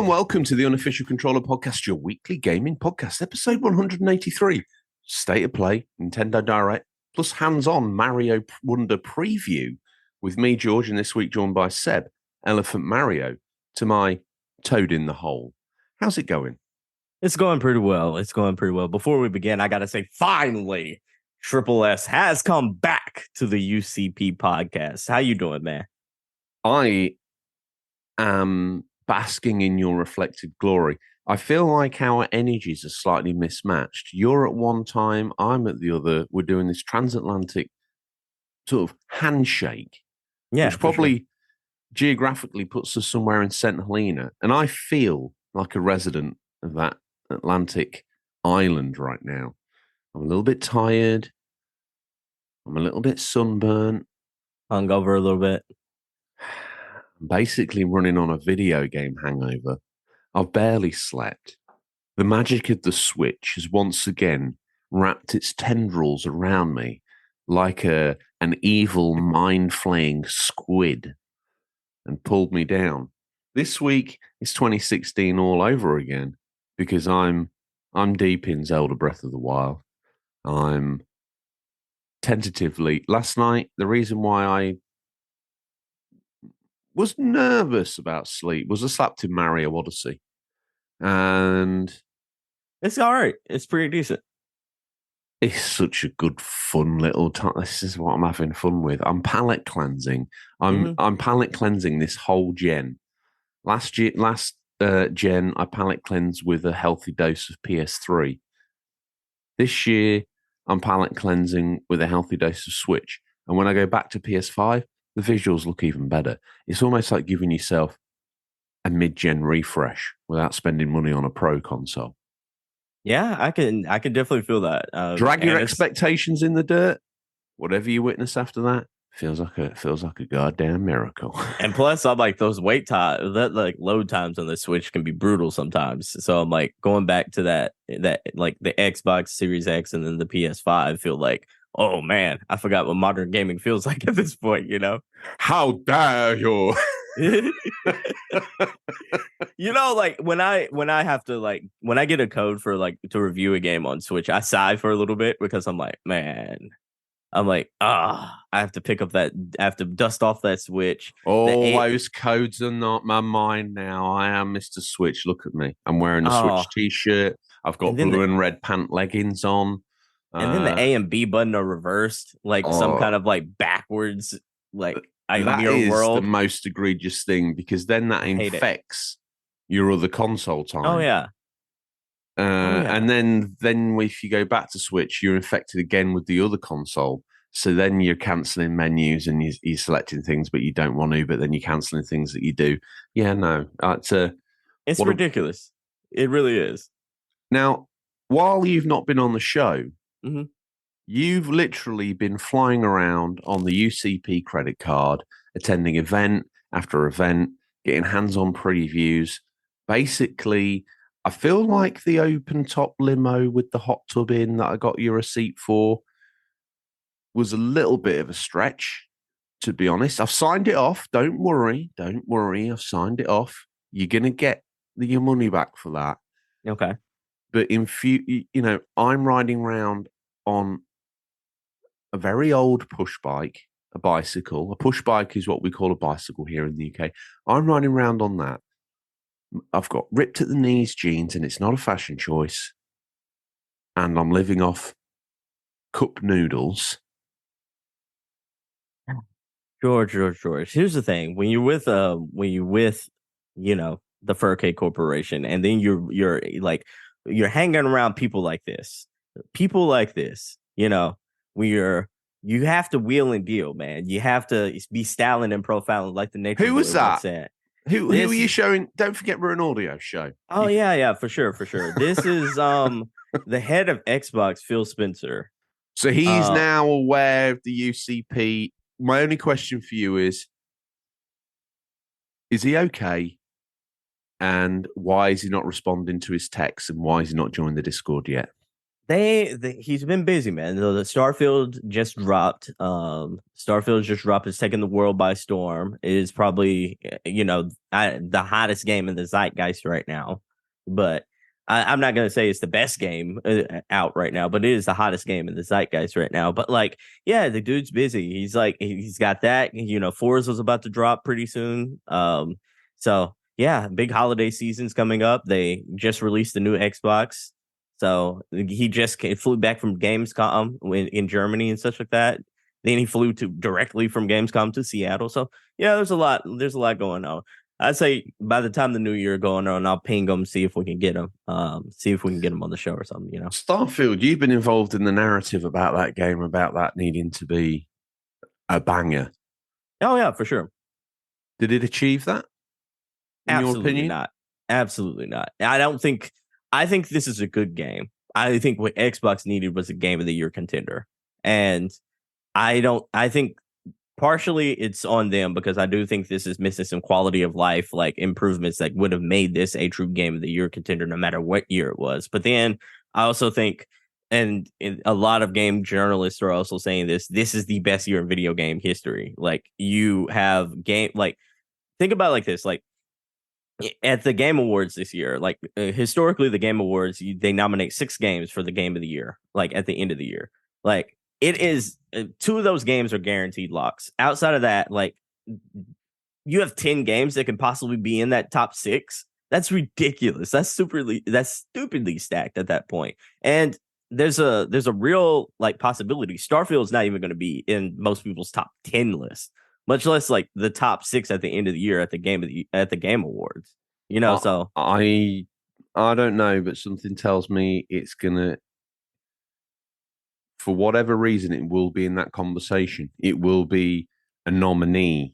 and welcome to the Unofficial Controller Podcast, your weekly gaming podcast, episode 183. State of Play, Nintendo Direct, plus hands-on Mario Wonder preview with me, George, and this week joined by Seb, Elephant Mario, to my Toad in the Hole. How's it going? It's going pretty well. Before we begin, I got to say, finally, Triple S has come back to the UCP podcast. How you doing, man? I am basking in your reflected glory. I feel like our energies are slightly mismatched. You're at one time, I'm at the other. We're doing this transatlantic sort of handshake, which probably geographically puts us somewhere in St. Helena. And I feel like a resident of that Atlantic island right now. I'm a little bit tired. I'm a little bit sunburnt. Hungover a little bit. I'm basically running on a video game hangover. I've barely slept. The magic of the Switch has once again wrapped its tendrils around me like an evil mind-flaying squid and pulled me down. This week is 2016 all over again because I'm deep in Zelda Breath of the Wild. I'm tentatively... Last night, the reason why I was nervous about sleep was I slept in Mario Odyssey. And it's all right. It's pretty decent. It's such a good, fun little time. This is what I'm having fun with. I'm palate cleansing. I'm palate cleansing this whole gen. Last gen, I palate cleansed with a healthy dose of PS3. This year, I'm palate cleansing with a healthy dose of Switch. And when I go back to PS5, the visuals look even better. It's almost like giving yourself a mid-gen refresh without spending money on a pro console. Yeah, I can definitely feel that. Drag your expectations in the dirt. Whatever you witness after that feels like a goddamn miracle. And plus, I'm like those wait time, that like load times on the Switch can be brutal sometimes. So I'm like going back to that like the Xbox Series X and then the PS5. I feel like, oh man, I forgot what modern gaming feels like at this point. You know, how dare you? You know, like when I have to like when I get a code for like to review a game on Switch, I sigh for a little bit because I'm like, I have to pick up I have to dust off that Switch. Those codes are not my mind now. I am Mr. Switch. Look at me. I'm wearing a Switch t-shirt. I've got blue and red pant leggings on. And then the A and B button are reversed, like some kind of like backwards, like that is world. The most egregious thing because then that infects your other console time. Oh yeah. And then if you go back to Switch, you're infected again with the other console. So then you're cancelling menus and you're selecting things, but you don't want to. But then you're cancelling things that you do. Yeah, no, it's ridiculous. It really is. Now, while you've not been on the show, you've literally been flying around on the UCP credit card, attending event after event, getting hands-on previews. Basically, I feel like the open-top limo with the hot tub in that I got you a receipt for was a little bit of a stretch, to be honest. I've signed it off. Don't worry. I've signed it off. You're going to get your money back for that. Okay. But I'm riding around on a very old push bike, a bicycle. A push bike is what we call a bicycle here in the UK. I'm riding around on that. I've got ripped at the knees jeans, and it's not a fashion choice. And I'm living off cup noodles. George. Here's the thing: when you're with the Furcade Corporation, and then you're hanging around people like this, you have to wheel and deal, man. You have to be styling and profiling like the nature. Who was that? Who are you showing? Don't forget we're an audio show. Oh yeah, for sure. This is the head of Xbox, Phil Spencer. So he's now aware of the UCP. My only question for you is he okay? And why is he not responding to his texts? And why is he not joined the Discord yet? He's been busy, man. The Starfield just dropped. Starfield just dropped. It's taking the world by storm. It is probably the hottest game in the zeitgeist right now. But I'm not gonna say it's the best game out right now, but it is the hottest game in the zeitgeist right now. But like, yeah, the dude's busy. He's got that. Forza's about to drop pretty soon. So yeah, big holiday season's coming up. They just released the new Xbox. So he just flew back from Gamescom in Germany and such like that. Then he flew directly from Gamescom to Seattle. So yeah, there's a lot going on. I'd say by the time the new year going on, I'll ping him, see if we can get him, see if we can get him on the show or something. Starfield, you've been involved in the narrative about that game, about that needing to be a banger. Oh yeah, for sure. Did it achieve that? Absolutely not. Absolutely not. I think this is a good game. I think what Xbox needed was a Game of the Year contender. And I think partially it's on them because I do think this is missing some quality of life, like improvements that would have made this a true Game of the Year contender no matter what year it was. But then I also think, and a lot of game journalists are also saying this is the best year in video game history. Like you have think about it like this, like, at the Game Awards this year, like historically, the Game Awards, they nominate 6 games for the Game of the Year, like at the end of the year. Like it is 2 of those games are guaranteed locks. Outside of that, like you have 10 games that can possibly be in that top 6. That's ridiculous. That's stupidly stacked at that point. And there's a real like possibility. Starfield's not even going to be in most people's top 10 list, much less like the top 6 at the end of the year at the Game Awards. So I don't know, but something tells me it's gonna, for whatever reason, it will be in that conversation. It will be a nominee.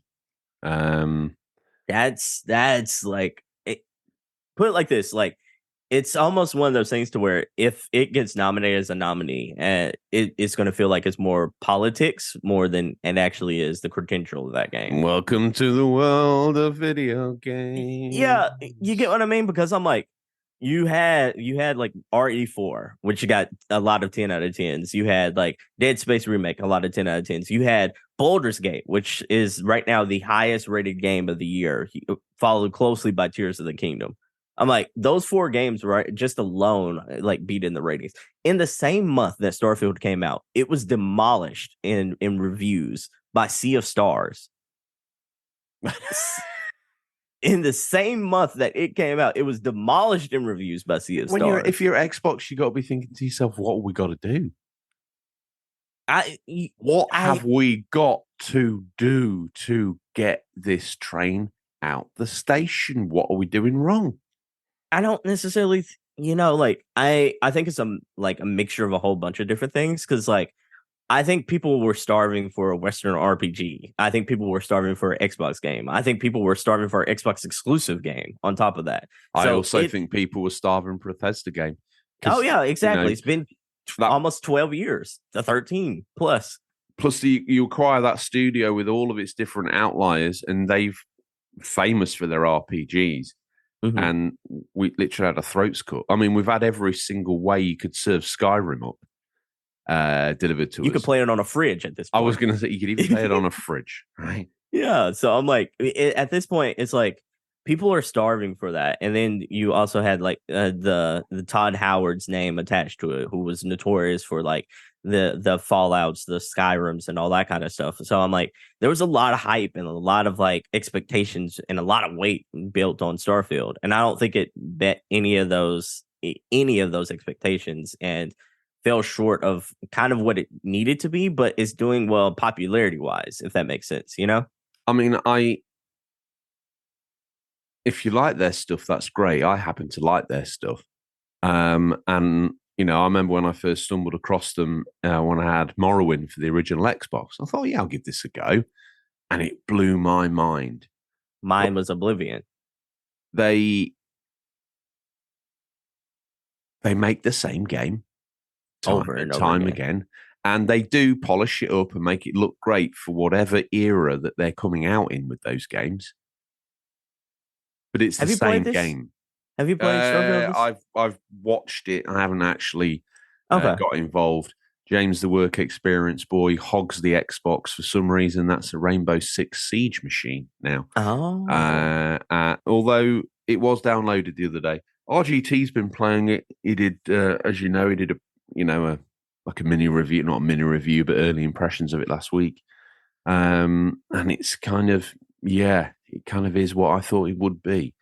that's like put it like this, like it's almost one of those things to where if it gets nominated as a nominee, it's going to feel like it's more politics more than it actually is the credential of that game. Welcome to the world of video games. Yeah, you get what I mean? Because I'm like, you had like RE4, which got a lot of 10 out of 10s. You had like Dead Space Remake, a lot of 10 out of 10s. You had Baldur's Gate, which is right now the highest rated game of the year, followed closely by Tears of the Kingdom. I'm like, those 4 games, right, just alone, like beat in the ratings. In the same month that Starfield came out, it was demolished in reviews by Sea of Stars. In the same month that it came out, it was demolished in reviews by Sea of Stars. If you're Xbox, you got to be thinking to yourself, what have we got to do? What have we got to do to get this train out the station? What are we doing wrong? I don't necessarily, like I think it's a mixture of a whole bunch of different things. Because like I think people were starving for a Western RPG. I think people were starving for an Xbox game. I think people were starving for an Xbox exclusive game. On top of that, I also think people were starving for a Bethesda game. Oh yeah, exactly. It's been almost 12 years, to 13 plus. Plus, you acquire that studio with all of its different outliers, and they've famous for their RPGs. Mm-hmm. And we literally had a throats cut. I mean, we've had every single way you could serve Skyrim up delivered to us. You could play it on a fridge at this point. I was going to say you could even play it on a fridge, right? Yeah. So I'm like, at this point, it's like people are starving for that. And then you also had like the Todd Howard's name attached to it, who was notorious for like the Fallouts, the Skyrims, and all that kind of stuff. So I'm like, there was a lot of hype and a lot of like expectations and a lot of weight built on Starfield, and I don't think it met any of those expectations and fell short of kind of what it needed to be, but it's doing well popularity wise, if that makes sense. I mean, if you like their stuff, that's great. I happen to like their stuff, and I remember when I first stumbled across them when I had Morrowind for the original Xbox. I thought, yeah, I'll give this a go. And it blew my mind. Mine was Oblivion. They make the same game over and time again. And they do polish it up and make it look great for whatever era that they're coming out in with those games. But it's the same game. Have you played Starfield? I've watched it. I haven't actually Okay. got involved. James, the work experience boy, hogs the Xbox for some reason. That's a Rainbow Six Siege machine now. Oh. Although it was downloaded the other day. RGT's been playing it. He did, as you know, he did like a mini review, not a mini review, but early impressions of it last week. And it's kind of, it kind of is what I thought it would be.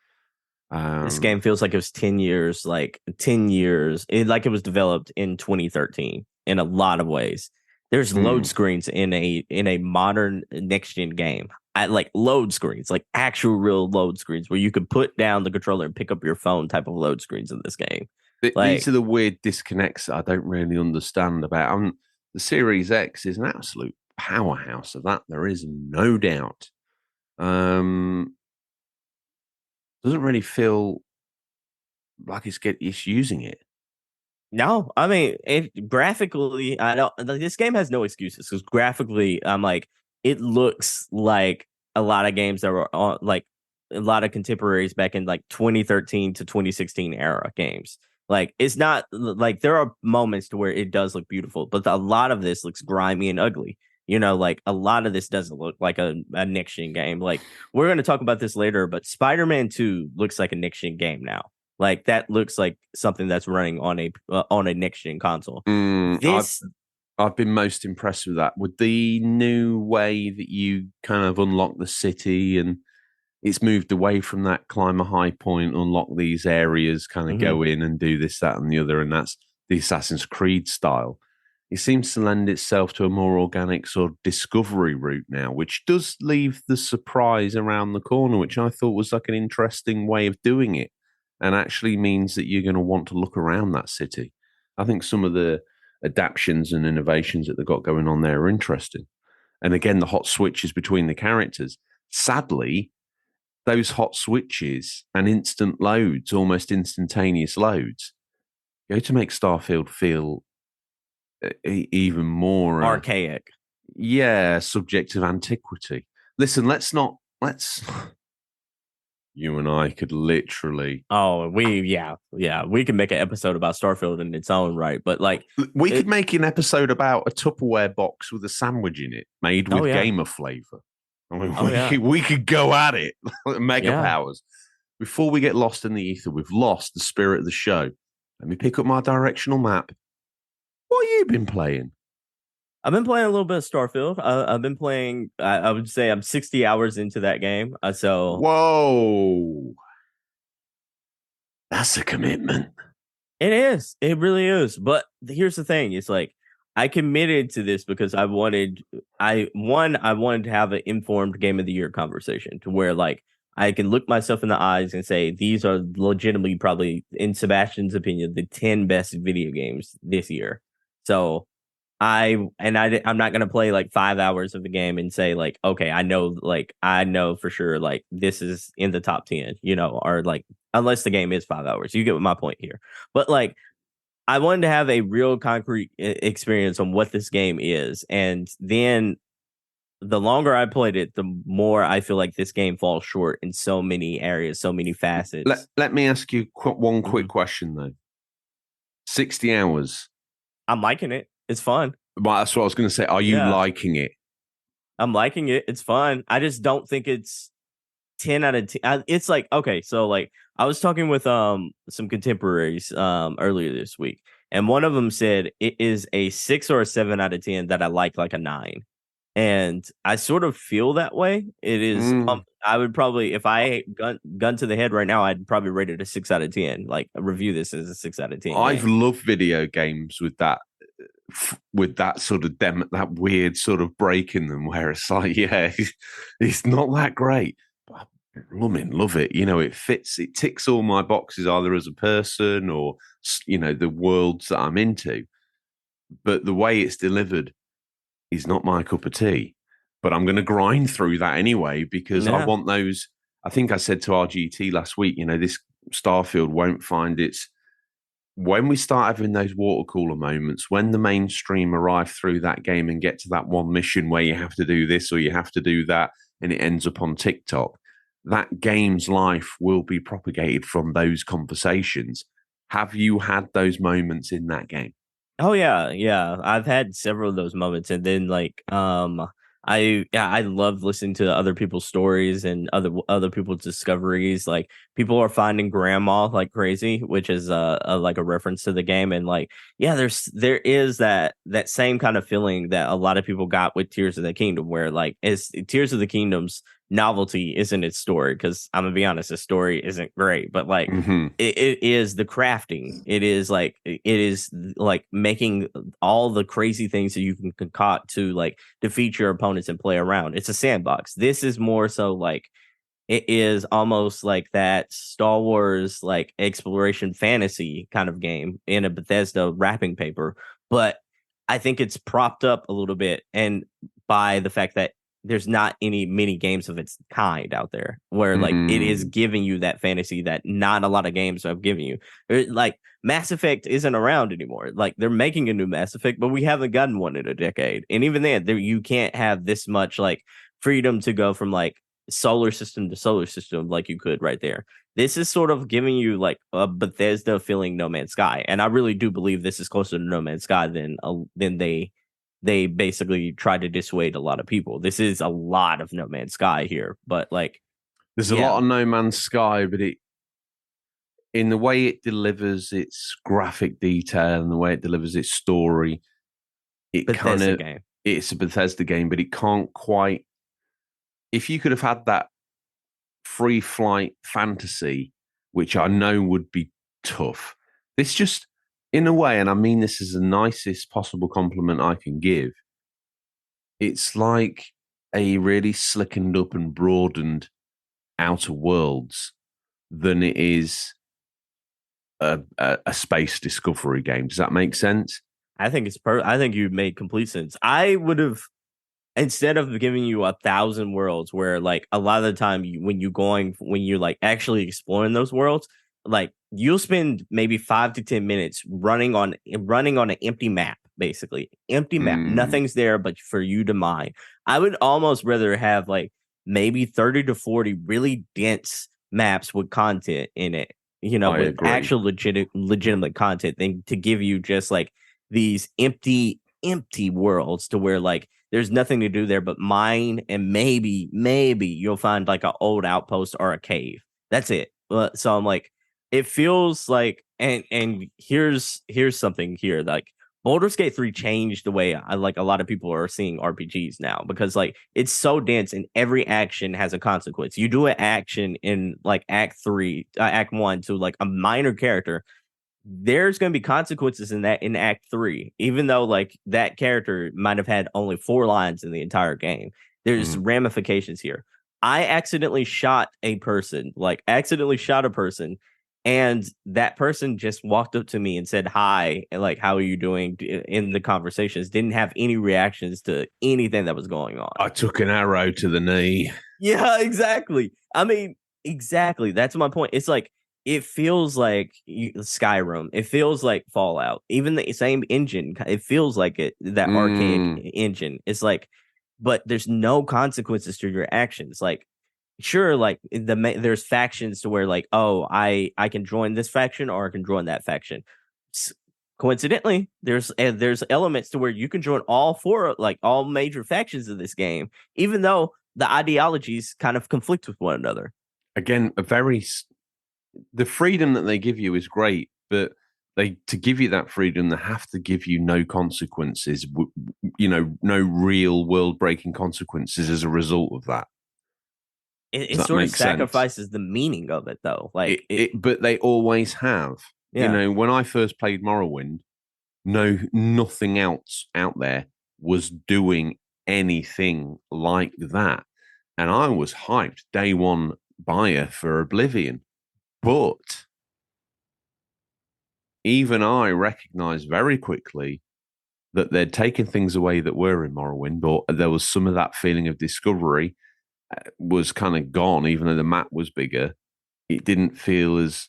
This game feels like it was 10 years, like 10 years, like it was developed in 2013 in a lot of ways. There's load screens in a modern next gen game. I like load screens, like actual real load screens where you could put down the controller and pick up your phone type of load screens in this game. These are the weird disconnects that I don't really understand about. The Series X is an absolute powerhouse of that. There is no doubt. Doesn't really feel like it's using it. No, I mean, graphically, I don't. This game has no excuses because graphically, I'm like, it looks like a lot of games that were on, like a lot of contemporaries back in like 2013 to 2016 era games. Like, it's not like there are moments to where it does look beautiful, but a lot of this looks grimy and ugly. Like a lot of this doesn't look like a next gen game. Like, we're going to talk about this later, but Spider-Man 2 looks like a next gen game now. Like that looks like something that's running on a next gen console. I've been most impressed with that, with the new way that you kind of unlock the city, and it's moved away from that climb a high point, unlock these areas, kind of go in and do this, that, and the other, and that's the Assassin's Creed style. It seems to lend itself to a more organic sort of discovery route now, which does leave the surprise around the corner, which I thought was like an interesting way of doing it, and actually means that you're going to want to look around that city. I think some of the adaptations and innovations that they've got going on there are interesting. And again, the hot switches between the characters. Sadly, those hot switches and instant loads, almost instantaneous loads, go to make Starfield feel even more archaic. Subject of antiquity. Listen, let's you and I could literally. Oh, we can make an episode about Starfield in its own right, but like we could make an episode about a Tupperware box with a sandwich in it made with gamer flavor. I mean, we could go at it, mega powers. Before we get lost in the ether, we've lost the spirit of the show. Let me pick up my directional map. What have you been playing? I've been playing a little bit of Starfield. I've been playing. I would say I'm 60 hours into that game. Whoa, that's a commitment. It is. It really is. But here's the thing: it's like I committed to this because I wanted to have an informed Game of the Year conversation to where like I can look myself in the eyes and say these are legitimately probably, in Sebastian's opinion, the 10 best video games this year. So. I'm not gonna play like 5 hours of the game and say like, okay, I know for sure like this is in the top 10, or like unless the game is 5 hours. You get my point here. But like I wanted to have a real concrete experience on what this game is, and then the longer I played it, the more I feel like this game falls short in so many areas, so many facets. Let me ask you one quick question though. 60 hours. I'm liking it. It's fun. Well, that's what I was going to say. Are you liking it? I'm liking it. It's fun. I just don't think it's 10 out of 10. It's like, okay, so like I was talking with some contemporaries earlier this week, and one of them said it is a 6 or a 7 out of 10 that I like a 9. And I sort of feel that way. It is. I would probably, if I gun to the head right now, I'd probably rate it a 6 out of 10. Like review this as a 6 out of 10. I've loved video games with that sort of that weird sort of break in them where it's like, it's not that great, but I love it. It fits, it ticks all my boxes either as a person or, the worlds that I'm into. But the way it's delivered is not my cup of tea. But I'm going to grind through that anyway because I want those. I think I said to RGT last week, this Starfield won't find its. When we start having those water cooler moments, when the mainstream arrive through that game and get to that one mission where you have to do this or you have to do that, and it ends up on TikTok, that game's life will be propagated from those conversations. Have you had those moments in that game? Oh yeah. I've had several of those moments, and then I love listening to other people's stories and other people's discoveries. Like people are finding grandma like crazy, which is like a reference to the game, and like yeah, there is that same kind of feeling that a lot of people got with Tears of the Kingdom, where like it's Tears of the Kingdom's novelty isn't its story, because I'm gonna be honest, the story isn't great, but like Hmm. it is the crafting. It is like making all the crazy things that you can concoct to like defeat your opponents and play around. It's a sandbox. This is more so like it is almost like that Star Wars like exploration fantasy kind of game in a Bethesda wrapping paper, but I think it's propped up a little bit and by the fact that there's not any mini games of its kind out there where like it is Mm. giving you that fantasy that not a lot of games have given you. Like Mass Effect isn't around anymore. Like they're making a new Mass Effect, but we haven't gotten one in a decade. And even then, you can't have this much like freedom to go from like solar system to solar system like you could right there. This is sort of giving you like a Bethesda feeling No Man's Sky, and I really do believe this is closer to No Man's Sky than they basically tried to dissuade a lot of people. This is a lot of No Man's Sky here, but like There's a yeah, lot of No Man's Sky, but it in the way it delivers its graphic detail and the way it delivers its story, it kind Bethesda of game. it's a Bethesda game, but it can't quite. If you could have had that free flight fantasy, which I know would be tough, this just, in a way, and I mean this is the nicest possible compliment I can give. It's like a really slickened up and broadened Outer Worlds than it is a space discovery game. Does that make sense? I think I think you made complete sense. I would have, instead of giving you 1,000 worlds where like a lot of the time when you're like actually exploring those worlds, like you'll spend maybe 5 to 10 minutes running on an empty map, basically empty map, Mm, nothing's there but for you to mine. I would almost rather have like maybe 30 to 40 really dense maps with content in it, I with agree. actual legitimate content, than to give you just like these empty worlds to where like there's nothing to do there but mine, and maybe you'll find like an old outpost or a cave. That's it. So I'm like, it feels like, and here's something here, like Baldur's Gate 3 changed the way I like a lot of people are seeing RPGs now, because like it's so dense and every action has a consequence. You do an action in like Act 1 to like a minor character, there's going to be consequences in that in Act 3, even though like that character might have had only 4 lines in the entire game. There's Mm. ramifications here. I accidentally shot a person, and that person just walked up to me and said hi, and like, how are you doing in the conversations, didn't have any reactions to anything that was going on. I took an arrow to the knee. Yeah, exactly. I mean, exactly. That's my point. It's like it feels like Skyrim. It feels like Fallout. Even the same engine. It feels like it, that archaic Mm. engine. It's like, but there's no consequences to your actions. Like, sure, like there's factions to where like, oh, I can join this faction or I can join that faction. Coincidentally, there's elements to where you can join all four, like all major factions of this game, even though the ideologies kind of conflict with one another. Again, the freedom that they give you is great, but they to give you that freedom, they have to give you no consequences. No real world breaking consequences as a result of that. It Does that sort of make sense? sacrifices the meaning of it, though. Like it, But they always have. yeah. When I first played Morrowind, nothing else out there was doing anything like that. And I was hyped, day one buyer for Oblivion. But even I recognized very quickly that they'd taken things away that were in Morrowind, but there was some of that feeling of discovery was kind of gone, even though the map was bigger. It didn't feel as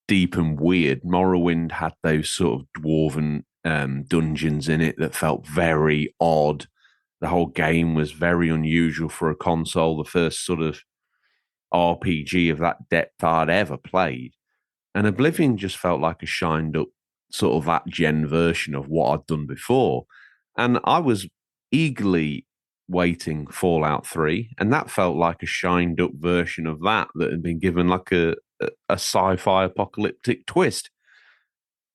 deep and weird. Morrowind had those sort of dwarven dungeons in it that felt very odd. The whole game was very unusual for a console, the first sort of RPG of that depth I'd ever played. And Oblivion just felt like a shined up sort of that gen version of what I'd done before. And I was eagerly waiting Fallout 3, and that felt like a shined up version of that had been given like a sci-fi apocalyptic twist.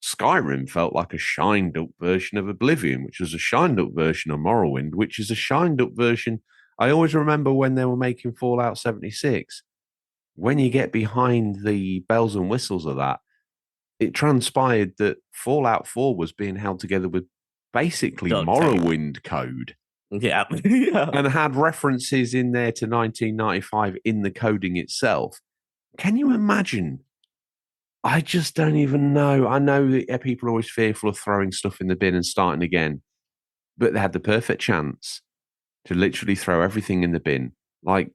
Skyrim felt like a shined up version of Oblivion, which was a shined up version of Morrowind, which is a shined up version. I always remember when they were making Fallout 76. When you get behind the bells and whistles of that, it transpired that Fallout 4 was being held together with basically Morrowind code. Yeah. Yeah. And had references in there to 1995 in the coding itself. Can you imagine? I just don't even know. I know that people are always fearful of throwing stuff in the bin and starting again, but they had the perfect chance to literally throw everything in the bin. Like,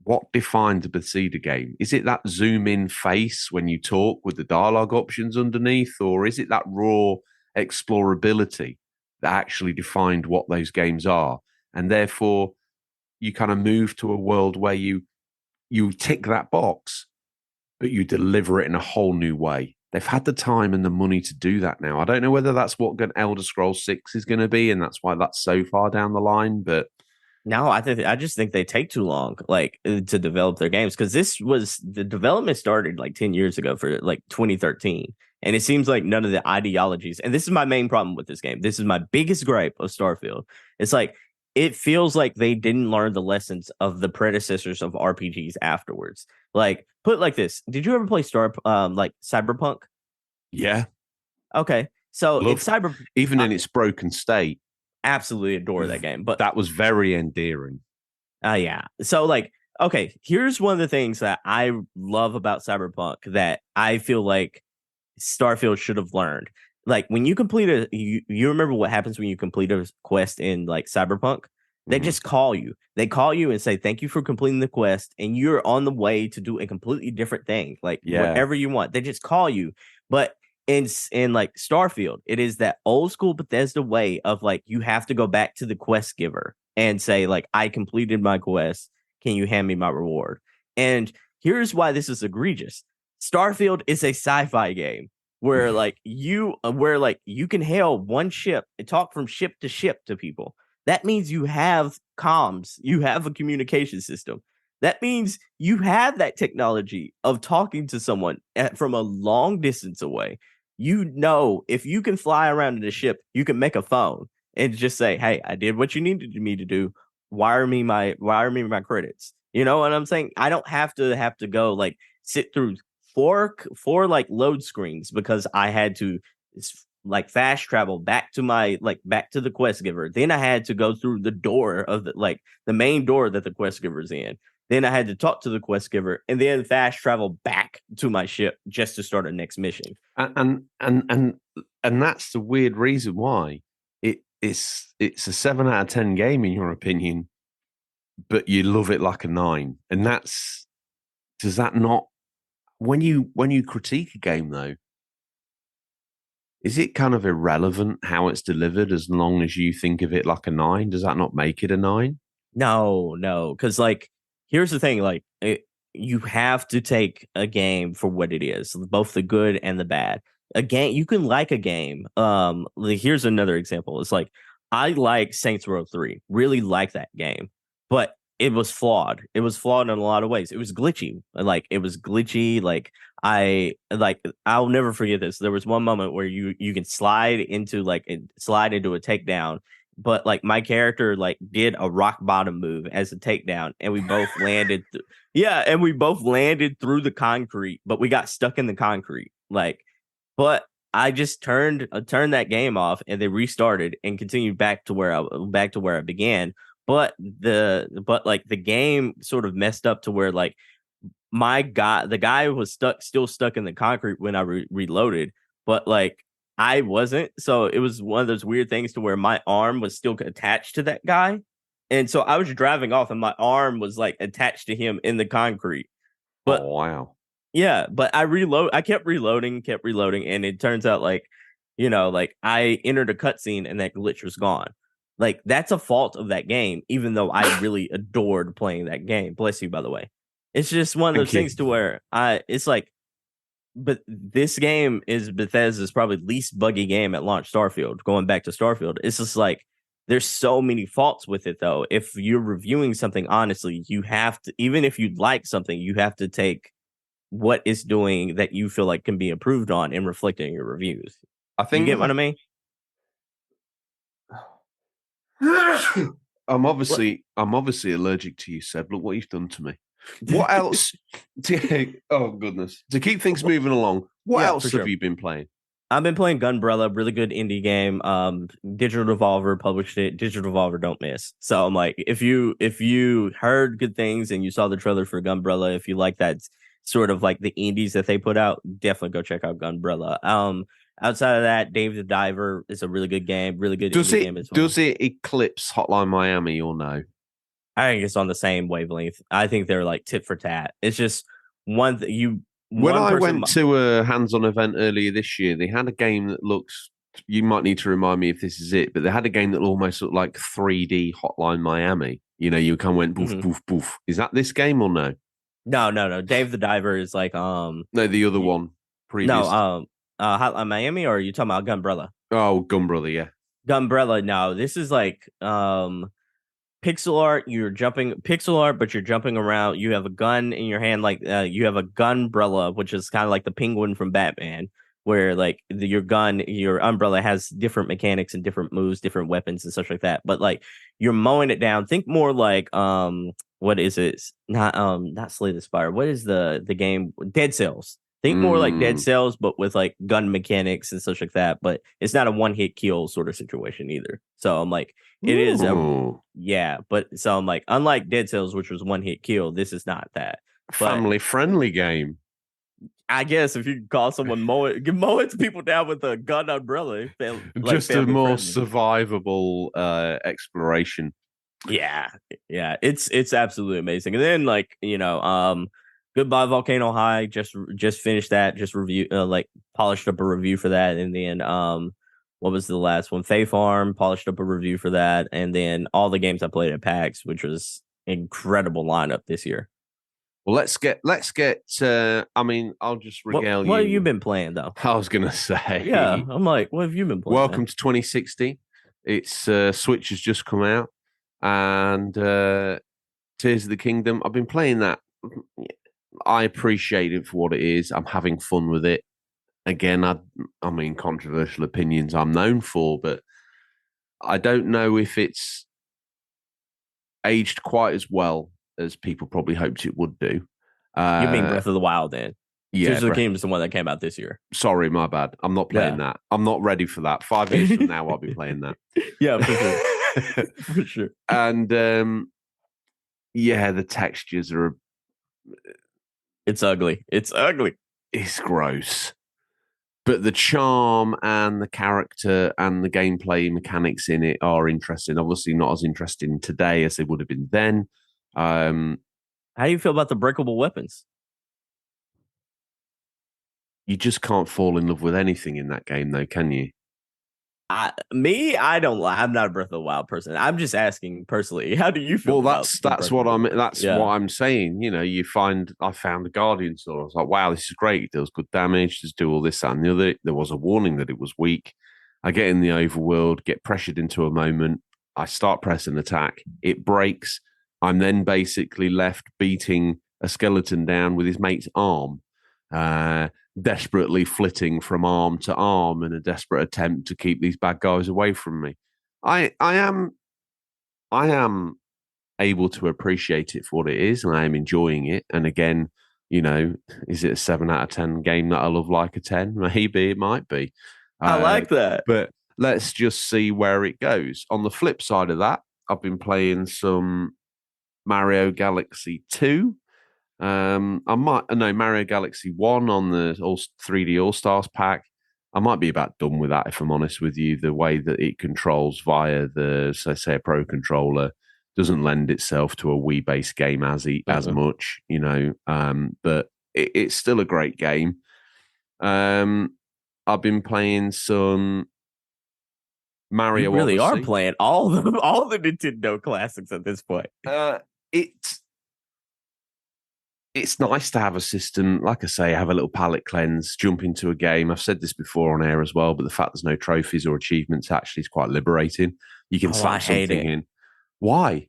what defines a Bethesda game? Is it that zoom in face when you talk with the dialogue options underneath, or is it that raw explorability that actually defined what those games are? And therefore, you kind of move to a world where you tick that box, but you deliver it in a whole new way. They've had the time and the money to do that now. I don't know whether that's what Elder Scrolls 6 is going to be, and that's why that's so far down the line, but no, I just think they take too long, like, to develop their games, because the development started like 10 years ago for like 2013, and it seems like none of the ideologies. And this is my main problem with this game. This is my biggest gripe of Starfield. It's like it feels like they didn't learn the lessons of the predecessors of RPGs afterwards. Like, put it like this: did you ever play like Cyberpunk? Yeah. Okay, so it's even in its broken state. Absolutely adore that game, but that was very endearing. Yeah. So, like, okay, here's one of the things that I love about Cyberpunk that I feel like Starfield should have learned. Like, when you complete you remember what happens when you complete a quest in like Cyberpunk? They just call you. They call you and say, "Thank you for completing the quest," and you're on the way to do a completely different thing, like whatever you want. They just call you, but in like Starfield, it is that old school Bethesda way of like you have to go back to the quest giver and say like, "I completed my quest. Can you hand me my reward?" And here's why this is egregious. Starfield is a sci-fi game where you can hail one ship and talk from ship to people. That means you have comms, you have a communication system. That means you have that technology of talking to someone from a long distance away. You know, if you can fly around in a ship, you can make a phone and just say, "Hey, I did what you needed me to do. Wire me my credits." You know what I'm saying? I don't have to go like sit through four like load screens because I had to like fast travel back to the quest giver. Then I had to go through the door of the main door that the quest giver's in. Then I had to talk to the quest giver and then fast travel back to my ship just to start a next mission. And that's the weird reason why it's a 7 out of 10 game in your opinion, but you love it like a 9. And does that not, when you critique a game though, is it kind of irrelevant how it's delivered as long as you think of it like a 9? Does that not make it a 9? No, because like here's the thing, like you have to take a game for what it is, both the good and the bad. A game, you can like a game. Here's another example. It's like I like Saints Row 3, really like that game, but it was flawed. It was flawed in a lot of ways. It was glitchy. I'll never forget this. There was one moment where you can slide into a takedown, but like my character like did a rock bottom move as a takedown, and we both landed. And we both landed through the concrete, but we got stuck in the concrete. But I just turned that game off, and they restarted and continued back to where I began. But the game sort of messed up to where like the guy was still stuck in the concrete when I reloaded, but like I wasn't. So it was one of those weird things to where my arm was still attached to that guy. And so I was driving off and my arm was like attached to him in the concrete. But oh, wow. Yeah, but I kept reloading, and it turns out like I entered a cutscene and that glitch was gone. Like that's a fault of that game, even though I really adored playing that game. Bless you, by the way. It's just one of those things to where it's like But this game is Bethesda's probably least buggy game at launch. Starfield. Going back to Starfield, it's just like there's so many faults with it though. If you're reviewing something honestly, you have to, even if you like something, you have to take what it's doing that you feel like can be improved on and reflect in your reviews. I think you get what I mean. I'm obviously allergic to you, Seb. Look what you've done to me. What else? Oh goodness! To keep things moving along, what else have you been playing? I've been playing Gunbrella, really good indie game. Digital Devolver published it. Digital Devolver don't miss. So I'm like, if you heard good things and you saw the trailer for Gunbrella, if you like that sort of like the indies that they put out, definitely go check out Gunbrella. Outside of that, Dave the Diver is a really good game, really good indie game as well. Does it eclipse Hotline Miami or no? I think it's on the same wavelength. I think they're like tit for tat. It's just one you. When I went to a hands-on event earlier this year, they had a game that looks. You might need to remind me if this is it, but they had a game that almost looked like 3D Hotline Miami. You know, you kind of went boof, boof, boof. Is that this game or no? No. Dave the Diver is like No, the other one. Previous. No, Hotline Miami, or are you talking about Gunbrella? Oh, Gunbrella, yeah. Gunbrella. No, this is like pixel art. You're jumping pixel art, but you're jumping around. You have a gun in your hand, like you have a gunbrella, which is kind of like the penguin from Batman, where like your umbrella has different mechanics and different moves, different weapons and such like that. But like you're mowing it down. Think more like what is it? Not Slay the Spire. What is the game? Dead Cells. Think more like Dead Cells, but with like gun mechanics and such like that. But it's not a one-hit kill sort of situation either. So I'm like, it is but so I'm like, unlike Dead Cells, which was one-hit kill, this is not that. Family-friendly game. I guess if you can call someone mowing people down with a gun umbrella, just a more survivable exploration. Yeah, it's absolutely amazing. And then like Goodbye Volcano High, just finished that, just polished up a review for that, and then what was the last one? Fae Farm, polished up a review for that, and then all the games I played at PAX, which was incredible lineup this year. Well, let's get. I mean, I'll just regale you. What have you been playing though? I was gonna say, yeah, I'm like, what have you been playing? Welcome to 2060. It's Switch has just come out, and Tears of the Kingdom. I've been playing that. I appreciate it for what it is. I'm having fun with it. Again, I mean, controversial opinions I'm known for, but I don't know if it's aged quite as well as people probably hoped it would do. You mean Breath of the Wild then? Yeah. Tears of the Kingdom is the one that came out this year. Sorry, my bad. I'm not playing that. I'm not ready for that. 5 years from now, I'll be playing that. Yeah, for sure. For sure. And the textures are... It's ugly. It's gross. But the charm and the character and the gameplay mechanics in it are interesting. Obviously not as interesting today as they would have been then. How do you feel about the breakable weapons? You just can't fall in love with anything in that game, though, can you? I don't. I'm not a Breath of the Wild person. I'm just asking personally. How do you feel? Well, that's what I'm. That's what I'm saying. You know, I found a Guardian sword. I was like, wow, this is great. It does good damage. Just do all this, that, and the other. There was a warning that it was weak. I get in the overworld, get pressured into a moment. I start pressing attack. It breaks. I'm then basically left beating a skeleton down with his mate's arm. Desperately flitting from arm to arm in a desperate attempt to keep these bad guys away from me. I am able to appreciate it for what it is, and I am enjoying it. And again, is it a 7 out of 10 game that I love like a 10? Maybe it might be. I like that. But let's just see where it goes. On the flip side of that, I've been playing some Mario Galaxy 2. Mario Galaxy 1 on the 3D All-Stars pack. I might be about done with that, if I'm honest with you. The way that it controls via say a Pro controller doesn't lend itself to a Wii-based game as much, but it's still a great game. I've been playing some Mario You really Odyssey. are playing all the Nintendo classics at this point. it's nice to have a system, like I say, have a little palate cleanse, jump into a game. I've said this before on air as well, but the fact there's no trophies or achievements actually is quite liberating. You can slap something in. Why?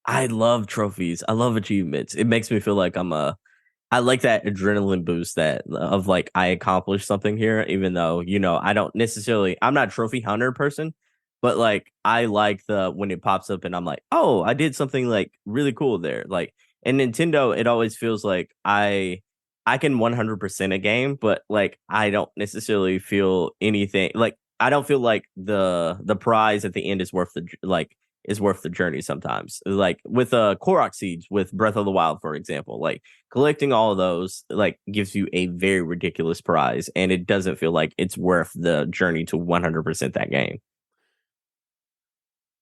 I love trophies. I love achievements. It makes me feel like I like that adrenaline boost that of like I accomplished something here, even though, I don't necessarily, I'm not a trophy hunter person, but like I like the when it pops up and I'm like, oh, I did something like really cool there. Like in Nintendo, it always feels like I can 100% a game, but like I don't necessarily feel anything like I don't feel like the prize at the end is worth the journey sometimes. Like with Korok seeds with Breath of the Wild, for example, like collecting all of those like gives you a very ridiculous prize, and it doesn't feel like it's worth the journey to 100% that game.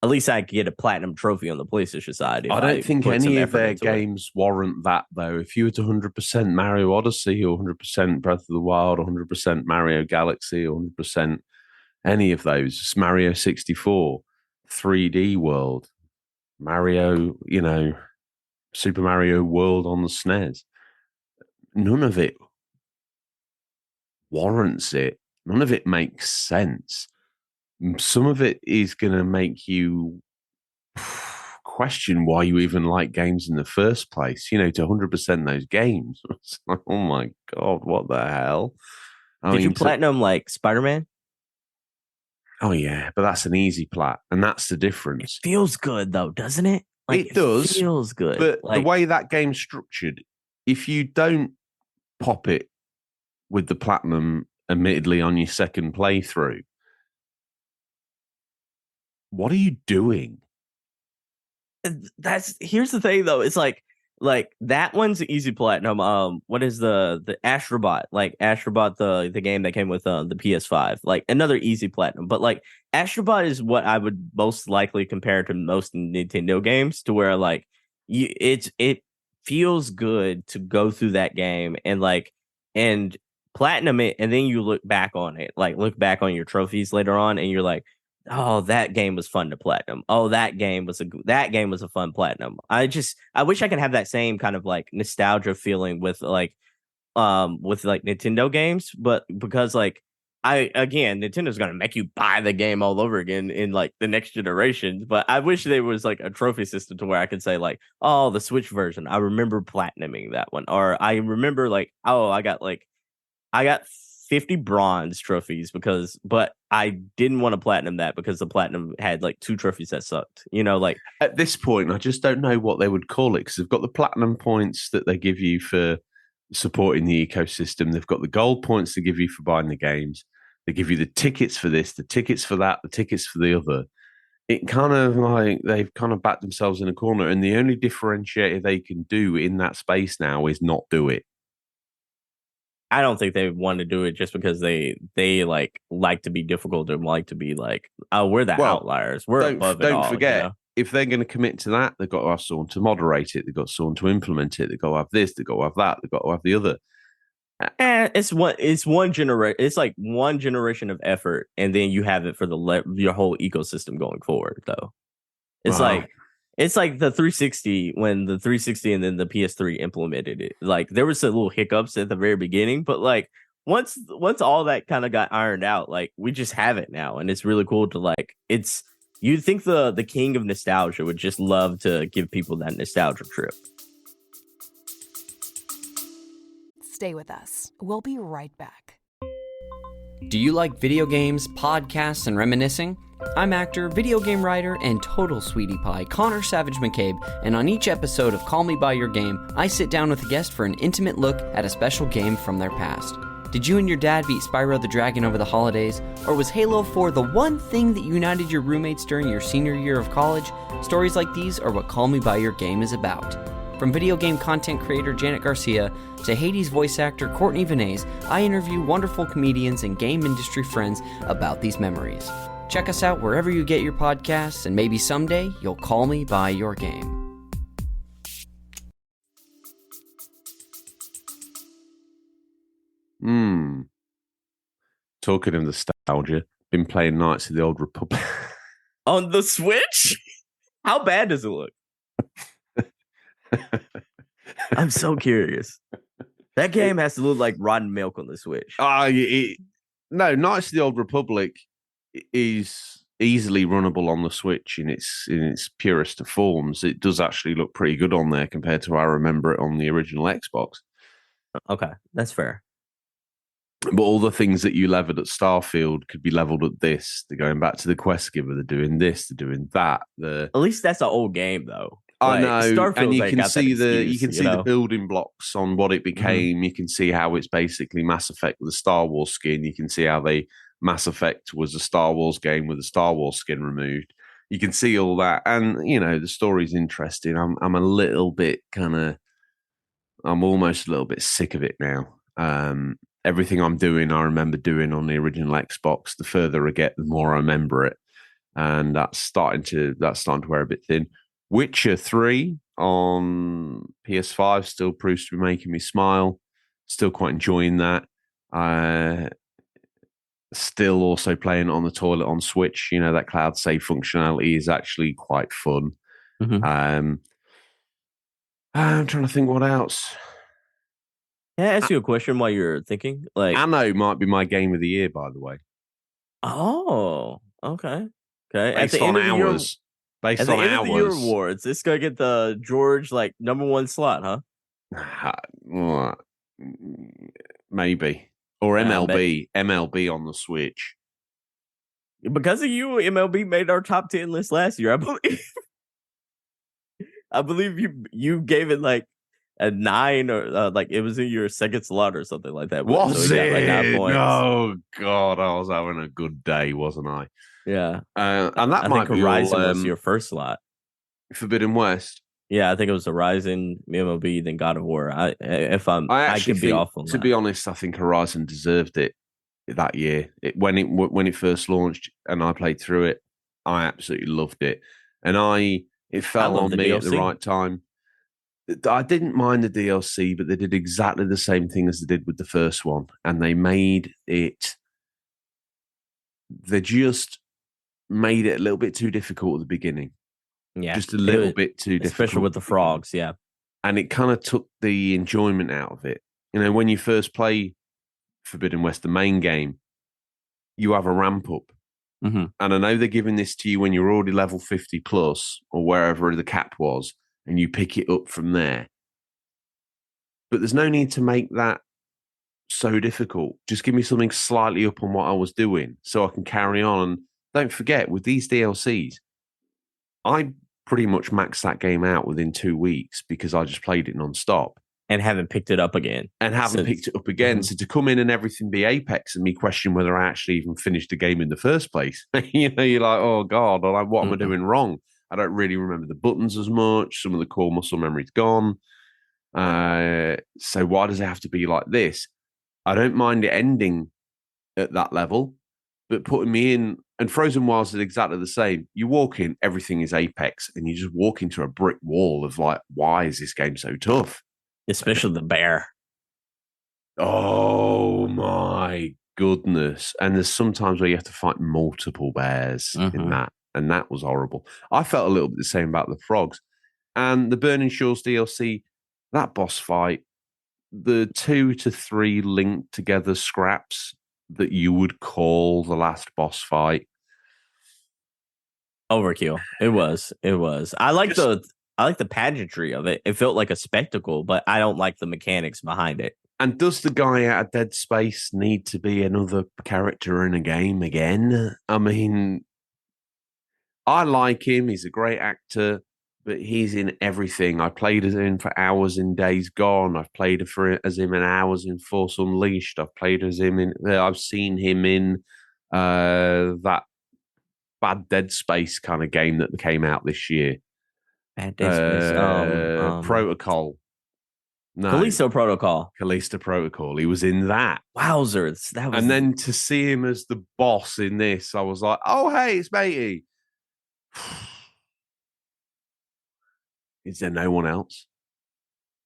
At least I could get a platinum trophy on the PlayStation side. I don't think any of their games warrant that, though. If you were to 100% Mario Odyssey or 100% Breath of the Wild or 100% Mario Galaxy or 100% any of those, Mario 64, 3D World, Mario, Super Mario World on the SNES, none of it warrants it. None of it makes sense. Some of it is going to make you question why you even like games in the first place. To 100% those games. It's like, oh my God, what the hell? Did you platinum like Spider-Man? Oh yeah, but that's an easy plat, and that's the difference. It feels good though, doesn't it? Like, it does. It feels good. But the way that game's structured, if you don't pop it with the platinum, admittedly, on your second playthrough, what are you doing? Here's the thing though. It's like that one's easy platinum. What is the Astrobot? Like Astrobot, the game that came with the PS5. Like another easy platinum. But like Astrobot is what I would most likely compare to most Nintendo games, to where like it feels good to go through that game and platinum it, and then you look back on it, like look back on your trophies later on, and you're like, oh, that game was fun to platinum. Oh, that game was a fun platinum. I wish I could have that same kind of like nostalgia feeling with Nintendo games, but because like Nintendo's gonna make you buy the game all over again in like the next generation. But I wish there was like a trophy system to where I could say like, oh, the Switch version, I remember platinuming that one, or I remember like, oh, I got 50 bronze trophies but I didn't want to platinum that because the platinum had like 2 trophies that sucked. Like at this point, I just don't know what they would call it, because they've got the platinum points that they give you for supporting the ecosystem. They've got the gold points they give you for buying the games. They give you the tickets for this, the tickets for that, the tickets for the other. It kind of like they've kind of backed themselves in a corner, and the only differentiator they can do in that space now is not do it. I don't think they want to do it just because they like to be difficult and like to be like, oh, we're the outliers. We're above it all. Don't forget, if they're going to commit to that, they've got to have someone to moderate it. They've got someone to implement it. They've got to have this. They've got to have that. They've got to have the other. It's one generation. It's like one generation of effort, and then you have it for your whole ecosystem going forward. Though it's like the 360, when the 360 and then the PS3 implemented it. Like there was some little hiccups at the very beginning, but like once all that kind of got ironed out, like we just have it now, and it's really cool to like. You'd think the king of nostalgia would just love to give people that nostalgia trip. Stay with us. We'll be right back. Do you like video games, podcasts, and reminiscing? I'm actor, video game writer, and total sweetie pie Connor Savage McCabe, and on each episode of Call Me By Your Game, I sit down with a guest for an intimate look at a special game from their past. Did you and your dad beat Spyro the Dragon over the holidays? Or was Halo 4 the one thing that united your roommates during your senior year of college? Stories like these are what Call Me By Your Game is about. From video game content creator Janet Garcia to Hades voice actor Courtney Vinay's, I interview wonderful comedians and game industry friends about these memories. Check us out wherever you get your podcasts, and maybe someday you'll call me by your game. Talking of nostalgia, been playing Knights of the Old Republic. On the Switch? How bad does it look? I'm so curious. That game has to look like rotten milk on the Switch. No, Knights of the Old Republic is easily runnable on the Switch in its purest of forms. It does actually look pretty good on there compared to how I remember it on the original Xbox. Okay, that's fair. But all the things that you leveled at Starfield could be leveled at this. They're going back to the quest giver. They're doing this. They're doing that. At least that's an old game, though. I know, Starfield, and you can see the building blocks on what it became. You can see how it's basically Mass Effect with a Star Wars skin. You can see how Mass Effect was a Star Wars game with a Star Wars skin removed. You can see all that, and the story's interesting. I'm a little bit I'm almost a little bit sick of it now. Everything I'm doing, I remember doing on the original Xbox. The further I get, the more I remember it, and that's starting to wear a bit thin. Witcher 3 on PS5 still proves to be making me smile. Still quite enjoying that. Still also playing on the toilet on Switch. That cloud save functionality is actually quite fun. I'm trying to think what else. Can I ask you a question while you're thinking? Anno might be my game of the year, by the way. Oh, okay. Based on hours. Based on hours. Of the year awards, it's gonna get the George number one slot, huh? Maybe. Or MLB on the Switch. Because of you, MLB made our top 10 list last year, I believe. I believe you gave it a 9 or it was in your second slot or something like that. Was it? 9 points. Oh God, I was having a good day, wasn't I? Yeah. And that might be Horizon was your first slot. Forbidden West. Yeah, I think it was Horizon, MLB, then God of War. I could be off on that. To be honest, I think Horizon deserved it that year. When it first launched and I played through it, I absolutely loved it. And it fell on me DLC at the right time. I didn't mind the DLC, but they did exactly the same thing as they did with the first one. And they just made it a little bit too difficult at the beginning. Yeah. Just a little bit too difficult. Especially with the frogs, yeah. And it kind of took the enjoyment out of it. When you first play Forbidden West, the main game, you have a ramp up. Mm-hmm. And I know they're giving this to you when you're already level 50 plus or wherever the cap was, and you pick it up from there. But there's no need to make that so difficult. Just give me something slightly up on what I was doing so I can carry on. And don't forget, with these DLCs, I pretty much maxed that game out within 2 weeks because I just played it nonstop. And haven't picked it up again. Picked it up again. So to come in and everything be Apex and me question whether I actually even finished the game in the first place, you're like, oh God, what am I doing wrong? I don't really remember the buttons as much. Some of the core muscle memory's gone. So why does it have to be like this? I don't mind it ending at that level, but putting me in, and Frozen Wilds is exactly the same. You walk in, everything is Apex, and you just walk into a brick wall of why is this game so tough? Especially the bear. Oh my goodness. And there's sometimes where you have to fight multiple bears in that. And that was horrible. I felt a little bit the same about the frogs. And the Burning Shores DLC, that boss fight, the 2 to 3 linked together scraps that you would call the last boss fight. Overkill. It was. I like the pageantry of it. It felt like a spectacle, but I don't like the mechanics behind it. And does the guy out of Dead Space need to be another character in a game again? I mean, I like him. He's a great actor, but he's in everything. I played as him for hours in Days Gone. I've played as him in hours in Force Unleashed. I've seen him in that bad Dead Space kind of game that came out this year. Bad Dead Space. Protocol. No. Callisto Protocol. He was in that. Wowzers. And then to see him as the boss in this, I was like, oh, hey, it's matey. Is there no one else?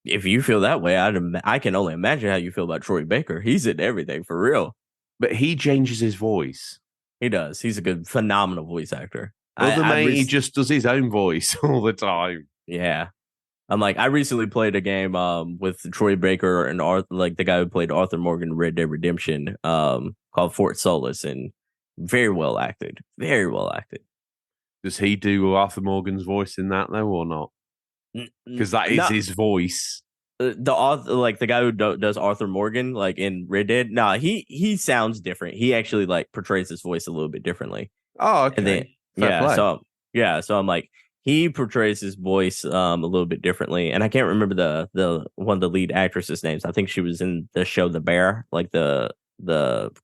If you feel that way, I can only imagine how you feel about Troy Baker. He's in everything, for real. But he changes his voice. He does. He's a phenomenal voice actor. He just does his own voice all the time. Yeah. I'm like, I recently played a game with Troy Baker and like the guy who played Arthur Morgan in Red Dead Redemption called Fort Solis, and very well acted. Very well acted. Does he do Arthur Morgan's voice in that though, or not? Because that is his voice. The author, like the guy who does Arthur Morgan, like in Red Dead, he sounds different. He actually like portrays his voice a little bit differently. Oh, okay. And then, so I'm like, he portrays his voice a little bit differently, and I can't remember the one of the lead actresses' names. I think she was in the show The Bear, like the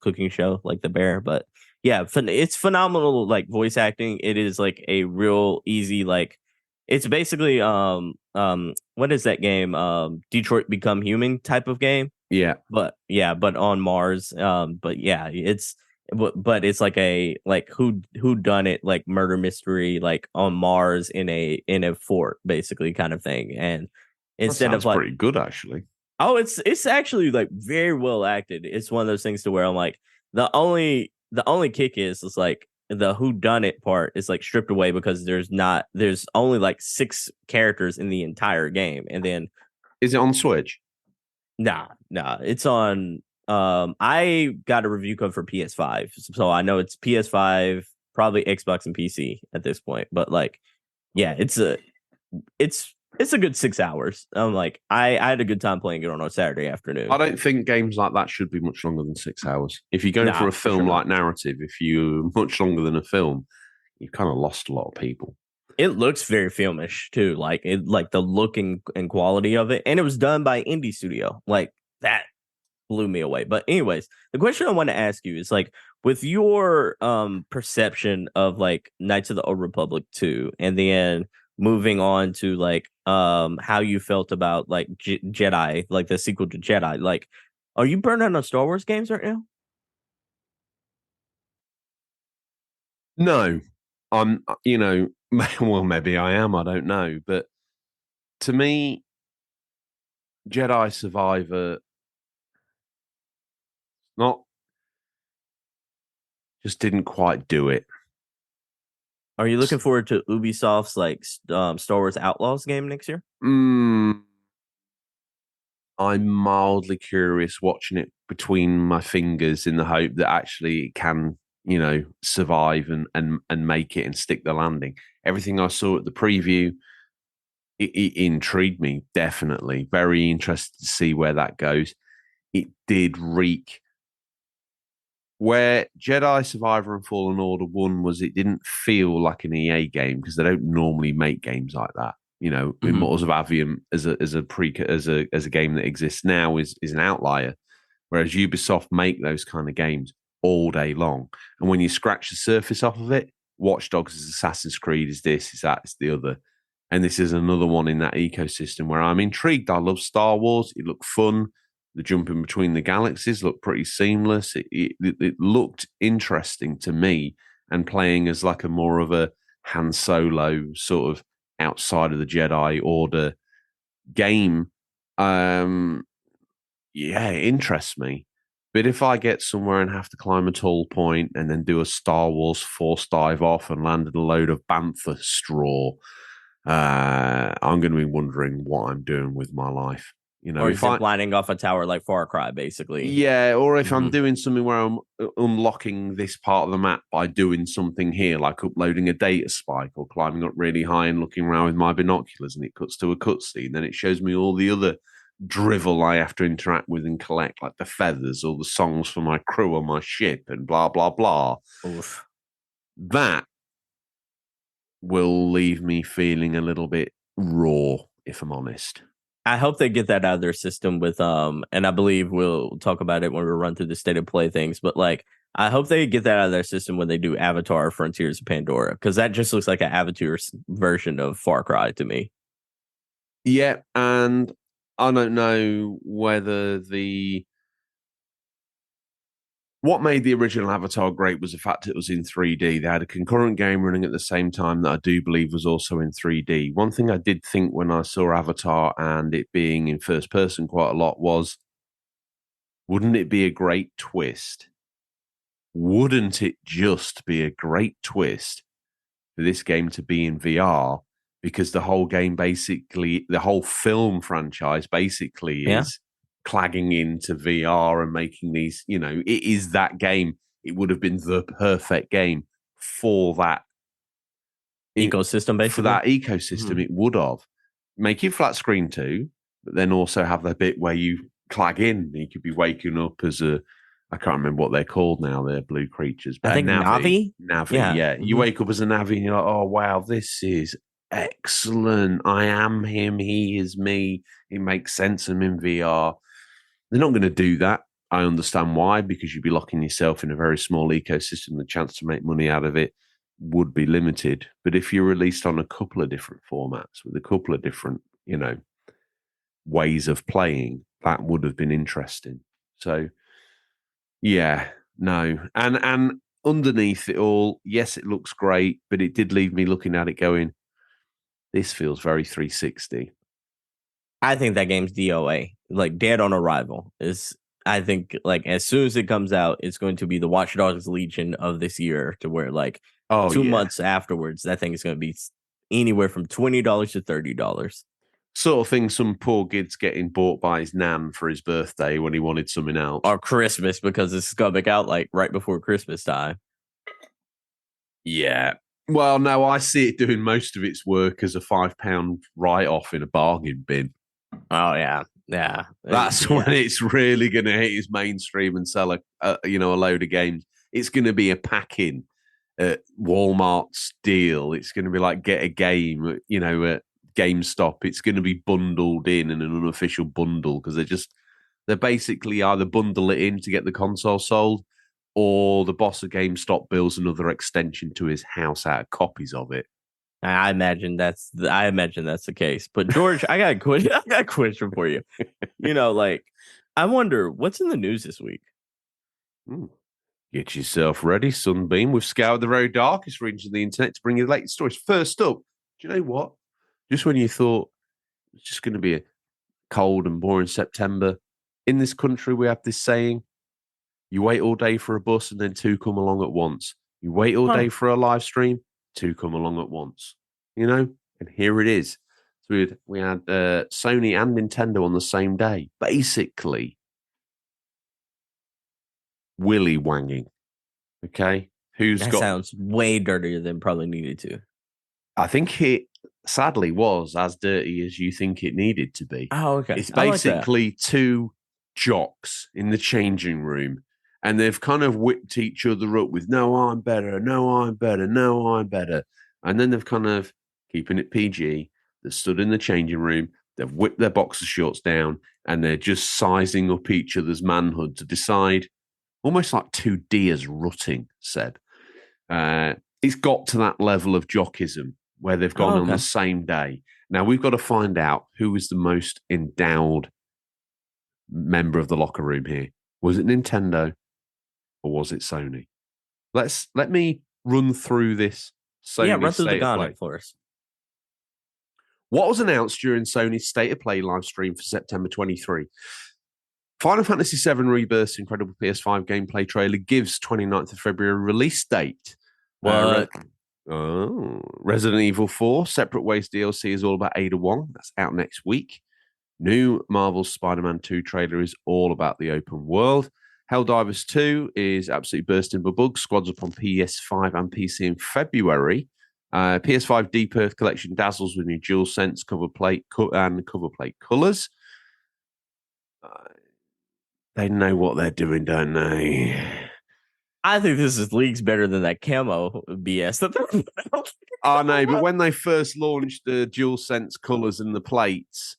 cooking show, like The Bear. But yeah, it's phenomenal, like voice acting. It is like a real easy, like it's basically what is that game? Detroit Become Human type of game. Yeah, but on Mars. But yeah, but it's like a who done it, like murder mystery, like on Mars in a fort, basically, kind of thing. And instead of like pretty good actually. Oh, it's actually like very well acted. It's one of those things to where I'm like, the only kick is like the who done it part is like stripped away because there's only like 6 characters in the entire game. And then is it on Switch? Nah, it's on. I got a review code for PS5, so I know it's PS5, probably Xbox and PC at this point. But like, yeah, it's a good 6 hours. I'm like, I had a good time playing it on a Saturday afternoon. I don't think games like that should be much longer than 6 hours. If you're going for a film like narrative, if you're much longer than a film, you've kind of lost a lot of people. It looks very filmish too, like the look and quality of it, and it was done by indie studio. Like that blew me away. But anyways, the question I want to ask you is like, with your perception of like Knights of the Old Republic 2, and then moving on to like how you felt about like Jedi, like the sequel to Jedi, like, are you burned out on Star Wars games right now? No, I'm, well, maybe I am, I don't know. But to me, Jedi Survivor just didn't quite do it. Are you looking forward to Ubisoft's like Star Wars Outlaws game next year? I'm mildly curious, watching it between my fingers in the hope that actually it can, survive and make it and stick the landing. Everything I saw at the preview, it intrigued me, definitely. Very interested to see where that goes. It did reek. Where Jedi Survivor and Fallen Order 1 was, it didn't feel like an EA game because they don't normally make games like that. Immortals of Avium as a game that exists now is an outlier, whereas Ubisoft make those kind of games all day long. And when you scratch the surface off of it, Watch Dogs is Assassin's Creed, is this, is that, is the other. And this is another one in that ecosystem where I'm intrigued. I love Star Wars. It looked fun. The jumping between the galaxies looked pretty seamless. It looked interesting to me, and playing as like a more of a Han Solo sort of outside of the Jedi Order game. It interests me. But if I get somewhere and have to climb a tall point and then do a Star Wars Force dive off and land in a load of bantha straw, I'm going to be wondering what I'm doing with my life. Or if I'm lining off a tower like Far Cry, basically. Yeah, or if I'm doing something where I'm unlocking this part of the map by doing something here, like uploading a data spike or climbing up really high and looking around with my binoculars, and it cuts to a cutscene, then it shows me all the other drivel I have to interact with and collect, like the feathers or the songs for my crew on my ship and blah, blah, blah. Oof. That will leave me feeling a little bit raw, if I'm honest. I hope they get that out of their system with and I believe we'll talk about it when we run through the state of play things, but like I hope they get that out of their system when they do Avatar Frontiers of Pandora, because that just looks like an Avatar version of Far Cry to me. Yeah, and I don't know whether what made the original Avatar great was the fact it was in 3D. They had a concurrent game running at the same time that I do believe was also in 3D. One thing I did think when I saw Avatar and it being in first person quite a lot was, wouldn't it be a great twist? Wouldn't it just be a great twist for this game to be in VR? because the whole game basically, the whole film franchise basically is clagging into VR and making these, it is that game. It would have been the perfect game for that ecosystem, basically. For that ecosystem, it would have. Make it flat screen too, but then also have the bit where you clag in. You could be waking up as I can't remember what they're called now. They're blue creatures. But I think Navi? Navi, yeah. You wake up as a Navi and you're like, oh, wow, this is excellent. I am him. He is me. It makes sense. I'm in VR. They're not going to do that. I understand why, because you'd be locking yourself in a very small ecosystem. The chance to make money out of it would be limited. But if you're released on a couple of different formats with a couple of different, ways of playing, that would have been interesting. So, yeah, no. And underneath it all, yes, it looks great, but it did leave me looking at it going, this feels very 360. I think that game's DOA, like dead on arrival. I think like as soon as it comes out, it's going to be the Watch Dogs Legion of this year, to where like 2 months afterwards, that thing is going to be anywhere from $20 to $30. Sort of thing some poor kid's getting bought by his nan for his birthday when he wanted something else. Or Christmas, because it's coming out like right before Christmas time. Yeah. Well, no, I see it doing most of its work as a £5 write-off in a bargain bin. Oh, yeah. Yeah. That's when it's really going to hit its mainstream and sell a load of games. It's going to be a pack-in at Walmart's deal. It's going to be like get a game, at GameStop. It's going to be bundled in an unofficial bundle, because they're basically either bundle it in to get the console sold, or the boss of GameStop builds another extension to his house out of copies of it. I imagine that's the case. But George, I got a question for you. I wonder what's in the news this week. Get yourself ready, Sunbeam. We've scoured the very darkest regions of the internet to bring you the latest stories. First up, do you know what? Just when you thought it's just going to be a cold and boring September, in this country we have this saying: you wait all day for a bus and then two come along at once. You wait all day for a live stream, two come along at once. And here it is. So we had Sony and Nintendo on the same day. Basically, willy wanging. Okay, sounds way dirtier than probably needed to. I think it sadly was as dirty as you think it needed to be. Oh, okay. It's basically two jocks in the changing room, and they've kind of whipped each other up with "No, I'm better. No, I'm better. No, I'm better." And then they've kind of, keeping it PG, they've stood in the changing room, they've whipped their boxer shorts down, and they're just sizing up each other's manhood to decide, almost like two deers rutting, said. It's got to that level of jockism where they've gone on the same day. Now, we've got to find out who is the most endowed member of the locker room here. Was it Nintendo or was it Sony? Let me run through this Sony run through the gauntlet for us. What was announced during Sony's State of Play live stream for September 23? Final Fantasy VII Rebirth's incredible PS5 gameplay trailer gives 29th of February release date. Resident Evil 4 Separate Ways DLC is all about Ada Wong. That's out next week. New Marvel's Spider-Man 2 trailer is all about the open world. Helldivers 2 is absolutely bursting with bugs. Squads up on PS5 and PC in February. PS5 Deep Earth Collection dazzles with new DualSense cover plate colors. They know what they're doing, don't they? I think this is leagues better than that camo BS. I know, but when they first launched the DualSense colors and the plates,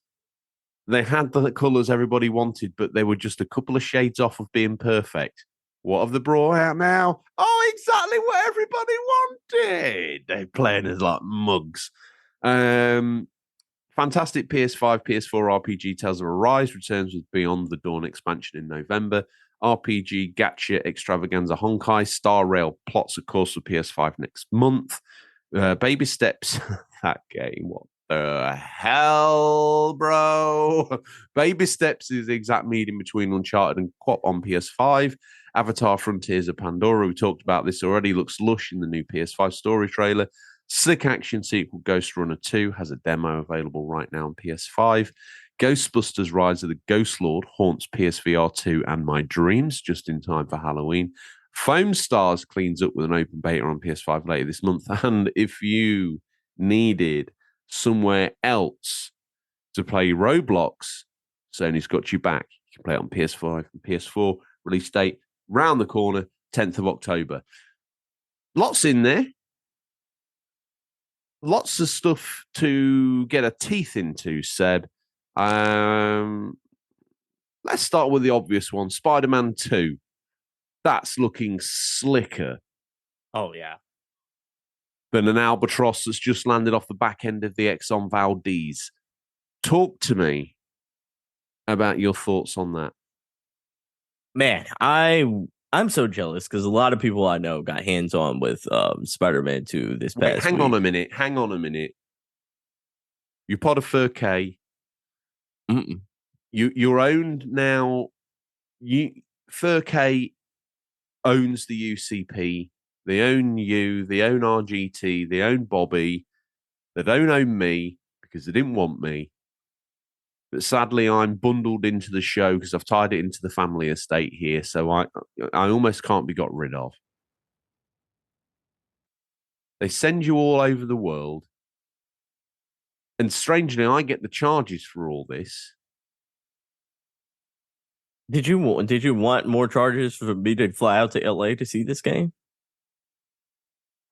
they had the colors everybody wanted, but they were just a couple of shades off of being perfect. What have they brought out now? Oh, exactly what everybody wanted. They're playing as like mugs. Fantastic PS5, PS4 RPG Tales of Arise returns with Beyond the Dawn expansion in November. RPG Gacha Extravaganza Honkai Star Rail plots, of course, for PS5 next month. Baby Steps, that game, what the hell, bro? Baby Steps is the exact medium between Uncharted and Quap on PS5. Avatar Frontiers of Pandora, we talked about this already, looks lush in the new PS5 story trailer. Slick action sequel Ghost Runner 2 has a demo available right now on PS5. Ghostbusters Rise of the Ghost Lord haunts PSVR 2 and my dreams just in time for Halloween. Foam Stars cleans up with an open beta on PS5 later this month. And if you needed somewhere else to play Roblox, Sony's got you back. You can play it on PS5 and PS4. Release date round the corner, 10th of October. Lots in there. Lots of stuff to get a teeth into, Seb. Let's start with the obvious one. Spider-Man 2. That's looking slicker. Oh, yeah. Than an albatross that's just landed off the back end of the Exxon Valdez. Talk to me about your thoughts on that. Man, I'm so jealous because a lot of people I know got hands-on with Spider-Man 2 this past Hang week. on a minute. You're part of 4K. You're owned now. 4K owns the UCP. They own you. They own RGT. They own Bobby. They don't own me because they didn't want me. But sadly, I'm bundled into the show because I've tied it into the family estate here. So I almost can't be got rid of. They send you all over the world. And strangely, I get the charges for all this. Did you want more charges for me to fly out to LA to see this game?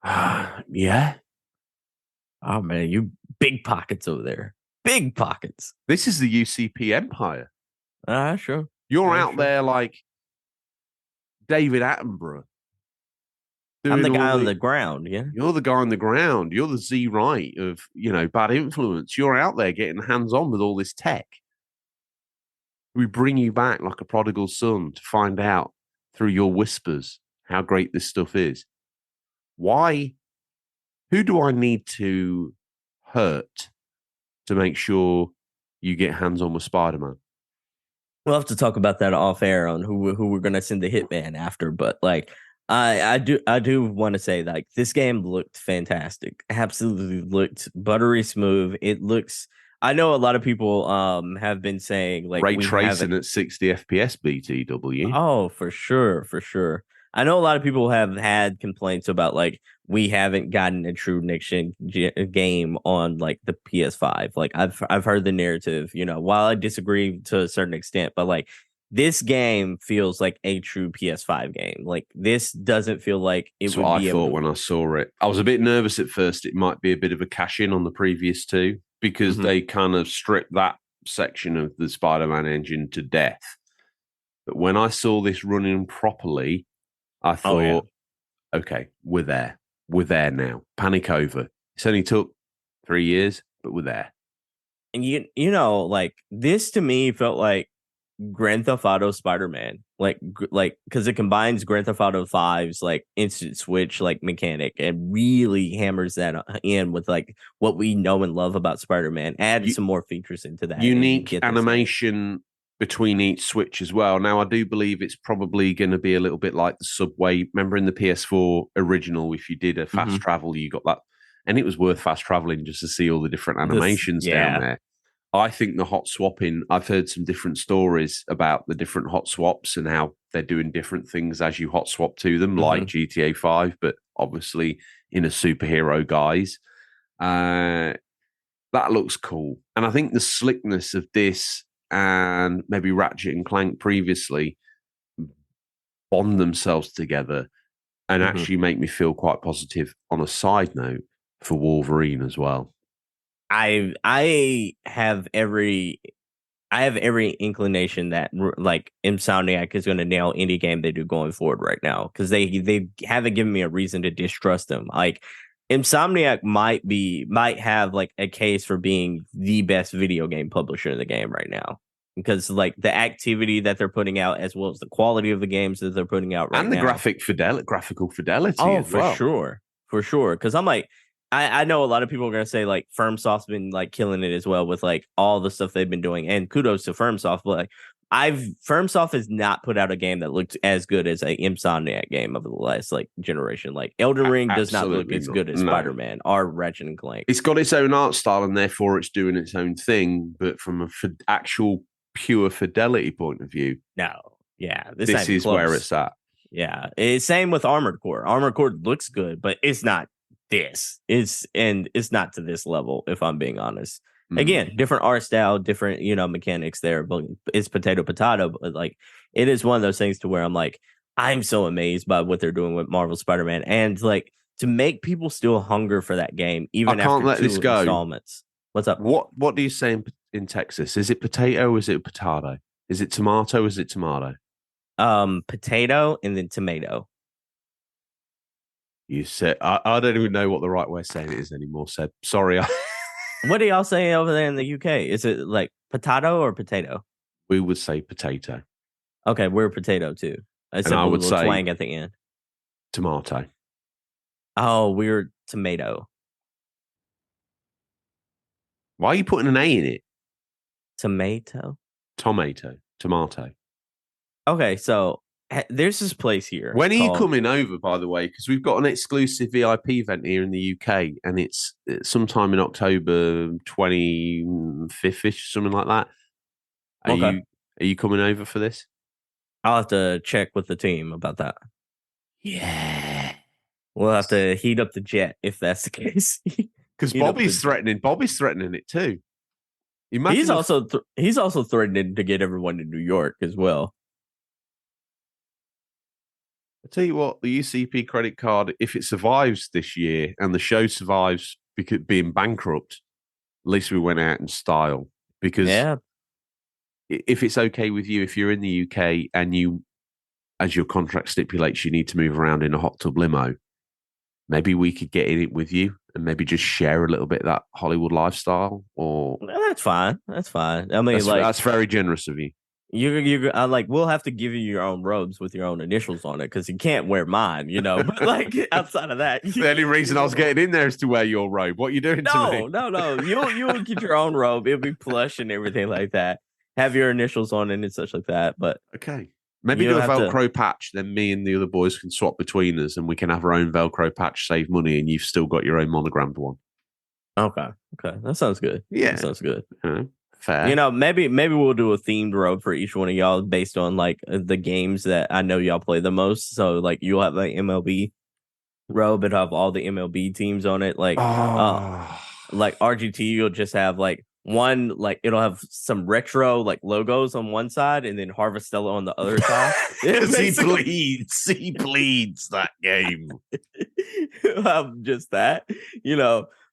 Yeah. Oh, man, you big pockets over there. Big pockets. This is the UCP empire. Sure. You're out there like David Attenborough. I'm the guy on the ground, yeah? You're the guy on the ground. You're the Z Wright of, Bad Influence. You're out there getting hands-on with all this tech. We bring you back like a prodigal son to find out through your whispers how great this stuff is. Why? Who do I need to hurt to make sure you get hands-on with Spider-Man? We'll have to talk about that off air on who we're gonna send the hitman after, but like I do want to say like this game looked fantastic. Absolutely looked buttery smooth. It looks. I know a lot of people have been saying like ray tracing at 60 FPS BTW. Oh, for sure. I know a lot of people have had complaints about like we haven't gotten a true next gen game on like the PS5. Like I've heard the narrative, while I disagree to a certain extent, but like this game feels like a true PS5 game. Like this doesn't feel like it That's would what be I thought when I saw it. I was a bit nervous at first. It might be a bit of a cash in on the previous two because they kind of stripped that section of the Spider-Man engine to death. But when I saw this running properly, I thought, okay, we're there. We're there now. Panic over. It's only took 3 years, but we're there. And like this to me felt like Grand Theft Auto Spider-Man, like because it combines Grand Theft Auto 5's like instant switch like mechanic and really hammers that in with like what we know and love about Spider-Man. Add some more features into that. Unique animation between each switch as well. Now, I do believe it's probably going to be a little bit like the subway. Remember in the PS4 original, if you did a fast travel, you got that, and it was worth fast traveling just to see all the different animations down there. I think the hot swapping, I've heard some different stories about the different hot swaps and how they're doing different things as you hot swap to them, like GTA 5, but obviously in a superhero guise. That looks cool. And I think the slickness of this and maybe Ratchet and Clank previously bond themselves together and actually make me feel quite positive on a side note for Wolverine as well. I have every inclination that like Insomniac is going to nail any game they do going forward right now because they haven't given me a reason to distrust them. Like Insomniac might have like a case for being the best video game publisher in the game right now because like the activity that they're putting out as well as the quality of the games that they're putting out right now and the graphical fidelity. Oh, as well. for sure. Because I'm like. I know a lot of people are going to say like FirmSoft's been like killing it as well with like all the stuff they've been doing and kudos to FirmSoft. But like FromSoft has not put out a game that looked as good as a Insomniac game over the last like generation. Like Elden Ring does not look as good as Spider-Man or Ratchet and Clank. It's got its own art style and therefore it's doing its own thing. But from a actual pure fidelity point of view, no, yeah, this is close. Where it's at. Yeah, it's same with Armored Core. Armored Core looks good, but it's not this. It's not to this level. If I'm being honest. Again, different art style, different, mechanics there, but it's potato. But like, it is one of those things to where I'm like, I'm so amazed by what they're doing with Marvel Spider-Man, and like to make people still hunger for that game, even I can't after let 2 this go. installments. What's up? What do you say in Texas? Is it potato or is it potato? Is it tomato or is it tomato? Potato and then tomato. You said I don't even know what the right way of saying it is anymore. Seb, sorry. What do y'all say over there in the UK? Is it like potato or potato? We would say potato. Okay, we're potato too. And I would say twang at the end. Tomato. Oh, we're tomato. Why are you putting an A in it? Tomato. Tomato. Okay, so there's this place here. When are you coming over, by the way? Because we've got an exclusive VIP event here in the UK, and it's sometime in October 25th-ish, something like that. Are you coming over for this? I'll have to check with the team about that. Yeah. We'll have to heat up the jet if that's the case. Because Bobby's threatening it too. He's also threatening to get everyone to New York as well. I tell you what, the UCP credit card, if it survives this year and the show survives because being bankrupt, at least we went out in style. Because if it's okay with you, if you're in the UK and you, as your contract stipulates, you need to move around in a hot tub limo, maybe we could get in it with you and maybe just share a little bit of that Hollywood lifestyle. Or that's fine. That's fine. I mean, that's very generous of you. We'll have to give you your own robes with your own initials on it because you can't wear mine, But like outside of that, the only reason I was getting in there is to wear your robe. What are you doing to me? No. You'll get your own robe. It'll be plush and everything like that. Have your initials on it and such like that. But okay, maybe do a Velcro patch. Then me and the other boys can swap between us, and we can have our own Velcro patch, save money, and you've still got your own monogrammed one. Okay, that sounds good. Yeah, that sounds good. Fair. Maybe we'll do a themed robe for each one of y'all based on like the games that I know y'all play the most. So like you'll have an MLB robe and have all the MLB teams on it. Like like RGT, you'll just have like one, like it'll have some retro like logos on one side and then Harvestella on the other side. He bleeds that game. Just that,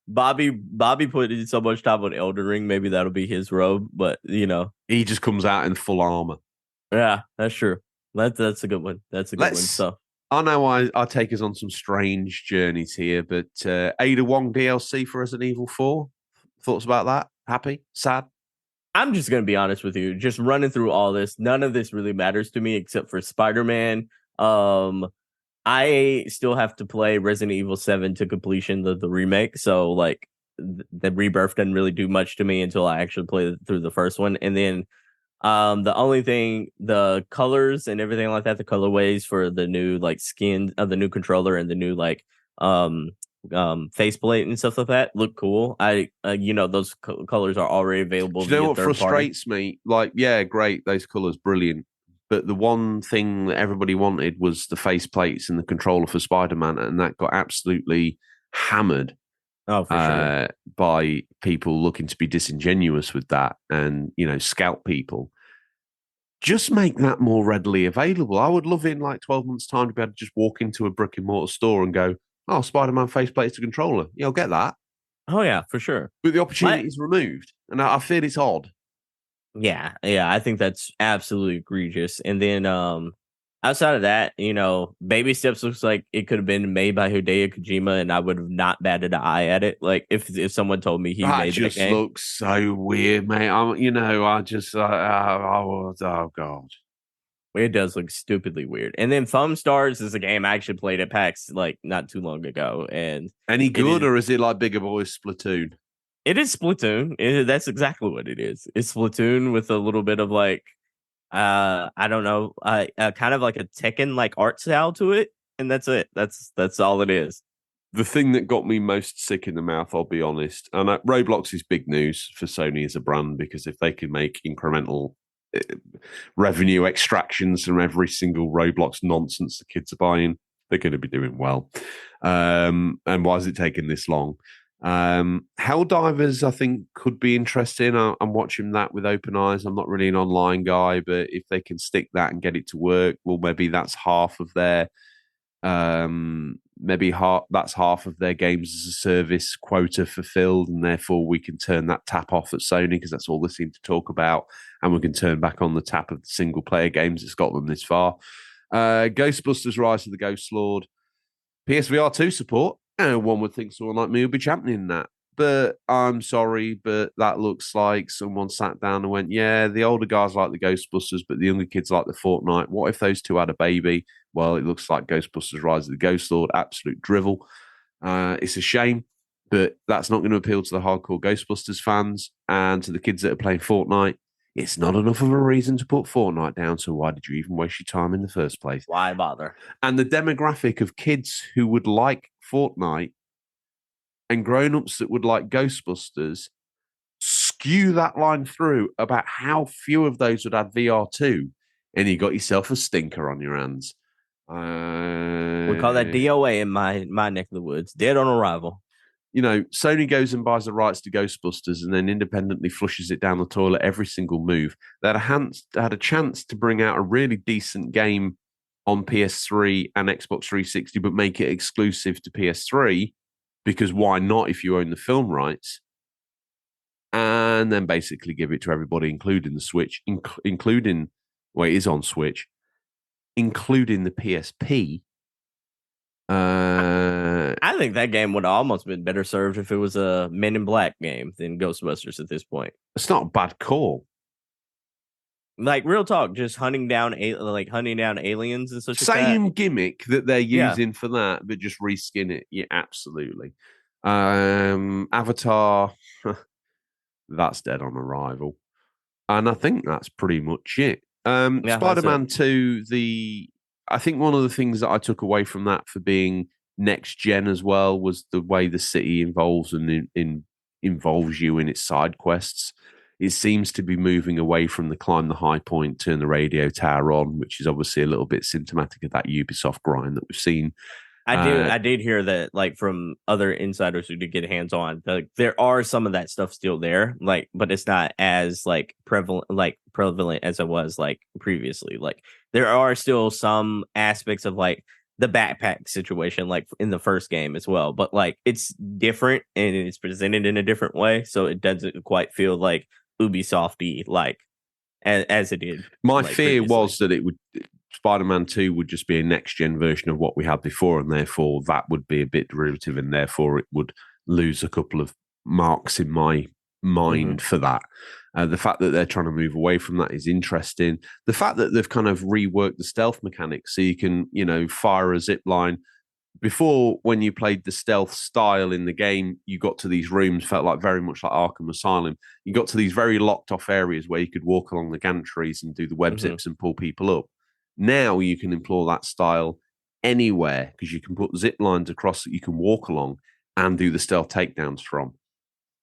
Bobby put in so much time on Elden Ring. Maybe that'll be his robe, but he just comes out in full armor. Yeah, that's true. That's a good one. That's a good one. So I know I take us on some strange journeys here, but Ada Wong DLC for Resident Evil 4. Thoughts about that? Happy? Sad? I'm just gonna be honest with you. Just running through all this, none of this really matters to me except for Spider-Man. I still have to play Resident Evil 7 to completion, the remake. So like the Rebirth doesn't really do much to me until I actually play through the first one. And then the only thing, the colors and everything like that, the colorways for the new like skin of the new controller and the new like faceplate and stuff like that look cool. Those colors are already available. Do you know what frustrates me? Like, yeah, great, those colors, brilliant. But the one thing that everybody wanted was the faceplates and the controller for Spider-Man, and that got absolutely hammered by people looking to be disingenuous with that and, scout people. Just make that more readily available. I would love in like 12 months' time to be able to just walk into a brick and mortar store and go, oh, Spider-Man faceplates to controller. Yeah, I'll get that. Oh, yeah, for sure. But the opportunity is removed, and I feel it's odd. Yeah, I think that's absolutely egregious. And then outside of that, Baby Steps looks like it could have been made by Hideo Kojima, and I would have not batted an eye at it. Like if someone told me he made that game. That just looks so weird, mate. Oh God. It does look stupidly weird. And then Foam Stars is a game I actually played at PAX like not too long ago. And any good, or is it like Bigger Boys Splatoon? It is Splatoon. That's exactly what it is. It's Splatoon with a little bit of like I don't know. Kind of like a Tekken like art style to it, and that's it. That's all it is. The thing that got me most sick in the mouth, I'll be honest, and Roblox is big news for Sony as a brand, because if they can make incremental revenue extractions from every single Roblox nonsense the kids are buying, they're going to be doing well. And why is it taking this long? Helldivers, I think, could be interesting. I'm watching that with open eyes. I'm not really an online guy, but if they can stick that and get it to work, well, maybe that's half of their that's half of their games as a service quota fulfilled, and therefore we can turn that tap off at Sony, because that's all they seem to talk about, and we can turn back on the tap of the single player games that's got them this far. Ghostbusters Rise of the Ghost Lord, PSVR 2 support. One would think someone like me would be championing that. But I'm sorry, but that looks like someone sat down and went, yeah, the older guys like the Ghostbusters, but the younger kids like the Fortnite. What if those two had a baby? Well, it looks like Ghostbusters Rise of the Ghost Lord, absolute drivel. It's a shame, but that's not going to appeal to the hardcore Ghostbusters fans, and to the kids that are playing Fortnite. It's not enough of a reason to put Fortnite down, so why did you even waste your time in the first place? Why bother? And the demographic of kids who would like Fortnite and grown-ups that would like Ghostbusters skew that line through about how few of those would add VR2, and you got yourself a stinker on your hands. We call that DOA in my neck of the woods. Dead on arrival. You know, Sony goes and buys the rights to Ghostbusters and then independently flushes it down the toilet every single move. They had a chance to bring out a really decent game on PS3 and Xbox 360, but make it exclusive to PS3, because why not if you own the film rights? And then basically give it to everybody, including the Switch, including, well, it is on Switch, including the PSP. I think that game would have almost been better served if it was a Men in Black game than Ghostbusters at this point. It's not a bad call. Like, real talk, just hunting down aliens and such. Same gimmick that they're using for that, but just reskin it. Yeah, absolutely. Avatar, that's dead on arrival. And I think that's pretty much it. Spider-Man 2, I think one of the things that I took away from that for being next gen as well was the way the city involves involves you in its side quests. It seems to be moving away from the climb the high point, turn the radio tower on, which is obviously a little bit symptomatic of that Ubisoft grind that we've seen. I did hear that, like, from other insiders who did get hands on, like, there are some of that stuff still there, like, but it's not as prevalent as it was like previously. Like, there are still some aspects of like the backpack situation, like in the first game as well, but like it's different and it's presented in a different way, so it doesn't quite feel like Ubisofty like as it did. My like, fear previously. was that Spider-Man 2 would just be a next-gen version of what we had before, and therefore that would be a bit derivative, and therefore it would lose a couple of marks in my mind for that. The fact that they're trying to move away from that is interesting. The fact that they've kind of reworked the stealth mechanics, so you can, fire a zip line. Before, when you played the stealth style in the game, you got to these rooms, felt like very much like Arkham Asylum. You got to these very locked off areas where you could walk along the gantries and do the web zips and pull people up. Now you can employ that style anywhere, because you can put zip lines across that you can walk along and do the stealth takedowns from.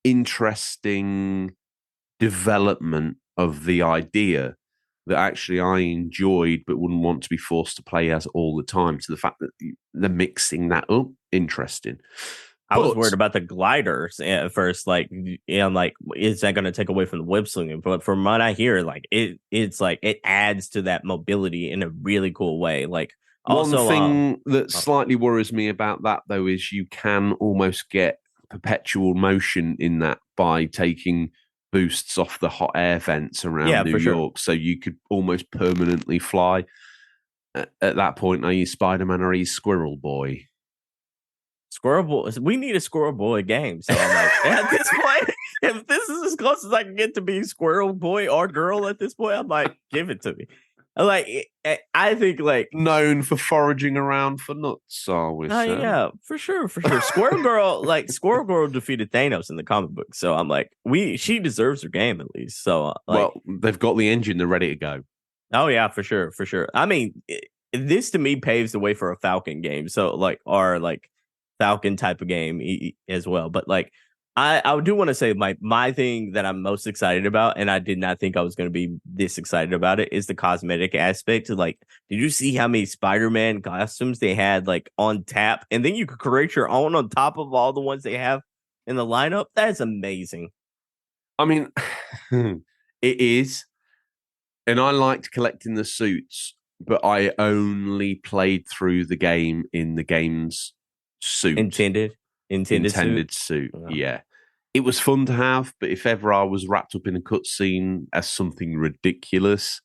Interesting development of the idea that actually I enjoyed but wouldn't want to be forced to play as all the time. So the fact that they're mixing that up, interesting. I was worried about the gliders at first. Like, I'm like, is that going to take away from the web slinging? But from what I hear, like it's like it adds to that mobility in a really cool way. Like, also, one thing that slightly worries me about that though is you can almost get perpetual motion in that by taking boosts off the hot air vents around New York, so you could almost permanently fly. At that point, are you Spider-Man or are you Squirrel Boy? Squirrel Boy. We need a Squirrel Boy game. So I'm like, at this point, if this is as close as I can get to being Squirrel Boy or girl at this point, I'm like, give it to me. Like, I think, like, known for foraging around for nuts, are we? Yeah, for sure. Squirrel Girl defeated Thanos in the comic book, so I'm like, she deserves her game at least. So, well, they've got the engine; they're ready to go. Oh yeah, for sure, for sure. I mean, this to me paves the way for a Falcon game. So like, or like Falcon type of game as well. But like, I do want to say my thing that I'm most excited about, and I did not think I was going to be this excited about it, is the cosmetic aspect. Like, did you see how many Spider-Man costumes they had like on tap, and then you could create your own on top of all the ones they have in the lineup? That's amazing. I mean, it is. And I liked collecting the suits, but I only played through the game in the game's suit. Intended suit. Yeah. It was fun to have, but if ever I was wrapped up in a cutscene as something ridiculous,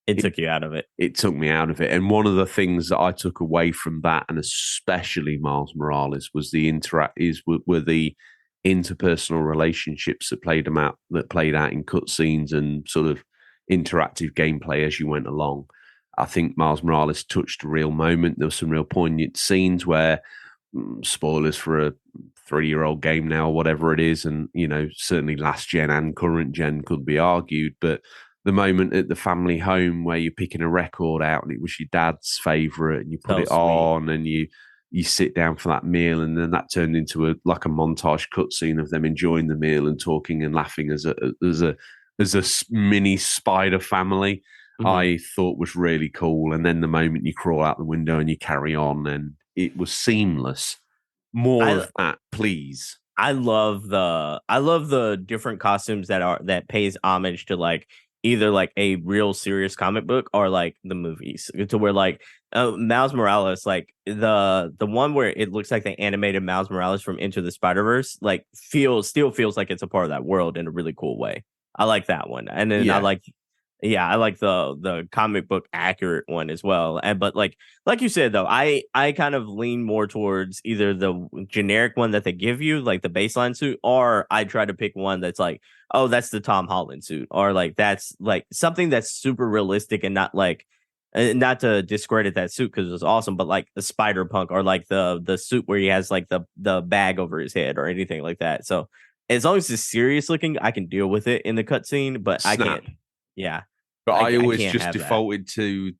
it took you out of it. It took me out of it. And one of the things that I took away from that, and especially Miles Morales, was were the interpersonal relationships that played out in cutscenes and sort of interactive gameplay as you went along. I think Miles Morales touched a real moment. There were some real poignant scenes where, spoilers for a 3-year-old game now, or whatever it is, and certainly last gen and current gen could be argued, but the moment at the family home where you're picking a record out and it was your dad's favorite, and you put it on and you sit down for that meal, and then that turned into a montage cutscene of them enjoying the meal and talking and laughing as a mini spider family. I thought was really cool. And then the moment you crawl out the window and you carry on, and it was seamless. More of that, please. I love the different costumes that pays homage to like either like a real serious comic book or like the movies, to where like Miles Morales, like the one where it looks like they animated Miles Morales from Into the Spider-Verse, like still feels like it's a part of that world in a really cool way. I like that one. And then I like the comic book accurate one as well. And but like you said though, I kind of lean more towards either the generic one that they give you, like the baseline suit, or I try to pick one that's like, oh, that's the Tom Holland suit, or like that's like something that's super realistic and not like, not to discredit that suit because it was awesome, but like the Spider-Punk, or like the suit where he has like the bag over his head or anything like that. So as long as it's serious looking, I can deal with it in the cutscene, but Snap. I can't. Yeah. But I always just defaulted to,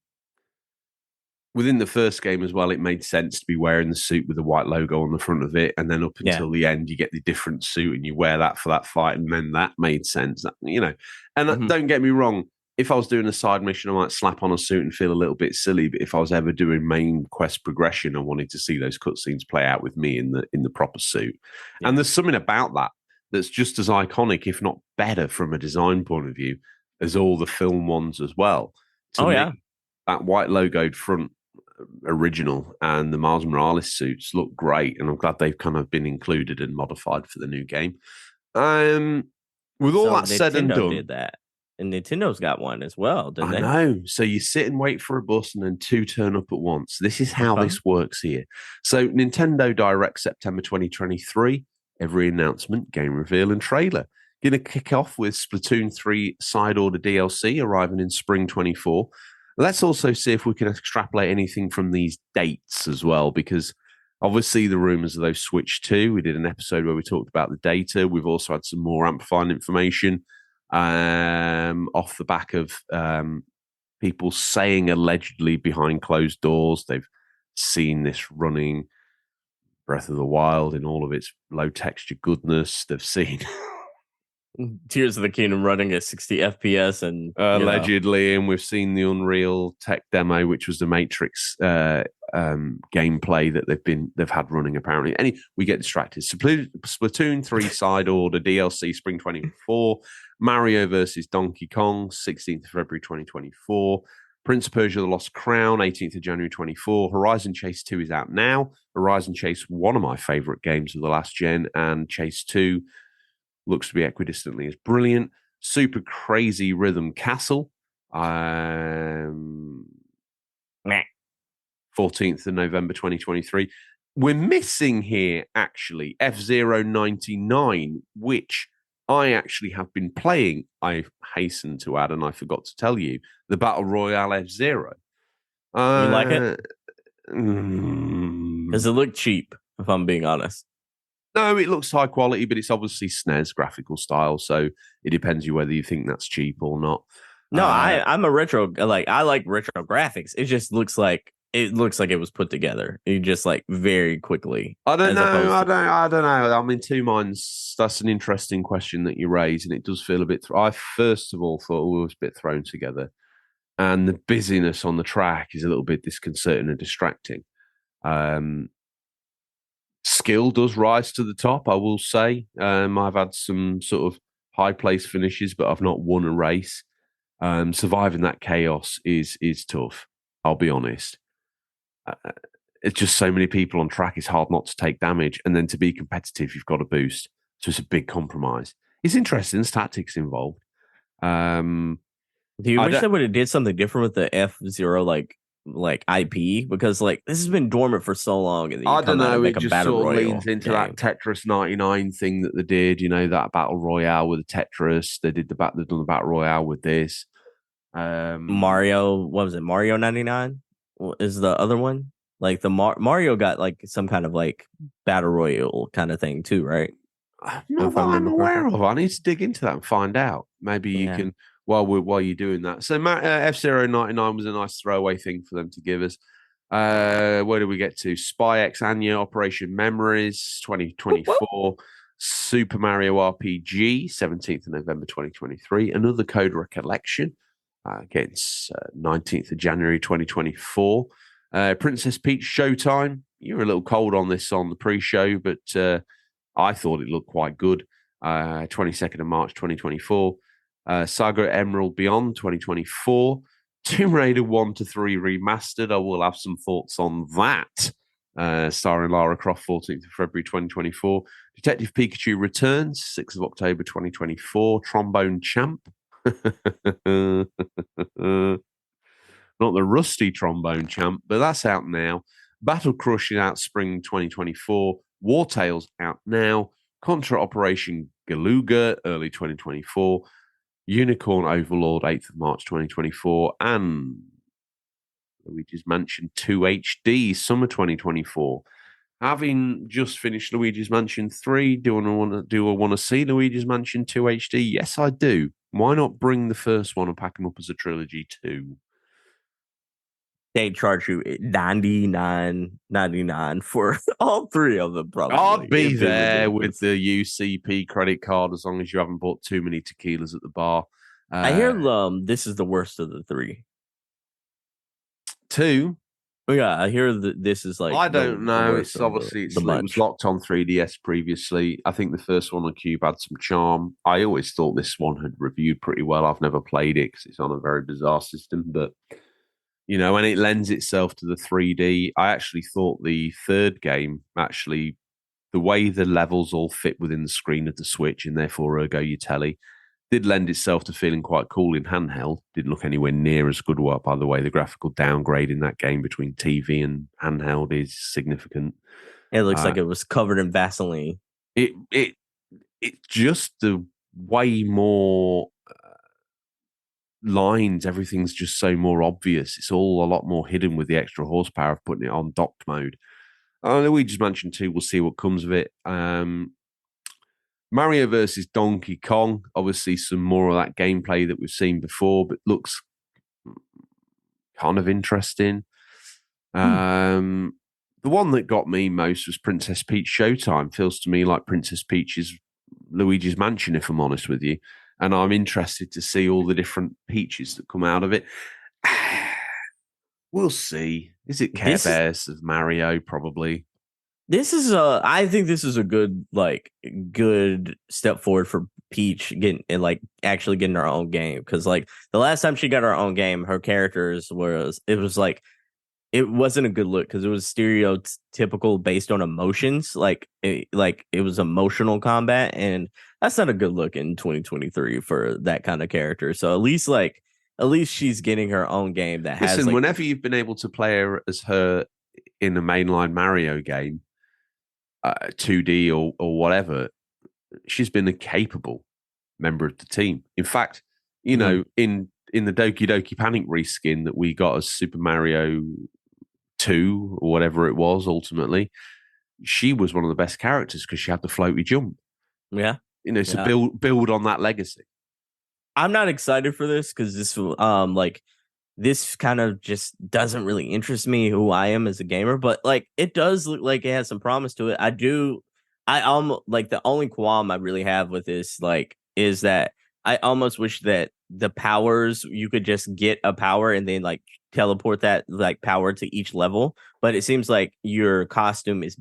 within the first game as well, it made sense to be wearing the suit with the white logo on the front of it. And then up until the end, you get the different suit and you wear that for that fight. And then that made sense, And don't get me wrong, if I was doing a side mission, I might slap on a suit and feel a little bit silly. But if I was ever doing main quest progression, I wanted to see those cutscenes play out with me in the proper suit. Yeah. And there's something about that that's just as iconic, if not better, from a design point of view, as all the film ones as well. That white logoed front original and the Miles Morales suits look great, and I'm glad they've kind of been included and modified for the new game. With all that said and done, did that. And Nintendo's got one as well, didn't they? I know. So you sit and wait for a bus and then 2 turn up at once. This is how this works here. So Nintendo Direct September 2023. Every announcement, game reveal and trailer. Going to kick off with Splatoon 3 side order DLC arriving in spring 24. Let's also see if we can extrapolate anything from these dates as well, because obviously the rumors of those Switch 2. We did an episode where we talked about the data. We've also had some more amplifying information off the back of people saying allegedly behind closed doors they've seen this running Breath of the Wild in all of its low texture goodness. They've seen Tears of the Kingdom running at 60 FPS and allegedly, and we've seen the Unreal tech demo, which was the Matrix gameplay that they've had running apparently. We get distracted. Splatoon 3 side order DLC spring 24, Mario versus Donkey Kong 16th of February 2024, Prince of Persia: The Lost Crown 18th of January 24, Horizon Chase 2 is out now. Horizon Chase, one of my favorite games of the last gen, and Chase 2 looks to be equidistantly as brilliant. Super Crazy Rhythm Castle. 14th of November 2023. We're missing here, actually, F-Zero 99, which I actually have been playing, I hasten to add, and I forgot to tell you, the Battle Royale F-Zero. You like it? Does it look cheap, if I'm being honest? No, it looks high quality, but it's obviously SNES graphical style, so it depends you whether you think that's cheap or not. No, I'm a retro. Like I like retro graphics. It just looks like it was put together. It just like very quickly. I don't know. I don't know. I'm in two minds. That's an interesting question that you raise, and it does feel a bit. I first of all thought it was a bit thrown together, and the busyness on the track is a little bit disconcerting and distracting. Skill does rise to the top, I will say. I've had some sort of high place finishes, but I've not won a race. Surviving that chaos is tough. I'll be honest. It's just so many people on track. It's hard not to take damage, and then to be competitive, you've got to boost. So it's a big compromise. It's interesting. There's tactics involved. Do you wish they would have did something different with the F-Zero like IP? Because like this has been dormant for so long, and I don't know. It just sort of leans into that Tetris 99 thing that they did. You know, that battle royale with the Tetris. They've done the battle royale with this. Mario, what was it? Mario 99 is the other one. Like the Mario got like some kind of like battle royale kind of thing too, right? Not that I'm aware of. I need to dig into that and find out. Maybe you can while you're doing that. So F-Zero 99 was a nice throwaway thing for them to give us. Where do we get to? Spy X Anya, Operation Memories 2024, Super Mario RPG 17th of November 2023, another Code Recollection against 19th of January 2024. Princess Peach Showtime. You were a little cold on this on the pre-show, but I thought it looked quite good. 22nd of March 2024. Saga Emerald Beyond 2024. Tomb Raider 1 to 3 remastered. I will have some thoughts on that. Starring Lara Croft, 14th of February 2024. Detective Pikachu Returns, 6th of October 2024. Trombone Champ. Not the rusty Trombone Champ, but that's out now. Battle Crush is out spring 2024. War Tales out now. Contra Operation Galuga, early 2024. Unicorn Overlord, 8th of March 2024. And Luigi's Mansion 2 HD, summer 2024. Having just finished Luigi's Mansion 3, do I want to see Luigi's Mansion 2 HD? Yes, I do. Why not bring the first one and pack them up as a trilogy too? They charge you $99.99 for all three of them, probably. I'll be there with the UCP credit card as long as you haven't bought too many tequilas at the bar. I hear this is the worst of the three. 2? Yeah, I hear that this is like... I don't know. It's obviously it was locked on 3DS previously. I think the first one on Cube had some charm. I always thought this one had reviewed pretty well. I've never played it because it's on a very bizarre system, but... You know, and it lends itself to the 3D. I actually thought the third game, actually, the way the levels all fit within the screen of the Switch and therefore ergo your telly, did lend itself to feeling quite cool in handheld. Didn't look anywhere near as good. By the way, the graphical downgrade in that game between TV and handheld is significant. It looks like it was covered in Vaseline. It's just the way more... lines, everything's just so more obvious. It's all a lot more hidden with the extra horsepower of putting it on docked mode. Luigi's Mansion 2, we'll see what comes of it. Mario versus Donkey Kong, obviously some more of that gameplay that we've seen before, but looks kind of interesting. The one that got me most was Princess Peach Showtime. Feels to me like Princess Peach is Luigi's Mansion, if I'm honest with you. And I'm interested to see all the different Peaches that come out of it. We'll see. Is it Care Bears of Mario? Probably. I think this is a good step forward for Peach actually getting her own game. Because like the last time she got her own game, her characters it wasn't a good look because it was stereotypical based on emotions. It was emotional combat, and that's not a good look in 2023 for that kind of character. So at least she's getting her own game that has. Listen, whenever you've been able to play her as her in a mainline Mario game, 2D or whatever, she's been a capable member of the team. In fact, you know, in the Doki Doki Panic reskin that we got as Super Mario 2 or whatever it was, ultimately, she was one of the best characters because she had the floaty jump. Yeah. You know, so build on that legacy. I'm not excited for this because this kind of just doesn't really interest me who I am as a gamer, but like it does look like it has some promise to it. I almost like the only qualm I really have with this is that I almost wish that the powers you could just get a power and then like teleport that like power to each level, but it seems like your costume is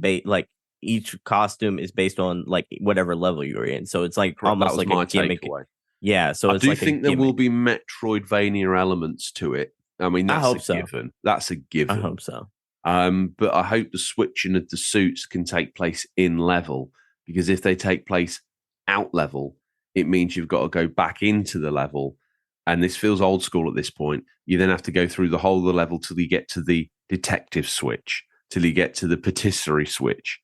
each costume is based on like whatever level you're in. So it's like almost like a gimmick. Takeaway. Yeah, so I it's do like think there will be Metroidvania elements to it. I mean, I that's hope a so. given. That's a given. I hope so. But I hope the switching of the suits can take place in level, because if they take place out level, it means you've got to go back into the level. And this feels old school at this point. You then have to go through the whole of the level till you get to the detective switch, till you get to the patisserie switch.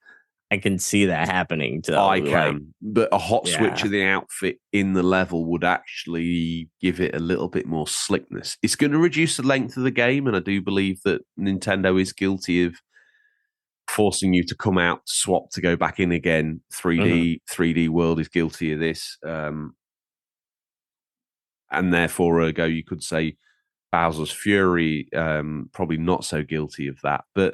I can see that happening. I can, but a hot switch of the outfit in the level would actually give it a little bit more slickness. It's going to reduce the length of the game, and I do believe that Nintendo is guilty of forcing you to come out, swap to go back in again. 3D World is guilty of this, and therefore, ergo, you could say Bowser's Fury probably not so guilty of that, but.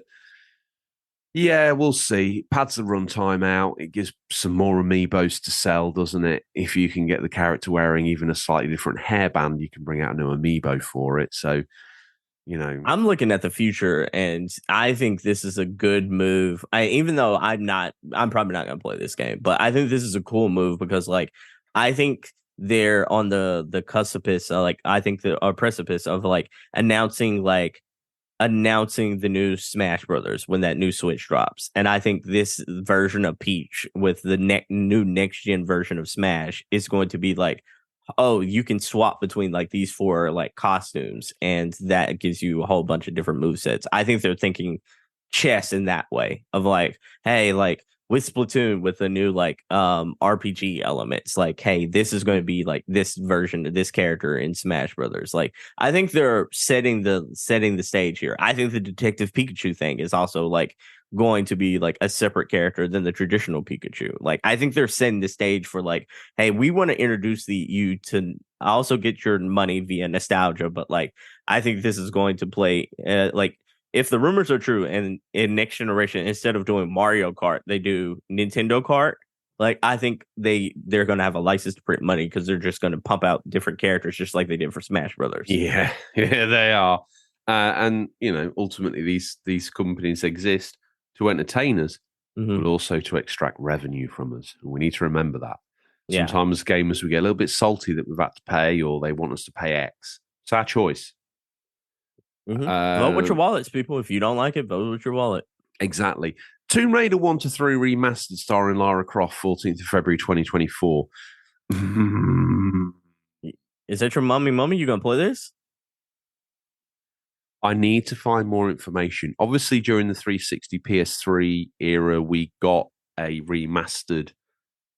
Yeah, we'll see. It pads the runtime out. It gives some more amiibos to sell, doesn't it? If you can get the character wearing even a slightly different hairband, you can bring out a new amiibo for it. So, I'm looking at the future, and I think this is a good move. Even though I'm probably not going to play this game, but I think this is a cool move because, like, I think they're on the precipice, precipice of like announcing the new Smash Brothers when that new Switch drops. And I think this version of Peach with the new next gen version of Smash is going to be like, oh, you can swap between like these 4 like costumes, and that gives you a whole bunch of different movesets. I think they're thinking chess in that way of like, hey, like with Splatoon with the new like RPG elements, like, hey, this is going to be like this version of this character in Smash Brothers. Like, I think they're setting the stage here. I think the Detective Pikachu thing is also like going to be like a separate character than the traditional Pikachu. Like, I think they're setting the stage for like, hey, we want to introduce you to also get your money via nostalgia, but like, I think this is going to play like. If the rumors are true, and in next generation, instead of doing Mario Kart, they do Nintendo Kart, like I think they're going to have a license to print money because they're just going to pump out different characters just like they did for Smash Brothers. Yeah, they are. And, ultimately these companies exist to entertain us, but also to extract revenue from us. And we need to remember that. Yeah. Sometimes gamers, we get a little bit salty that we've had to pay, or they want us to pay X. It's our choice. Vote with your wallets, people. If you don't like it, vote with your wallet. Exactly. Tomb Raider 1 to 3 remastered starring Lara Croft, 14th of February 2024. Is that your mommy? You gonna play this? I need to find more information. Obviously, during the 360 PS3 era, we got a remastered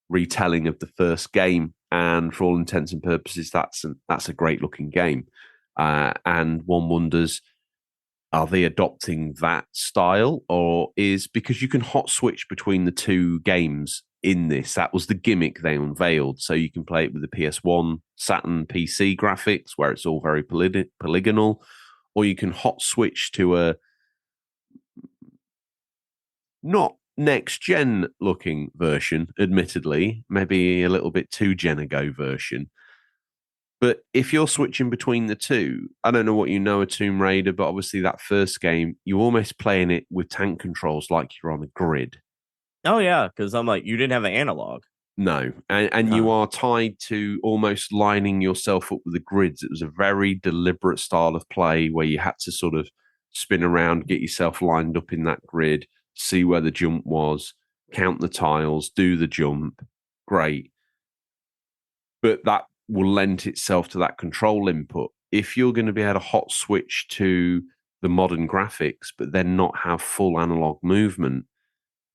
retelling of the first game, and for all intents and purposes, that's a great looking game. And one wonders, are they adopting that style, or is because you can hot switch between the 2 games in this? That was the gimmick they unveiled. So you can play it with the PS1, Saturn, PC graphics, where it's all very polygonal, or you can hot switch to a not next gen looking version, admittedly, maybe a little bit 2 gen ago version. But if you're switching between the 2, I don't know what you know of Tomb Raider, but obviously that first game, you're almost playing it with tank controls like you're on a grid. Oh, yeah, because I'm like, you didn't have an analog. No, and you are tied to almost lining yourself up with the grids. It was a very deliberate style of play where you had to sort of spin around, get yourself lined up in that grid, see where the jump was, count the tiles, do the jump. Great. But that will lend itself to that control input. If you're going to be able to hot switch to the modern graphics, but then not have full analog movement,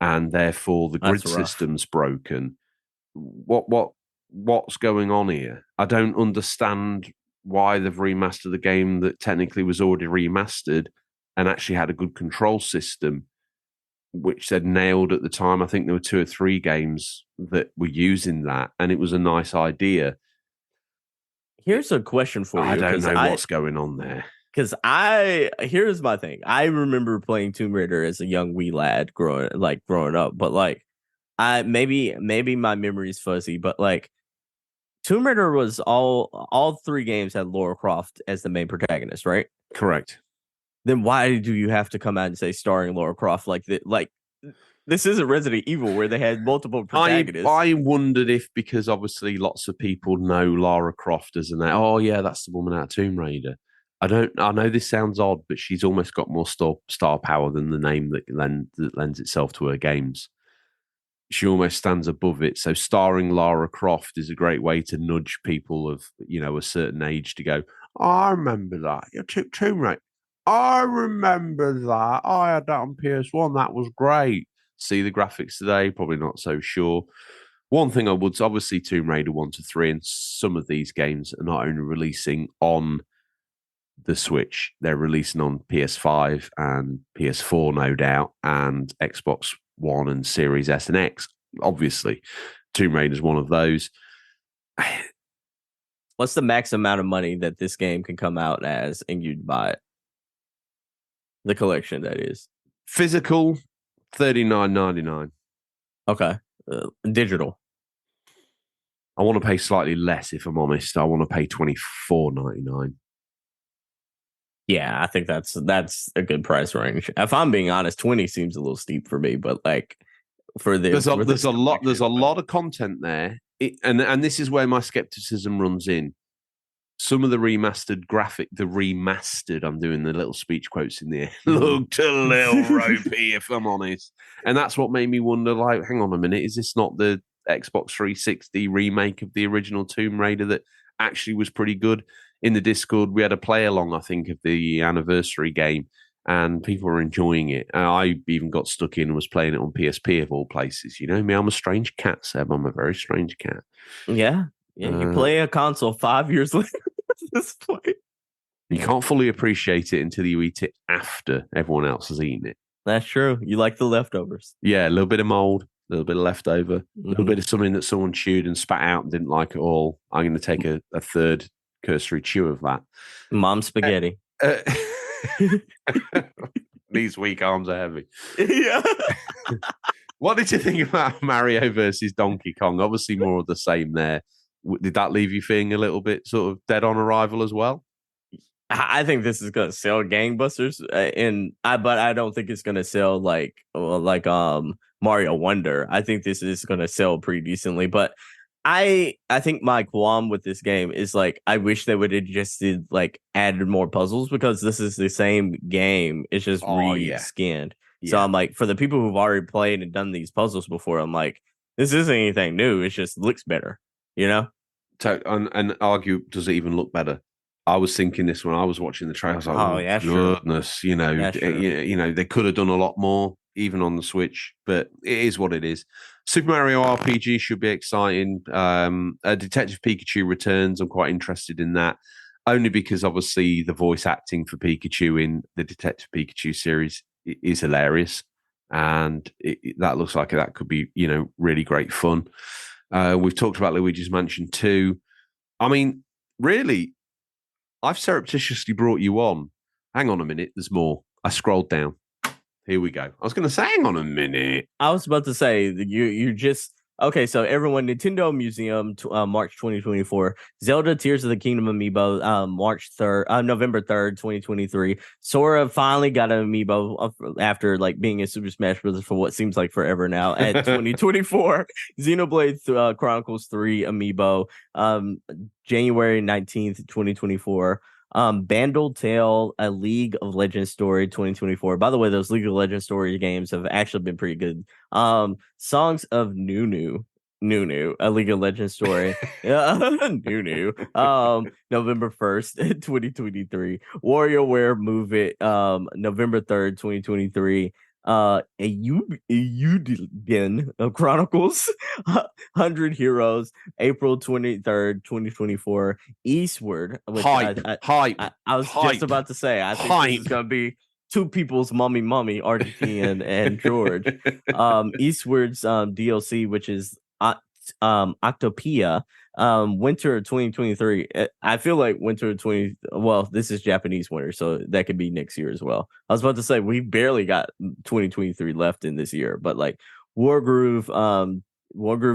and therefore the grid system's broken, what's going on here? I don't understand why they've remastered the game that technically was already remastered and actually had a good control system, which they'd nailed at the time. I think there were 2 or 3 games that were using that, and it was a nice idea. Here's a question for you. I don't know what's going on there. Because here's my thing. I remember playing Tomb Raider as a young wee lad growing up, but like maybe my memory is fuzzy, but like Tomb Raider was all three games had Lara Croft as the main protagonist, right? Correct. Then why do you have to come out and say starring Lara Croft like that? Like this isn't Resident Evil where they had multiple protagonists. I wondered if, because obviously lots of people know Lara Croft as oh yeah, that's the woman out of Tomb Raider. I know this sounds odd, but she's almost got more star power than the name that lends itself to her games. She almost stands above it. So starring Lara Croft is a great way to nudge people of, a certain age to go, oh, I remember that. Your Tomb Raider. I remember that. I had that on PS1. That was great. See the graphics today? Probably not so sure. One thing I would, obviously Tomb Raider 1 to 3, and some of these games are not only releasing on the Switch, they're releasing on PS5 and PS4, no doubt, and Xbox One and Series S and X. Obviously, Tomb Raider is one of those. What's the max amount of money that this game can come out as and you'd buy it? The collection, that is. Physical, $39.99. Okay. Digital. I want to pay slightly less, if I'm honest. I want to pay $24.99. Yeah, I think that's a good price range. If I'm being honest, 20 seems a little steep for me, but like for this, there's a lot of content there, and this is where my skepticism runs in. Some of the remastered, I'm doing the little speech quotes in the air, looked a little ropey, if I'm honest. And that's what made me wonder, like, hang on a minute, is this not the Xbox 360 remake of the original Tomb Raider that actually was pretty good? In the Discord, we had a play along, I think, of the anniversary game, and people were enjoying it. I even got stuck in and was playing it on PSP of all places. You know me, I'm a strange cat, Seb. I'm a very strange cat. Yeah. You play a console 5 years later at this point. You can't fully appreciate it until you eat it after everyone else has eaten it. That's true. You like the leftovers. Yeah, a little bit of mold, a little bit of leftover, a little bit of something that someone chewed and spat out and didn't like at all. I'm going to take a third cursory chew of that. Mom spaghetti. These weak arms are heavy. Yeah. What did you think about Mario versus Donkey Kong? Obviously more of the same there. Did that leave you feeling a little bit sort of dead on arrival as well? I think this is going to sell gangbusters, but I don't think it's going to sell like Mario Wonder. I think this is going to sell pretty decently, but I think my qualm with this game is like I wish they would have just added more puzzles, because this is the same game. It's just reskinned. Yeah. So I'm like, for the people who've already played and done these puzzles before, I'm like, this isn't anything new. It just looks better, you know? And argue, does it even look better? I was thinking this when I was watching the trailer. I was like, goodness, sure. They could have done a lot more, even on the Switch, but it is what it is. Super Mario RPG should be exciting. Detective Pikachu returns. I'm quite interested in that, only because obviously the voice acting for Pikachu in the Detective Pikachu series is hilarious, and that looks like that could be, really great fun. We've talked about Luigi's Mansion 2. I mean, really, I've surreptitiously brought you on. Hang on a minute, there's more. I scrolled down. Here we go. I was going to say, hang on a minute. I was about to say, you just... Okay, so everyone, Nintendo Museum, March 2024. Zelda Tears of the Kingdom amiibo, November 3rd, 2023. Sora finally got an amiibo after being in Super Smash Bros. For what seems like forever now at 2024. Xenoblade Chronicles 3 amiibo, January 19th, 2024. Bandle Tale, a League of Legends story, 2024. By the way, those League of Legends story games have actually been pretty good. Songs of Nunu, a League of Legends story. Nunu. November 1st, 2023. WarioWare Move It, November 3rd, 2023. Eudin of Chronicles, 100 Heroes, April 23rd, 2024. Eastward, which hype. I was just about to say, I think this is gonna be two people's mommy, RGT and George. Eastward's DLC, which is Octopia, winter 2023. I feel like winter 20. Well, this is Japanese winter, so that could be next year as well. I was about to say we barely got 2023 left in this year, but like Wargroove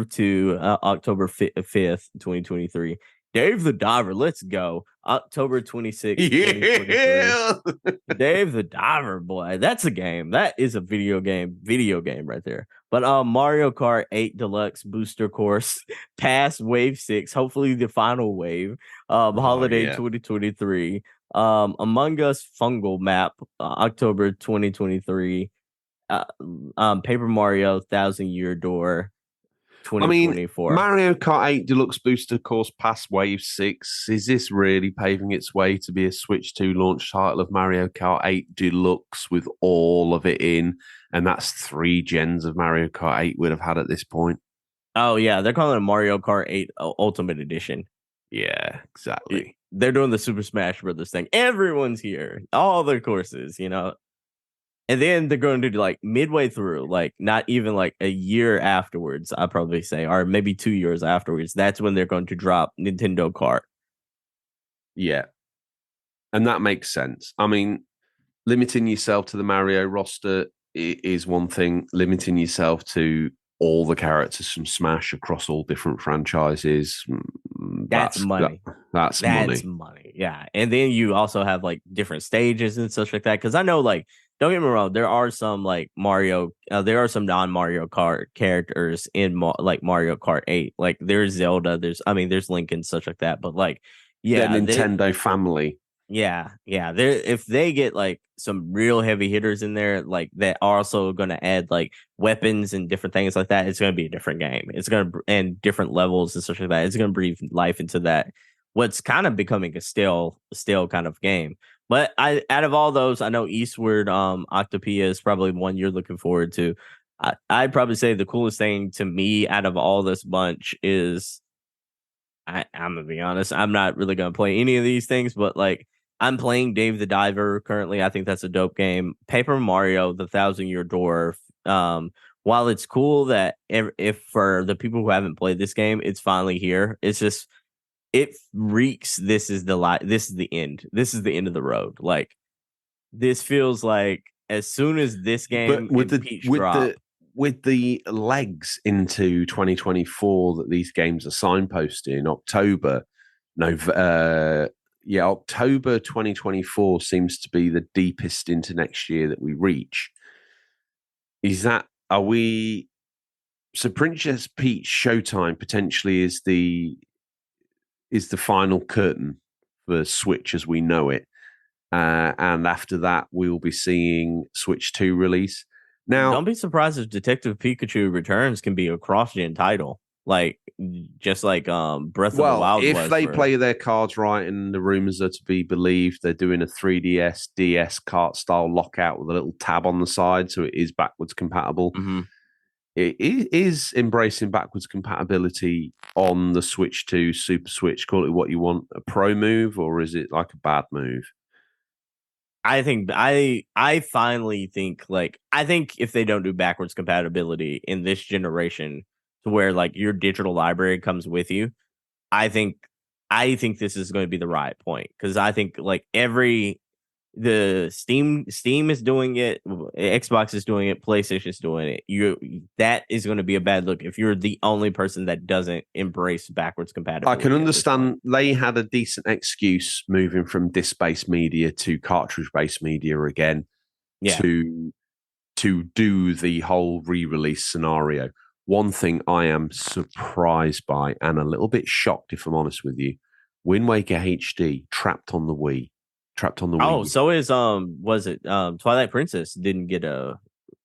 2, October 5th, 2023. Dave the Diver, let's go. October 26th, 2023. Yeah. Dave the Diver, boy, that's a game. That is a video game right there. But Mario Kart 8 Deluxe Booster Course, past Wave 6, hopefully the final wave, holiday 2023. Among Us Fungal Map, October 2023. Paper Mario 1,000 Year Door, 2024. Mario Kart 8 Deluxe Booster Course past Wave 6. Is this really paving its way to be a Switch 2 launch title of Mario Kart 8 Deluxe with all of it in? And that's 3 gens of Mario Kart 8 we'd have had at this point. Oh, yeah. They're calling it Mario Kart 8 Ultimate Edition. Yeah, exactly. They're doing the Super Smash Brothers thing. Everyone's here. All the courses, And then they're going to do like midway through, like not even like a year afterwards, I'd probably say, or maybe 2 years afterwards. That's when they're going to drop Nintendo Kart. Yeah. And that makes sense. I mean, limiting yourself to the Mario roster is one thing. Limiting yourself to all the characters from Smash across all different franchises. That's money. That's money. Yeah. And then you also have like different stages and such like that. Because I know like, don't get me wrong, there are some like there are some non-Mario Kart characters in like Mario Kart 8. Like there's Zelda, there's Link and such like that. But like, yeah, the Nintendo family. Yeah. If they get like some real heavy hitters in there, like that are also going to add like weapons and different things like that, it's going to be a different game. It's going to and different levels and such like that. It's going to breathe life into that. What's kind of becoming a stale kind of game. But out of all those, I know Eastward Octopia is probably one you're looking forward to. I'd probably say the coolest thing to me out of all this bunch is, I'm going to be honest, I'm not really going to play any of these things, but like I'm playing Dave the Diver currently. I think that's a dope game. Paper Mario, the 1,000 Year Door. While it's cool that if for the people who haven't played this game, it's finally here. It's just, it reeks. This is the end. This is the end of the road. Like this feels like as soon as this game with the legs into 2024 that these games are signposted in October, October 2024 seems to be the deepest into next year that we reach. So Princess Peach Showtime potentially is the final curtain for Switch as we know it. And after that, we'll be seeing Switch 2 release. Now, don't be surprised if Detective Pikachu Returns can be a cross-gen title, like just like Breath of the Wild. If they play their cards right, and the rumors are to be believed, they're doing a 3DS, DS kart style lockout with a little tab on the side, so it is backwards compatible. Mm-hmm. It is embracing backwards compatibility on the Switch 2 Super Switch. Call it what you want, a pro move, or is it like a bad move? I think I finally think I think if they don't do backwards compatibility in this generation to where like your digital library comes with you, I think this is going to be the right point, because I think like the Steam is doing it, Xbox is doing it, PlayStation is doing it. That is going to be a bad look if you're the only person that doesn't embrace backwards compatibility. I can understand they had a decent excuse moving from disc-based media to cartridge-based media again to do the whole re-release scenario. One thing I am surprised by and a little bit shocked, if I'm honest with you, Wind Waker HD trapped on the Wii. Oh, so is was it Twilight Princess didn't get a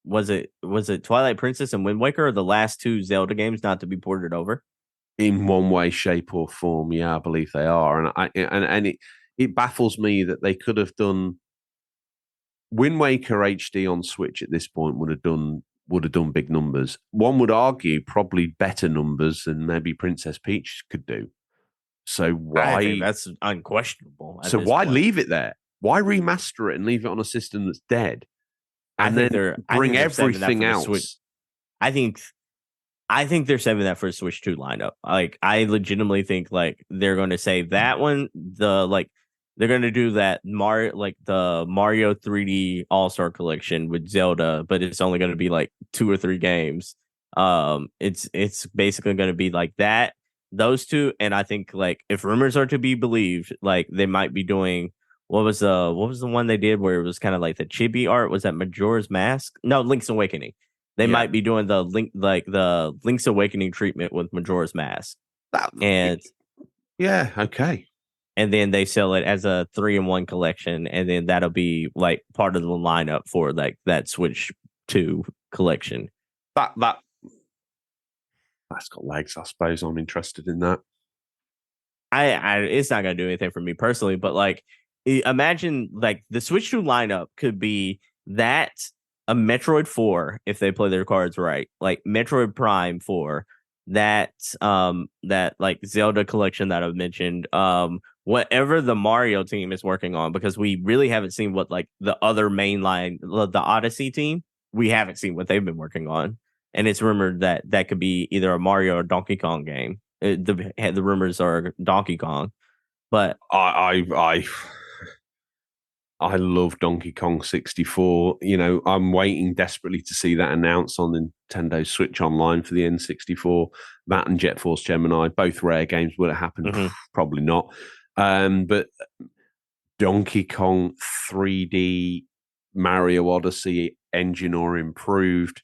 was it Twilight Princess and Wind Waker are the last 2 Zelda games not to be ported over? In one way, shape, or form, yeah, I believe they are. And it baffles me that they could have done Wind Waker HD on Switch at this point would have done big numbers. One would argue probably better numbers than maybe Princess Peach could do. So why? I think that's unquestionable. So why leave it there? Why remaster it and leave it on a system that's dead? And then bring everything else. I think I think they're saving that for a Switch 2 lineup. Like, I legitimately think like they're going to save that one. They're going to do that the Mario 3D All-Star Collection with Zelda, but it's only going to be like 2 or 3 games. It's basically going to be like that, those two, and I think like if rumors are to be believed, like they might be doing what was the one they did where it was kind of like the chibi art? Was that Majora's Mask? No, Link's Awakening. They might be doing the Link's Awakening treatment with Majora's Mask. Okay. And then they sell it as a 3-in-1 collection, and then that'll be like part of the lineup for like that Switch 2 collection. That's got legs, I suppose. I'm interested in that. It's not gonna do anything for me personally, but like imagine like the Switch 2 lineup could be that a Metroid 4 if they play their cards right, like Metroid Prime 4, that like Zelda collection that I've mentioned, whatever the Mario team is working on, because we really haven't seen what like the other mainline, the Odyssey team, we haven't seen what they've been working on, and it's rumored that could be either a Mario or Donkey Kong game. The rumors are Donkey Kong, but I love Donkey Kong 64. You know, I'm waiting desperately to see that announced on Nintendo Switch Online for the N64. That and Jet Force Gemini, both rare games. Will it happen? Mm-hmm. Probably not. But Donkey Kong 3D, Mario Odyssey, engine or improved.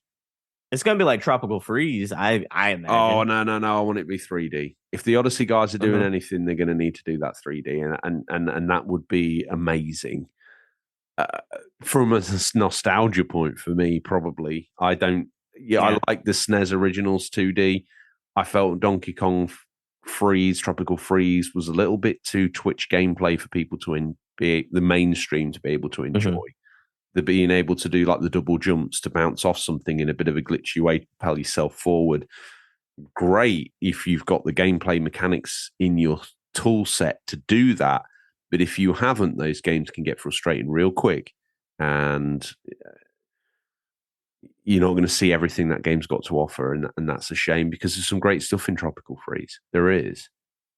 It's going to be like Tropical Freeze, I imagine. Oh, no. I want it to be 3D. If the Odyssey guys are doing anything, they're going to need to do that 3D. And that would be amazing. From a nostalgia point for me, probably. I like the SNES Originals 2D. I felt Donkey Kong Freeze, Tropical Freeze was a little bit too Twitch gameplay for people to be the mainstream to be able to enjoy. The being able to do like the double jumps to bounce off something in a bit of a glitchy way to propel yourself forward. Great if you've got the gameplay mechanics in your tool set to do that. But if you haven't, those games can get frustrating real quick, and you're not going to see everything that game's got to offer, and that's a shame because there's some great stuff in Tropical Freeze. There is.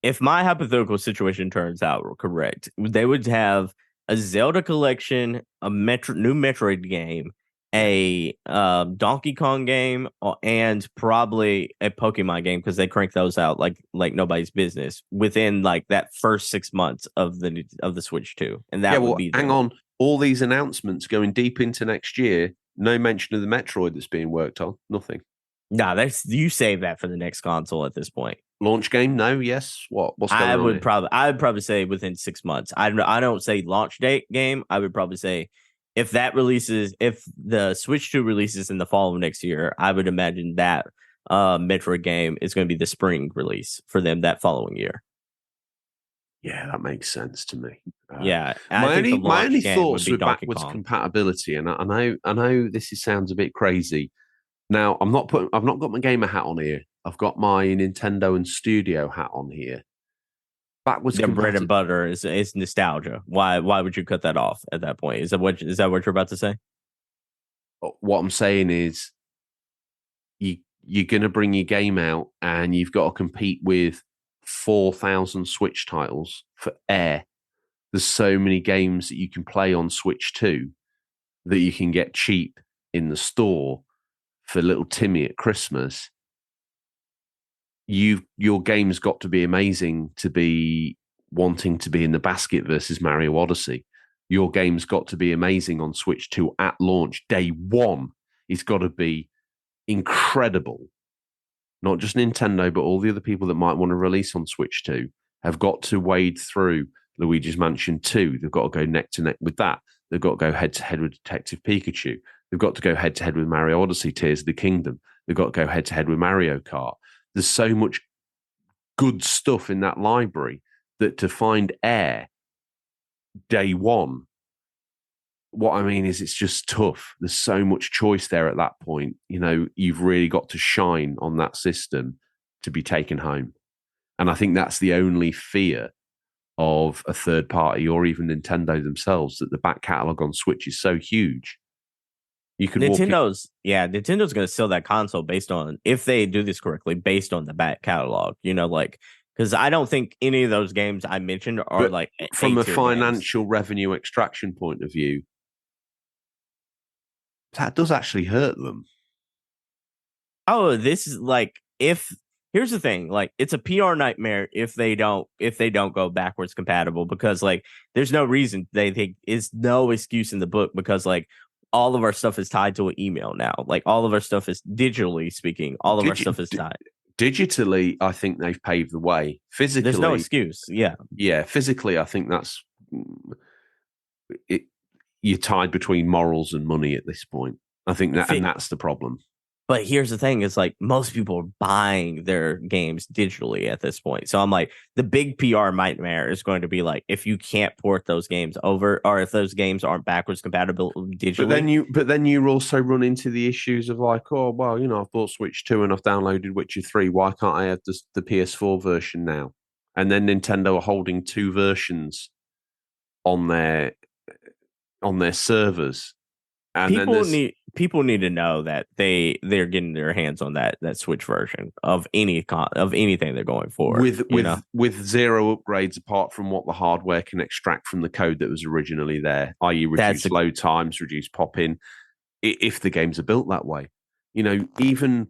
If my hypothetical situation turns out correct, they would have a Zelda collection, a new Metroid game, a Donkey Kong game, and probably a Pokemon game because they crank those out like nobody's business within like that first 6 months of the Switch 2, and that would be. Hang on, all these announcements going deep into next year. No mention of the Metroid that's being worked on. Nothing. Nah, you save that for the next console at this point. Launch game? No. Yes. What's going on? I would probably say within 6 months. I don't say launch date game. I would probably say if the Switch 2 releases in the fall of next year, I would imagine that Metroid game is going to be the spring release for them that following year. Yeah, that makes sense to me. Yeah, my only thoughts with backwards compatibility, and I know this sounds a bit crazy. Now, I've not got my gamer hat on here. I've got my Nintendo and Studio hat on here. Backwards their bread and butter is nostalgia. Why would you cut that off at that point? Is that what you're about to say? What I'm saying is, you're going to bring your game out, and you've got to compete with 4,000 Switch titles for air. There's so many games that you can play on Switch 2 that you can get cheap in the store for little Timmy at Christmas. Your game's got to be amazing to be wanting to be in the basket versus Mario Odyssey. Your game's got to be amazing on Switch 2 at launch. Day one, it's got to be incredible. Not just Nintendo, but all the other people that might want to release on Switch 2 have got to wade through Luigi's Mansion 2. They've got to go neck to neck with that. They've got to go head to head with Detective Pikachu. They've got to go head to head with Mario Odyssey, Tears of the Kingdom. They've got to go head to head with Mario Kart. There's so much good stuff in that library that to find air day one, what I mean is it's just tough. There's so much choice there at that point. You know, you've really got to shine on that system to be taken home. And I think that's the only fear of a third party or even Nintendo themselves, that the back catalogue on Switch is so huge. You could Nintendo's going to sell that console based on, if they do this correctly, based on the back catalog. Because I don't think any of those games I mentioned are like from a financial games. revenue extraction point of view. That does actually hurt them. Oh, this is like here's the thing, like it's a PR nightmare if they don't go backwards compatible, because like there's no reason they think is no excuse in the book, because like all of our stuff is tied to an email now. Like all of our stuff is digitally speaking. All of our stuff is tied. Digitally, I think they've paved the way. Physically, there's no excuse. Yeah. Physically, I think that's it. You're tied between morals and money at this point. I think and that's the problem. But here's the thing: is like most people are buying their games digitally at this point. So I'm like, the big PR nightmare is going to be like if you can't port those games over, or if those games aren't backwards compatible digitally. But then you also run into the issues of like, oh well, I've bought Switch 2 and I've downloaded Witcher 3. Why can't I have the PS4 version now? And then Nintendo are holding two versions on their servers. And people need to know that they're getting their hands on that Switch version of anything they're going for with zero upgrades apart from what the hardware can extract from the code that was originally there, i.e. reduce load times, reduce pop-in, if the games are built that way. Even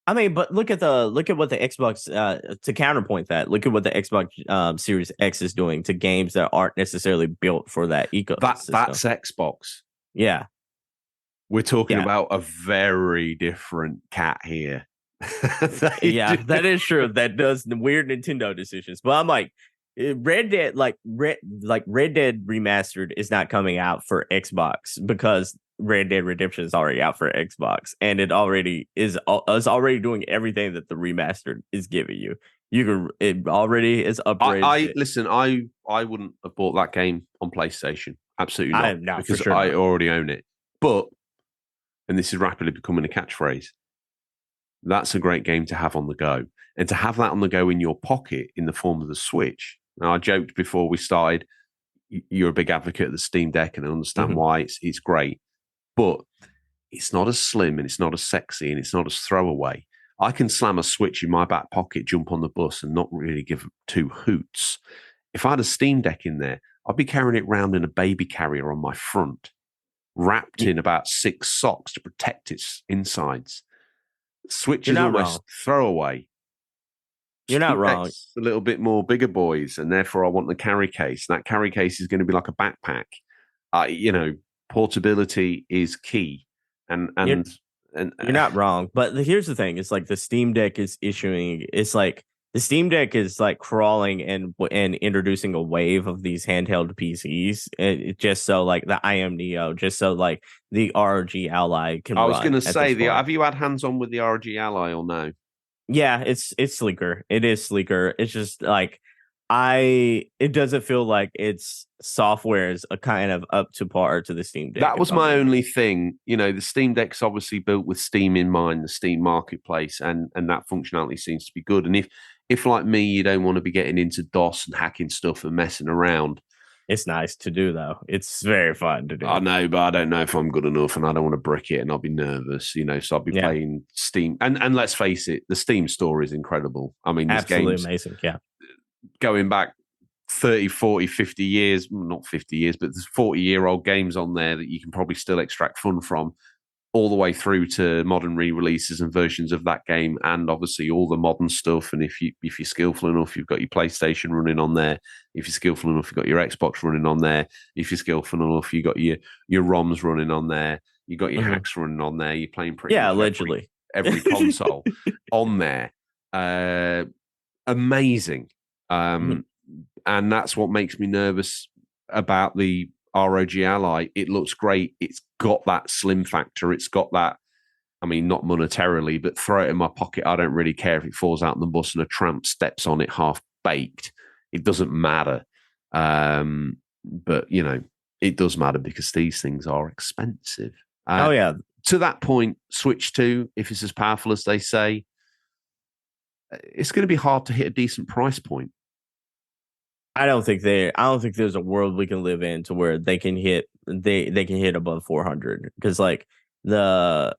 I mean, but look at what the Xbox to counterpoint that. Look at what the Xbox Series X is doing to games that aren't necessarily built for that ecosystem. That's Xbox. Yeah, we're talking about a very different cat here. That is true. That does the weird Nintendo decisions. But I'm like, Red Dead Remastered is not coming out for Xbox because Red Dead Redemption is already out for Xbox, and it already is already doing everything that the remastered is giving you. It already is upgraded. Listen, I wouldn't have bought that game on PlayStation. Absolutely not, because sure I already own it. But, and this is rapidly becoming a catchphrase, that's a great game to have on the go, and to have that on the go in your pocket in the form of the Switch. Now, I joked before we started, you're a big advocate of the Steam Deck, and I understand why it's great. But it's not as slim, and it's not as sexy, and it's not as throwaway. I can slam a Switch in my back pocket, jump on the bus, and not really give two hoots. If I had a Steam Deck in there, I'd be carrying it around in a baby carrier on my front, wrapped in about 6 socks to protect its insides. Switch is almost throwaway. You're not wrong. A little bit more bigger boys, and therefore I want the carry case. That carry case is going to be like a backpack. Portability is key, and you're not wrong. But here's the thing: it's like the Steam Deck is issuing. It's like the Steam Deck is like crawling and introducing a wave of these handheld PCs, just so like the IM Neo, just so like the ROG Ally can. I was going to say, have you had hands on with the ROG Ally or no? Yeah, it's sleeker. It is sleeker. It's just like it doesn't feel like its software is a kind of up to par to the Steam Deck. That was my only thing. The Steam Deck's obviously built with Steam in mind, the Steam marketplace, and that functionality seems to be good. And if like me, you don't want to be getting into DOS and hacking stuff and messing around, it's nice to do, though. It's very fun to do. I know, but I don't know if I'm good enough, and I don't want to brick it, and I'll be nervous, so I'll be playing Steam. And let's face it, the Steam store is incredible. I mean, this absolutely amazing, yeah. Going back 30, 40, 50 years, not 50 years, but there's 40-year-old games on there that you can probably still extract fun from, all the way through to modern re-releases and versions of that game, and obviously all the modern stuff. And if you're skillful enough, you've got your PlayStation running on there. If you're skillful enough, you've got your Xbox running on there. If you're skillful enough, you've got your ROMs running on there. You've got your hacks running on there. You're playing pretty much allegedly every console on there. Amazing. And that's what makes me nervous about the ROG Ally. It looks great. It's got that slim factor. It's got that, I mean, not monetarily, but throw it in my pocket. I don't really care if it falls out on the bus and a tramp steps on it half baked. It doesn't matter. But, it does matter because these things are expensive. To that point, Switch 2, if it's as powerful as they say, it's going to be hard to hit a decent price point. I don't think there's a world we can live in to where they can hit above 400 because like and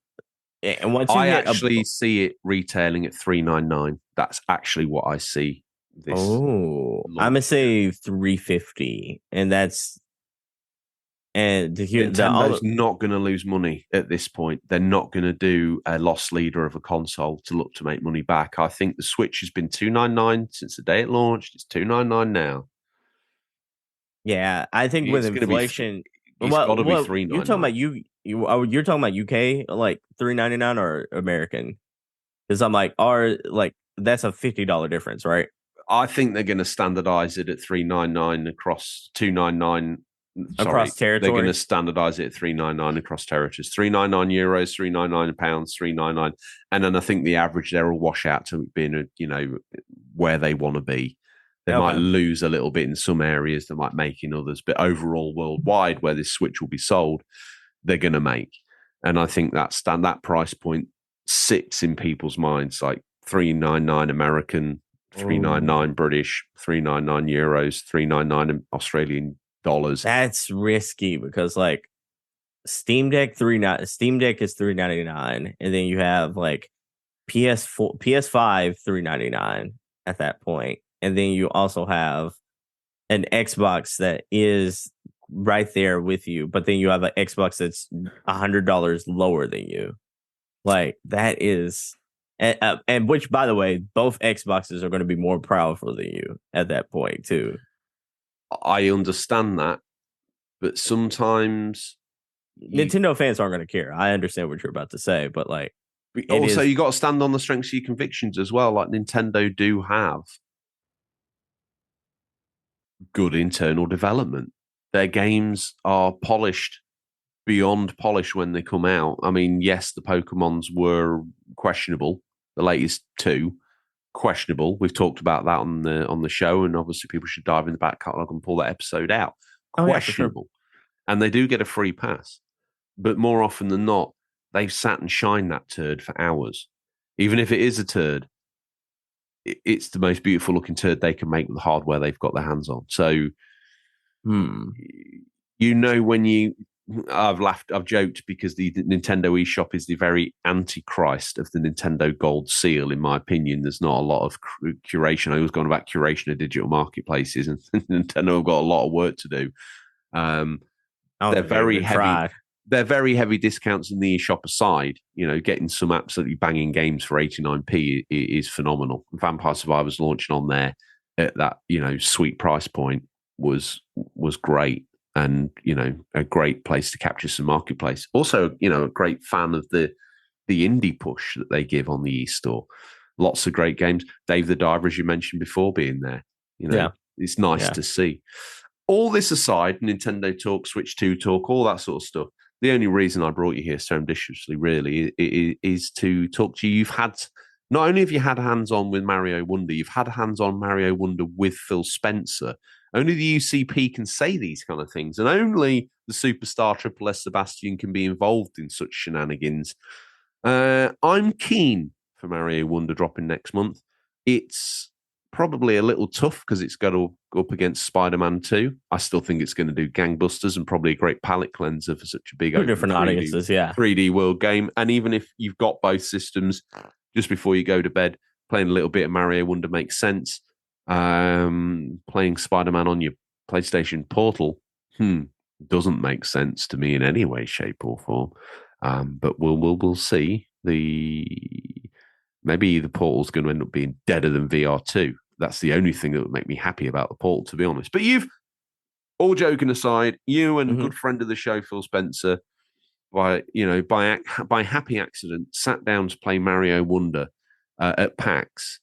once you I hit actually see it retailing at $399. That's actually what I see. This I'm gonna say 350, and that's Nintendo's not going to lose money at this point. They're not going to do a loss leader of a console to look to make money back. I think the Switch has been $299 since the day it launched. It's $299 now. Yeah, I think with inflation, it's got to be $399. You're talking about you're talking about UK like $399 or American? Because I'm like, that's a $50 difference, right? I think they're going to standardize it at $399 across $299 across territories. They're going to standardize it at $399 across territories. €399, £399, $399, and then I think the average there will wash out to being where they want to be. They might lose a little bit in some areas, they might make in others, but overall, worldwide, where this Switch will be sold, they're going to make. And I think that price point sits in people's minds, like $399 American, $399 British, €399 euros, $399 Australian dollars. That's risky because like Steam Deck is $399, and then you have like PS5 $399 at that point. And then you also have an Xbox that is right there with you, but then you have an Xbox that's $100 lower than you. Like that is, and which, by the way, both Xboxes are going to be more powerful than you at that point too. I understand that, but sometimes Nintendo fans aren't going to care. I understand what you're about to say, but like, also you got to stand on the strengths of your convictions as well. Like Nintendo do have good internal development. Their games are polished beyond polish when they come out. I mean, yes, the Pokemons were questionable. The latest two, questionable. We've talked about that on the show, and obviously people should dive in the back catalogue and pull that episode out. Questionable. Yeah, sure. And they do get a free pass. But more often than not, they've sat and shined that turd for hours. Even if it is a turd, it's the most beautiful looking turd they can make with the hardware they've got their hands on. So, I've joked because the Nintendo eShop is the very antichrist of the Nintendo Gold Seal, in my opinion. There's not a lot of curation. I was going about curation of digital marketplaces, and Nintendo have got a lot of work to do. They're very heavy. They're very heavy discounts in the eShop aside. Getting some absolutely banging games for 89p is phenomenal. Vampire Survivors launching on there at that sweet price point was great, and a great place to capture some marketplace. Also, a great fan of the indie push that they give on the eStore. Lots of great games. Dave the Diver, as you mentioned before, being there. It's nice to see. All this aside, Nintendo talk, Switch 2 talk, all that sort of stuff. The only reason I brought you here surreptitiously, really, is to talk to you. Not only have you had hands-on with Mario Wonder, you've had hands-on Mario Wonder with Phil Spencer. Only the UCP can say these kind of things, and only the superstar Triple S Sebastian can be involved in such shenanigans. I'm keen for Mario Wonder dropping next month. It's probably a little tough because it's got to go up against Spider-Man 2. I still think it's going to do gangbusters and probably a great palate cleanser for such a big different audiences, 3D world game. And even if you've got both systems, just before you go to bed, playing a little bit of Mario Wonder makes sense. Playing Spider-Man on your PlayStation Portal doesn't make sense to me in any way, shape, or form. But we'll see. Maybe the Portal's going to end up being deader than VR2. That's the only thing that would make me happy about the Portal, to be honest. But all joking aside, you and a good friend of the show, Phil Spencer, by happy accident, sat down to play Mario Wonder at PAX.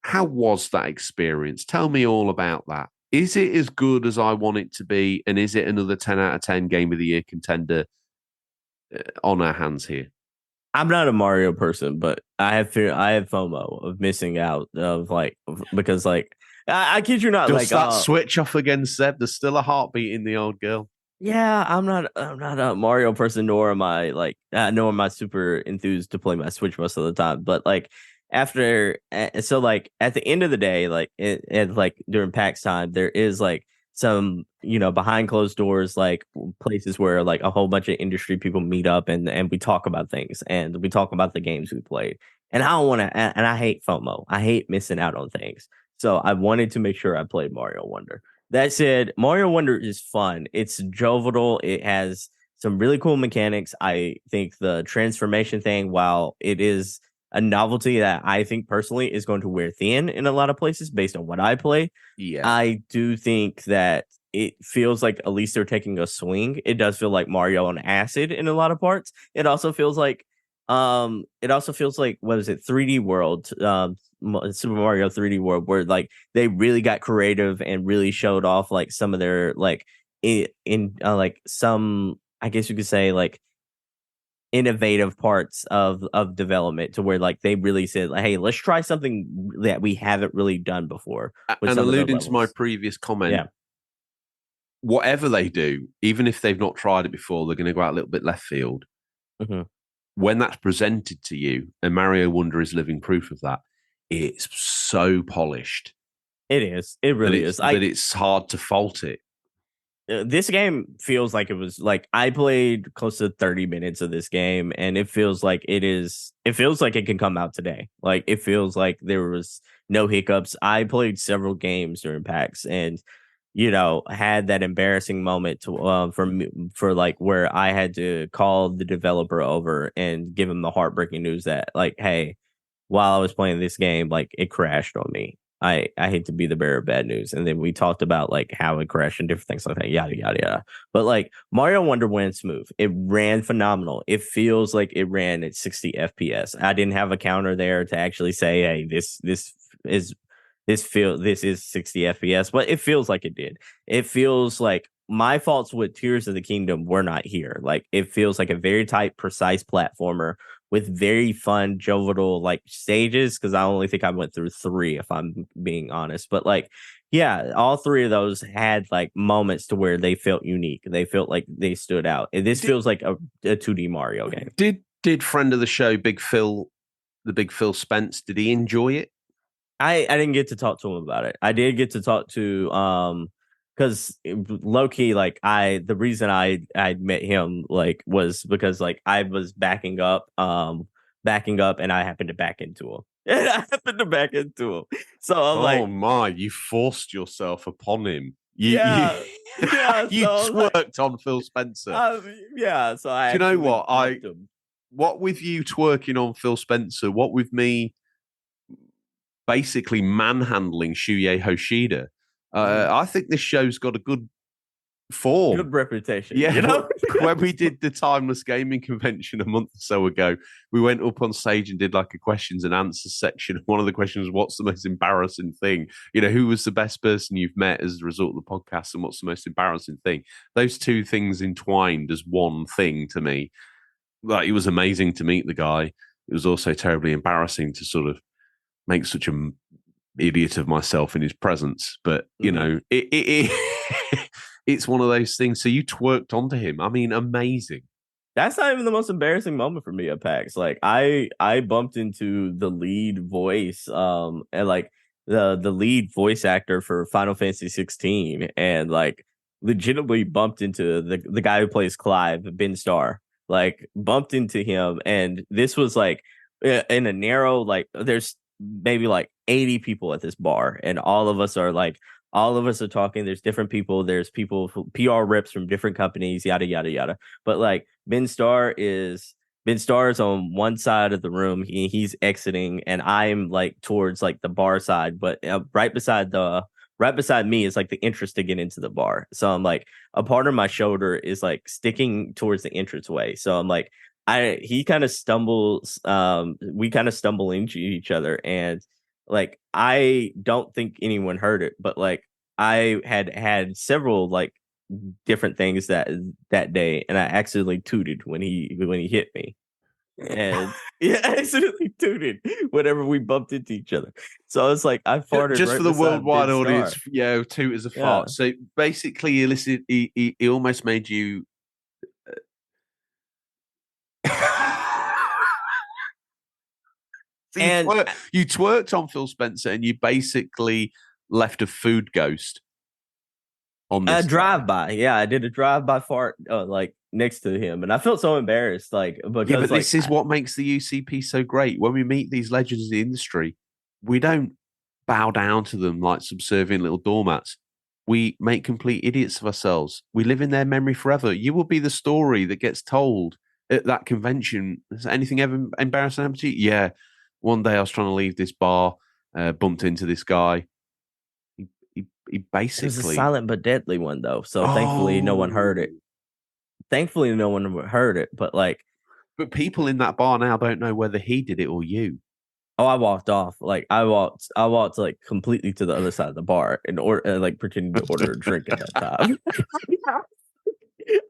How was that experience? Tell me all about that. Is it as good as I want it to be? And is it another 10 out of 10 Game of the Year contender on our hands here? I'm not a Mario person, but I have FOMO of missing out because I kid you not. Does that switch off again, Seb? There's still a heartbeat in the old girl. Yeah, I'm not a Mario person, nor am I super enthused to play my Switch most of the time. But after so like at the end of the day, like like during PAX time, there is like some behind closed doors like places where like a whole bunch of industry people meet up and we talk about things and we talk about the games we played. And I don't want to, and I hate FOMO. I hate missing out on things. So I wanted to make sure I played Mario Wonder. That said, Mario Wonder is fun. It's jovial. It has some really cool mechanics. I think the transformation thing, while it is a novelty that I think personally is going to wear thin in a lot of places based on what I play, I do think that it feels like at least they're taking a swing. It does feel like Mario on acid in a lot of parts. It also feels like what is it, 3D World, Super Mario 3D World, where like they really got creative and really showed off like some of their like like some, I guess you could say, like innovative parts of development, to where like they really said, like, hey, let's try something that we haven't really done before. And alluding to my previous comment, whatever they do, even if they've not tried it before, they're going to go out a little bit left field. Mm-hmm. When that's presented to you, and Mario Wonder is living proof of that, it's so polished. It is. It really is. But it's hard to fault it. This game feels like it was like I played close to 30 minutes of this game, and it feels like it feels like it can come out today. Like it feels like there was no hiccups. I played several games during PAX and had that embarrassing moment for like where I had to call the developer over and give him the heartbreaking news that like, hey, while I was playing this game, like it crashed on me. I hate to be the bearer of bad news. And then we talked about like how it crashed and different things like that, yada, yada, yada. But like Mario Wonder went smooth. It ran phenomenal. It feels like it ran at 60 FPS. I didn't have a counter there to actually say, hey, this is 60 FPS, but it feels like it did. It feels like my faults with Tears of the Kingdom were not here. Like it feels like a very tight, precise platformer with very fun, jovial like stages. Because I only think I went through 3, if I'm being honest. But like, yeah, all 3 of those had like moments to where they felt unique. They felt like they stood out. And this feels like a 2D Mario game. Did friend of the show, Big Phil Spence, did he enjoy it? I didn't get to talk to him about it. I did get to talk to because low key, like the reason I met him like was because like I was backing up and I happened to back into him. And I happened to back into him. So I'm like, oh my, you forced yourself upon him. You twerked on Phil Spencer. So I. Do you know what? What with you twerking on Phil Spencer? What with me basically manhandling Shuhei Hoshida? I think this show's got a good form. Good reputation. Yeah. When we did the Timeless Gaming Convention a month or so ago, we went up on stage and did like a questions and answers section. One of the questions was, what's the most embarrassing thing? Who was the best person you've met as a result of the podcast, and what's the most embarrassing thing? Those two things entwined as one thing to me. Like, it was amazing to meet the guy. It was also terribly embarrassing to sort of make such an idiot of myself in his presence. But, it's one of those things. So you twerked onto him. I mean, amazing. That's not even the most embarrassing moment for me at PAX. Like I bumped into the lead voice, and like the lead voice actor for Final Fantasy 16, and like legitimately bumped into the guy who plays Clive, Ben Starr. Like bumped into him, and this was like in a narrow, like there's maybe like 80 people at this bar, and all of us are talking. There's different people. There's people, PR reps from different companies, yada, yada, yada. But like Ben Starr is on one side of the room. He's exiting, and I'm like towards like the bar side, but right beside me is like the entrance to get into the bar. So I'm like, a part of my shoulder is like sticking towards the entranceway. So I'm like, we kind of stumble into each other, and like I don't think anyone heard it, but like I had several like different things that day, and I accidentally tooted when he hit me. And I accidentally tooted whenever we bumped into each other. So it's like I farted just right for the worldwide audience. Star. Yeah, toot as a fart. So basically, he almost made you. So And you twerked on Phil Spencer, and you basically left a food ghost on this a drive-by. Yeah, I did a drive-by fart like next to him, and I felt so embarrassed, like because yeah, but this is what makes the UCP so great. When we meet these legends of the industry, we don't bow down to them like subservient little doormats. We make complete idiots of ourselves. We live in their memory forever. You will be the story that gets told at that convention. Has anything ever embarrassing happened to you? Yeah. One day I was trying to leave this bar, bumped into this guy. He basically... It was a silent but deadly one, though. So thankfully, no one heard it. Thankfully, no one heard it. But people in that bar now don't know whether he did it or you. Oh, I walked off. Like I walked like completely to the other side of the bar and like pretending to order a drink at that time.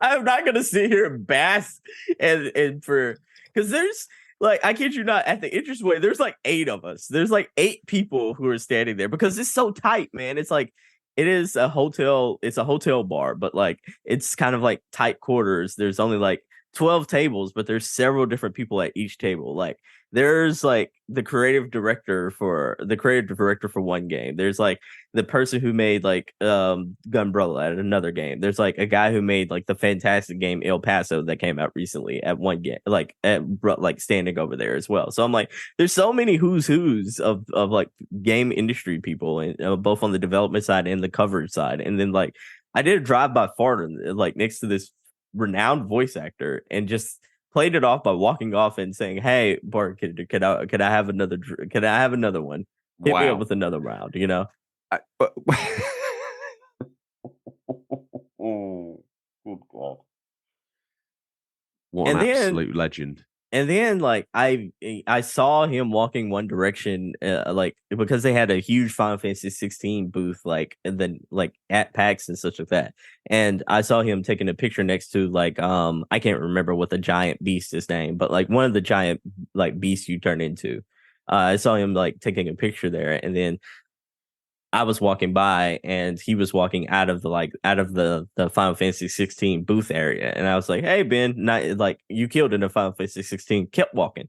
I'm not gonna sit here and bask and because there's like, I kid you not, at the entrance way, there's like 8 of us. There's like 8 people who are standing there because it's so tight, man. It's like it is a hotel. It's a hotel bar, but like it's kind of like tight quarters. There's only like 12 tables, but there's several different people at each table. Like there's like the creative director for one game. There's like the person who made like Gunbrella at another game. There's like a guy who made like the fantastic game El Paso that came out recently at one game, like standing over there as well. So I'm like, there's so many who's of like game industry people, and both on the development side and the coverage side. And then like I did a drive-by fart like next to this renowned voice actor and just played it off by walking off and saying, "Hey, Bart, could I have another? Could I have another one? Hit me up with another round." You know. Oh, good God! What an absolute legend! And then, like, I saw him walking one direction, like because they had a huge Final Fantasy 16 booth, like, and then like at PAX and such like that. And I saw him taking a picture next to like I can't remember what the giant beast is named, but like one of the giant like beasts you turn into. I saw him like taking a picture there, and then I was walking by and he was walking out of the Final Fantasy 16 booth area. And I was like, "Hey, Ben, like you killed in the Final Fantasy 16." Kept walking,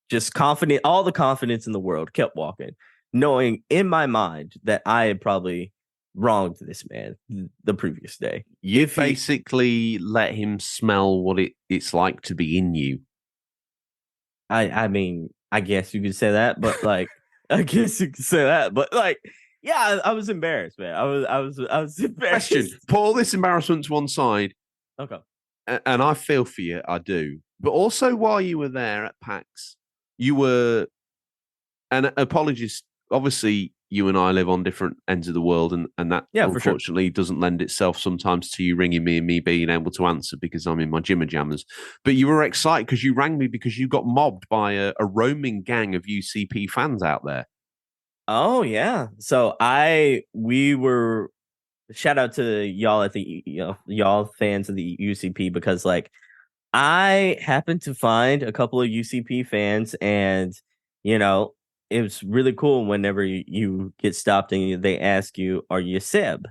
just confident, all the confidence in the world, kept walking, knowing in my mind that I had probably wronged this man the previous day. You basically let him smell what it's like to be in you. I mean, I guess you could say that, but like, yeah, I was embarrassed, man. I was embarrassed. Question: put all this embarrassment to one side. Okay. And I feel for you, I do. But also, while you were there at PAX, you were, and apologies, obviously, you and I live on different ends of the world, and that unfortunately doesn't lend itself sometimes to you ringing me and me being able to answer because I'm in my jimmer jammers. But you were excited because you rang me because you got mobbed by a roaming gang of UCP fans out there. Oh yeah. So we were, shout out to y'all at the y'all fans of the UCP, because like I happened to find a couple of UCP fans, and you know, it was really cool whenever you get stopped and they ask you, "Are you Seb?"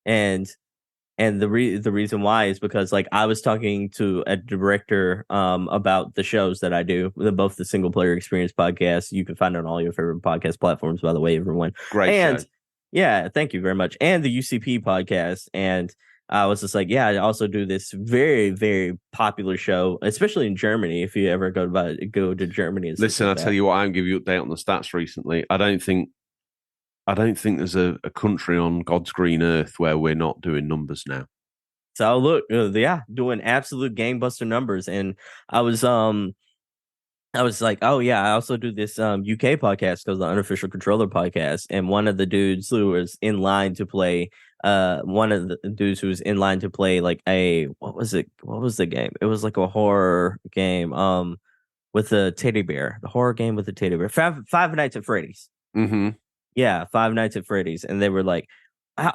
And the reason why is because like I was talking to a director about the shows that I do, both the Single Player Experience podcast. You can find it on all your favorite podcast platforms, by the way, everyone. Great show. Yeah, thank you very much. And the UCP podcast. And I was just like, yeah, I also do this very, very popular show, especially in Germany. If you ever go to Germany. And listen, I'll tell you what, I'm giving you an update on the stats recently. I don't think there's a country on God's green earth where we're not doing numbers now. So look, doing absolute gangbuster numbers. And I was like, oh yeah, I also do this UK podcast called the Unofficial Controller Podcast. And one of the dudes who was in line to play, like what was the game? It was like a horror game with a teddy bear. The horror game with a teddy bear. Five Nights at Freddy's. Mm-hmm. Yeah, Five Nights at Freddy's. And they were like,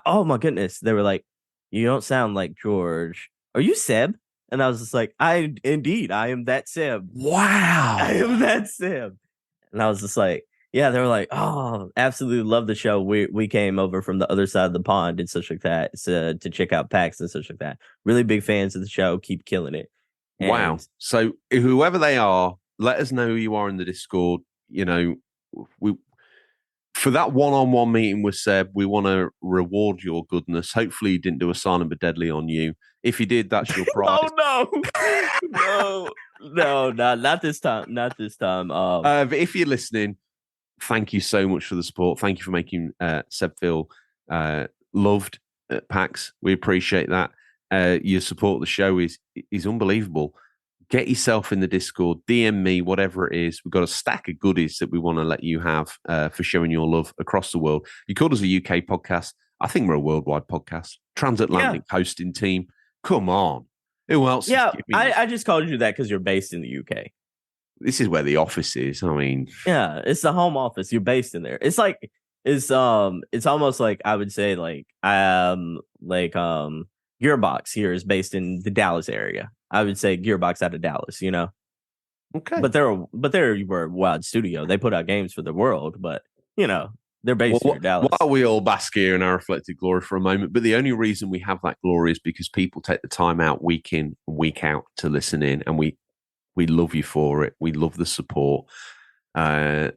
oh my goodness. They were like, "You don't sound like George. Are you Seb?" And I was just like, I am that Seb. Wow. I am that Seb. And I was just like, yeah, they were like, "Oh, absolutely love the show. We came over from the other side of the pond and such like that to check out PAX and such like that. Really big fans of the show. Keep killing it." And wow. So whoever they are, let us know who you are in the Discord. You know, we for that one-on-one meeting with Seb, we want to reward your goodness. Hopefully, he didn't do a silent but deadly on you. If he did, that's your prize. Oh no, not this time. Not this time. But if you're listening, thank you so much for the support. Thank you for making Seb feel loved at PAX. We appreciate that. Your support of the show is unbelievable. Get yourself in the Discord, DM me, whatever it is. We've got a stack of goodies that we want to let you have for showing your love across the world. You called us a UK podcast. I think we're a worldwide podcast. Transatlantic hosting team. Come on. Who else? Yeah, I just called you that because you're based in the UK. This is where the office is. I mean, yeah, it's the home office. You're based in there. It's like it's almost like I would say Gearbox here is based in the Dallas area. I would say Gearbox out of Dallas, you know. Okay. But they're a wild studio. They put out games for the world, but you know, they're based in Dallas. While we all bask here in our reflected glory for a moment, but the only reason we have that glory is because people take the time out week in and week out to listen in, and we love you for it. We love the support.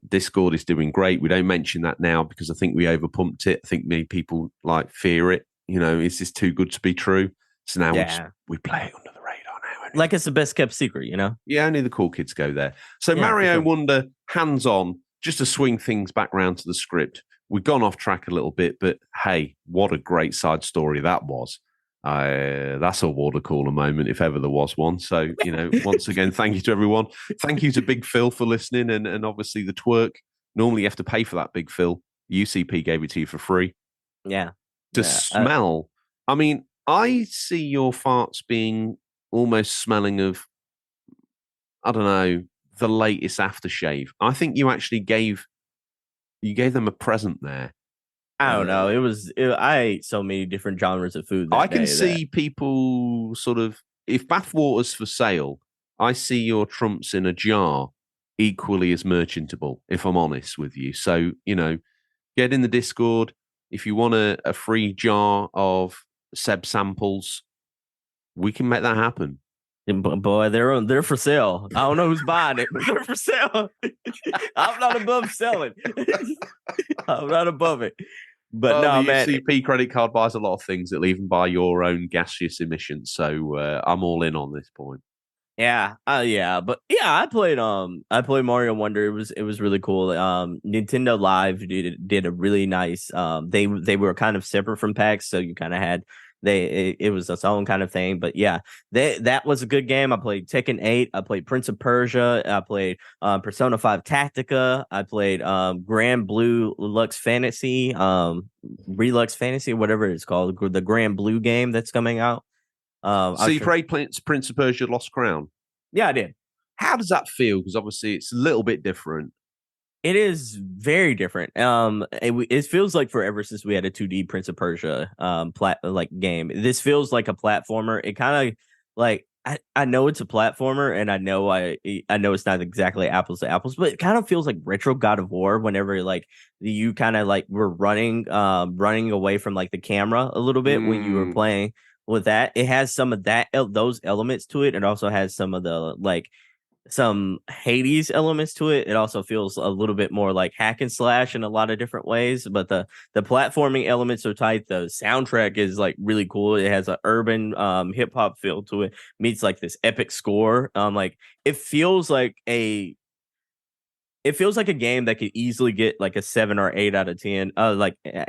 Discord is doing great. We don't mention that now because I think we overpumped it. I think many people fear it. You know, is this too good to be true? So now we play it under the radar now. Like it's the best kept secret, you know? Yeah, only the cool kids go there. So Mario Wonder, hands-on, just to swing things back round to the script. We've gone off track a little bit, but hey, what a great side story that was. That's a water cooler moment, if ever there was one. So, you know, once again, thank you to everyone. Thank you to Big Phil for listening, and obviously the twerk. Normally you have to pay for that, Big Phil. UCP gave it to you for free. Yeah. To smell. I mean, I see your farts being almost smelling of, I don't know, the latest aftershave. I think you actually gave them a present there. I don't know. I ate so many different genres of food. I can see people sort of, if bathwater's for sale, I see your trumps in a jar equally as merchantable, if I'm honest with you. So, you know, get in the Discord. If you want a free jar of Seb samples, we can make that happen. Boy, they're for sale. I don't know who's buying it, but they're for sale. I'm not above selling. I'm not above it. But no, the UCP credit card buys a lot of things. It'll even buy your own gaseous emissions. So I'm all in on this point. Yeah, but I played Mario Wonder. It was really cool. Nintendo Live did a really nice. They were kind of separate from PAX, so you kind of had it was its own kind of thing. But yeah, that was a good game. I played Tekken 8. I played Prince of Persia. I played Persona 5 Tactica. I played Grand Blue Lux Fantasy, Relux Fantasy, whatever it's called, the Grand Blue game that's coming out. So you played Prince of Persia Lost Crown? Yeah, I did. How does that feel? Because obviously it's a little bit different. It is very different. It feels like forever since we had a 2D Prince of Persia game. This feels like a platformer. It kind of like I know it's a platformer, and I know it's not exactly apples to apples, but it kind of feels like retro God of War. Whenever you kind of were running away from the camera a little bit when you were playing. With that, it has some of those elements to it. It also has some of the some Hades elements to it. It also feels a little bit more like hack and slash in a lot of different ways. But the platforming elements are tight. The soundtrack is really cool. It has an urban hip hop feel to it. Meets this epic score. It feels like a game that could easily get a 7 or 8 out of 10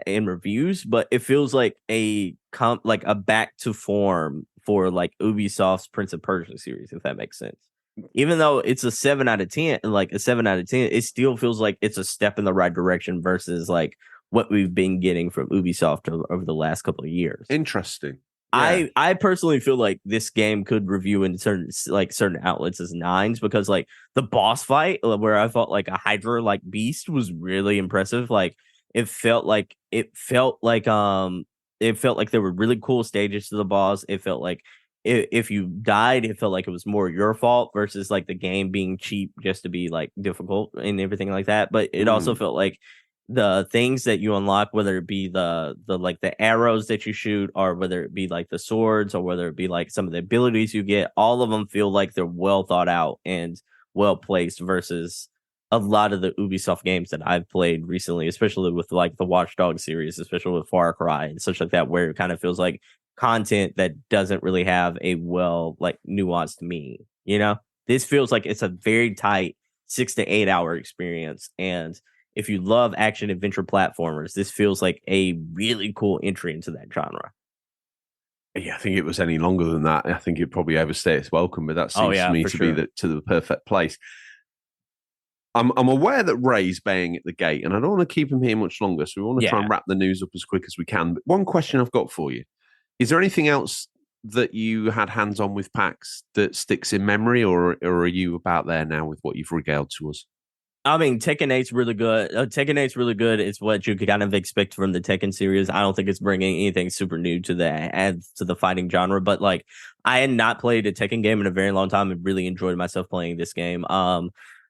in reviews, but it feels like a back to form for Ubisoft's Prince of Persia series, if that makes sense. Even though it's a 7 out of 10, it still feels like it's a step in the right direction versus what we've been getting from Ubisoft over the last couple of years. Interesting. Yeah. I personally feel like this game could review in certain outlets as 9s because the boss fight where I felt like a Hydra beast was really impressive. It felt like there were really cool stages to the boss. It felt like if you died, it felt like it was more your fault versus the game being cheap just to be difficult and everything like that. But it also felt like the things that you unlock, whether it be the arrows that you shoot, or whether it be the swords, or whether it be some of the abilities you get, all of them feel like they're well thought out and well placed versus a lot of the Ubisoft games that I've played recently, especially with like the Watch Dogs series, especially with Far Cry and such like that, where it kind of feels like content that doesn't really have a nuanced meaning. This feels like it's a very tight 6 to 8 hour experience. And if you love action adventure platformers, this feels like a really cool entry into that genre. Yeah, I think it was any longer than that. I think it probably overstayed its welcome, but that seems to me to be the perfect place. I'm aware that Ray's baying at the gate, and I don't want to keep him here much longer, so we want to try and wrap the news up as quick as we can. But one question I've got for you. Is there anything else that you had hands-on with PAX that sticks in memory, or are you about there now with what you've regaled to us? I mean, Tekken 8's really good. Tekken 8's really good. It's what you could kind of expect from the Tekken series. I don't think it's bringing anything super new to the fighting genre. But like, I had not played a Tekken game in a very long time and really enjoyed myself playing this game.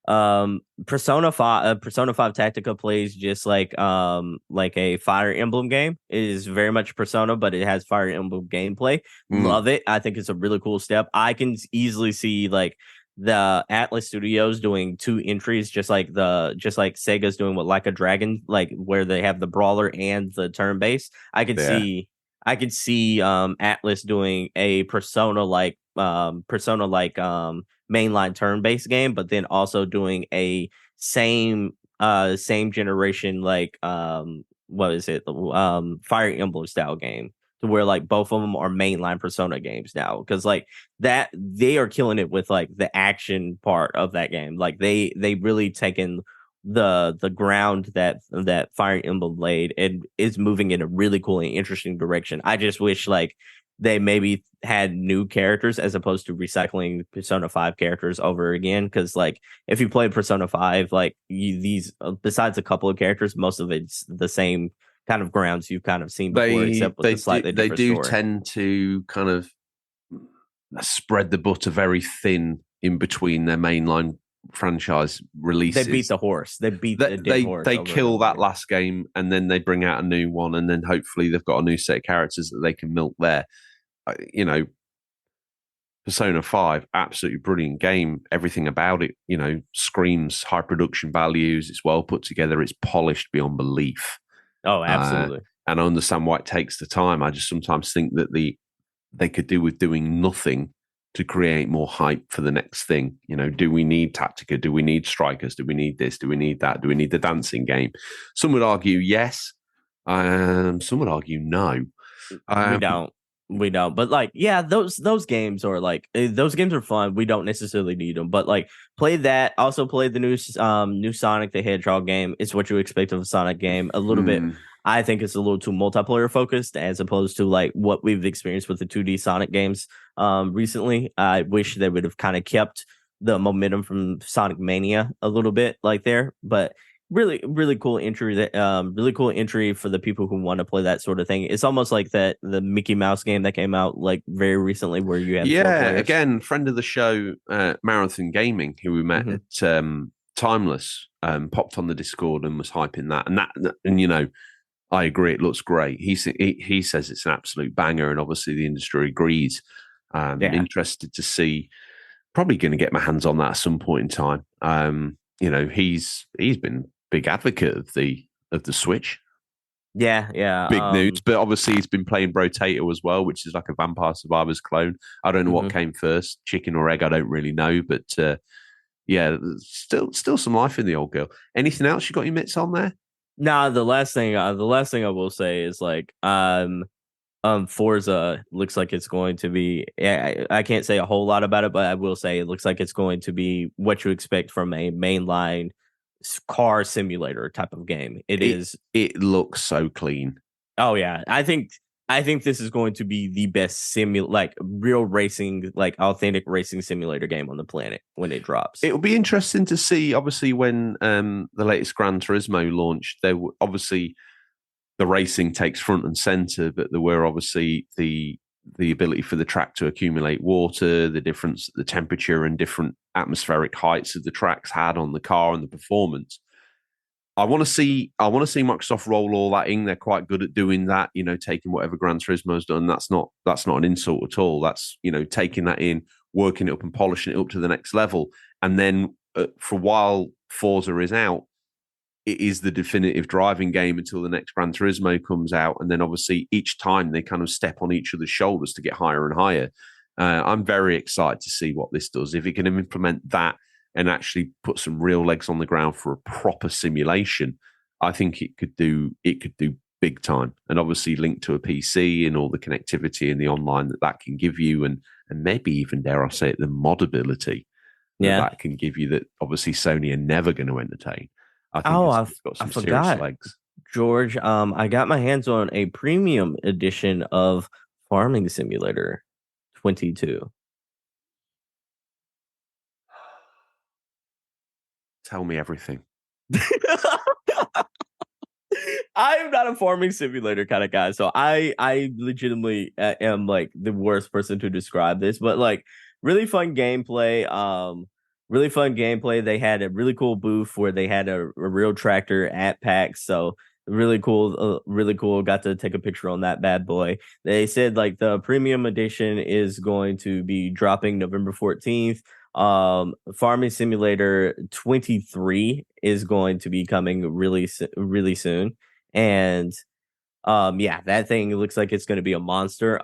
Persona 5 Tactica plays just like a Fire Emblem game. It is very much Persona, but it has Fire Emblem gameplay. Love it. I think it's a really cool step. I can easily see like the Atlas Studios doing 2 entries, just like Sega's doing with Like a Dragon, like where they have the brawler and the turn based. I could see Atlas doing a Persona like mainline turn based game, but then also doing a same generation Fire Emblem style game, to where like both of them are mainline Persona games now, because like that they are killing it with like the action part of that game. Like they really taken the ground that Fire Emblem laid and is moving in a really cool and interesting direction. I just wish like they maybe had new characters as opposed to recycling Persona 5 characters over again. Because like if you play Persona 5, like these besides a couple of characters, most of it's the same kind of grounds you've kind of seen before, except with a slightly different story. They do tend to kind of spread the butter very thin in between their mainline franchise releases. They beat the horse. They beat the dead horse. They kill that last game, and then they bring out a new one, and then hopefully they've got a new set of characters that they can milk there. Persona 5, absolutely brilliant game. Everything about it, screams high production values. It's well put together. It's polished beyond belief. Oh, absolutely. And I understand why it takes the time. I just sometimes think that they could do with doing nothing to create more hype for the next thing. Do we need Tactica? Do we need Strikers? Do we need this? Do we need that? Do we need the dancing game? Some would argue yes. Some would argue no. We don't. But like, yeah, those games are like, those games are fun. We don't necessarily need them, but like, play that. Also play the new Sonic the Hedgehog game. It's what you expect of a Sonic game. A little bit. I think it's a little too multiplayer focused as opposed to like what we've experienced with the 2D Sonic games recently. I wish they would have kind of kept the momentum from Sonic Mania a little bit like there, but really, really cool entry. Really cool entry for the people who want to play that sort of thing. It's almost like the Mickey Mouse game that came out like very recently, where you have again, friend of the show, Marathon Gaming, who we met at Timeless, popped on the Discord and was hyping that, and I agree, it looks great. He says it's an absolute banger, and obviously the industry agrees. Interested to see. Probably going to get my hands on that at some point in time. He's been big advocate of the Switch. Yeah. Big news. But obviously he's been playing Brotato as well, which is like a Vampire Survivors clone. I don't know what came first, chicken or egg. I don't really know, but still some life in the old girl. Anything else you got your mitts on there? No, the last thing I will say is like Forza looks like it's going to be, I can't say a whole lot about it, but I will say it looks like it's going to be what you expect from a mainline car simulator type of game. It looks so clean. Oh yeah. I think this is going to be the best real racing, like authentic racing simulator game on the planet when it drops. It'll be interesting to see, obviously, when the latest Gran Turismo launched, obviously the racing takes front and center, but there were obviously the ability for the track to accumulate water, the difference, the temperature and different atmospheric heights of the tracks had on the car and the performance. I want to see Microsoft roll all that in. They're quite good at doing that, taking whatever Gran Turismo's done. That's not an insult at all. That's, taking that in, working it up and polishing it up to the next level. And then for a while Forza is out, it is the definitive driving game until the next Gran Turismo comes out. And then obviously each time they kind of step on each other's shoulders to get higher and higher. I'm very excited to see what this does. If it can implement that and actually put some real legs on the ground for a proper simulation, I think it could do big time. And obviously linked to a PC and all the connectivity and the online that can give you, and maybe even, dare I say it, the modability that can give you, that obviously Sony are never going to entertain. I think it's got some serious legs. George, I got my hands on a premium edition of Farming Simulator 22. Tell me everything. I am not a farming simulator kind of guy, so I legitimately am like the worst person to describe this, but like really fun gameplay. They had a really cool booth where they had a real tractor at PAX, so really cool. Got to take a picture on that bad boy. They said like the premium edition is going to be dropping November 14th. Farming Simulator 23 is going to be coming really soon, and that thing looks like it's going to be a monster.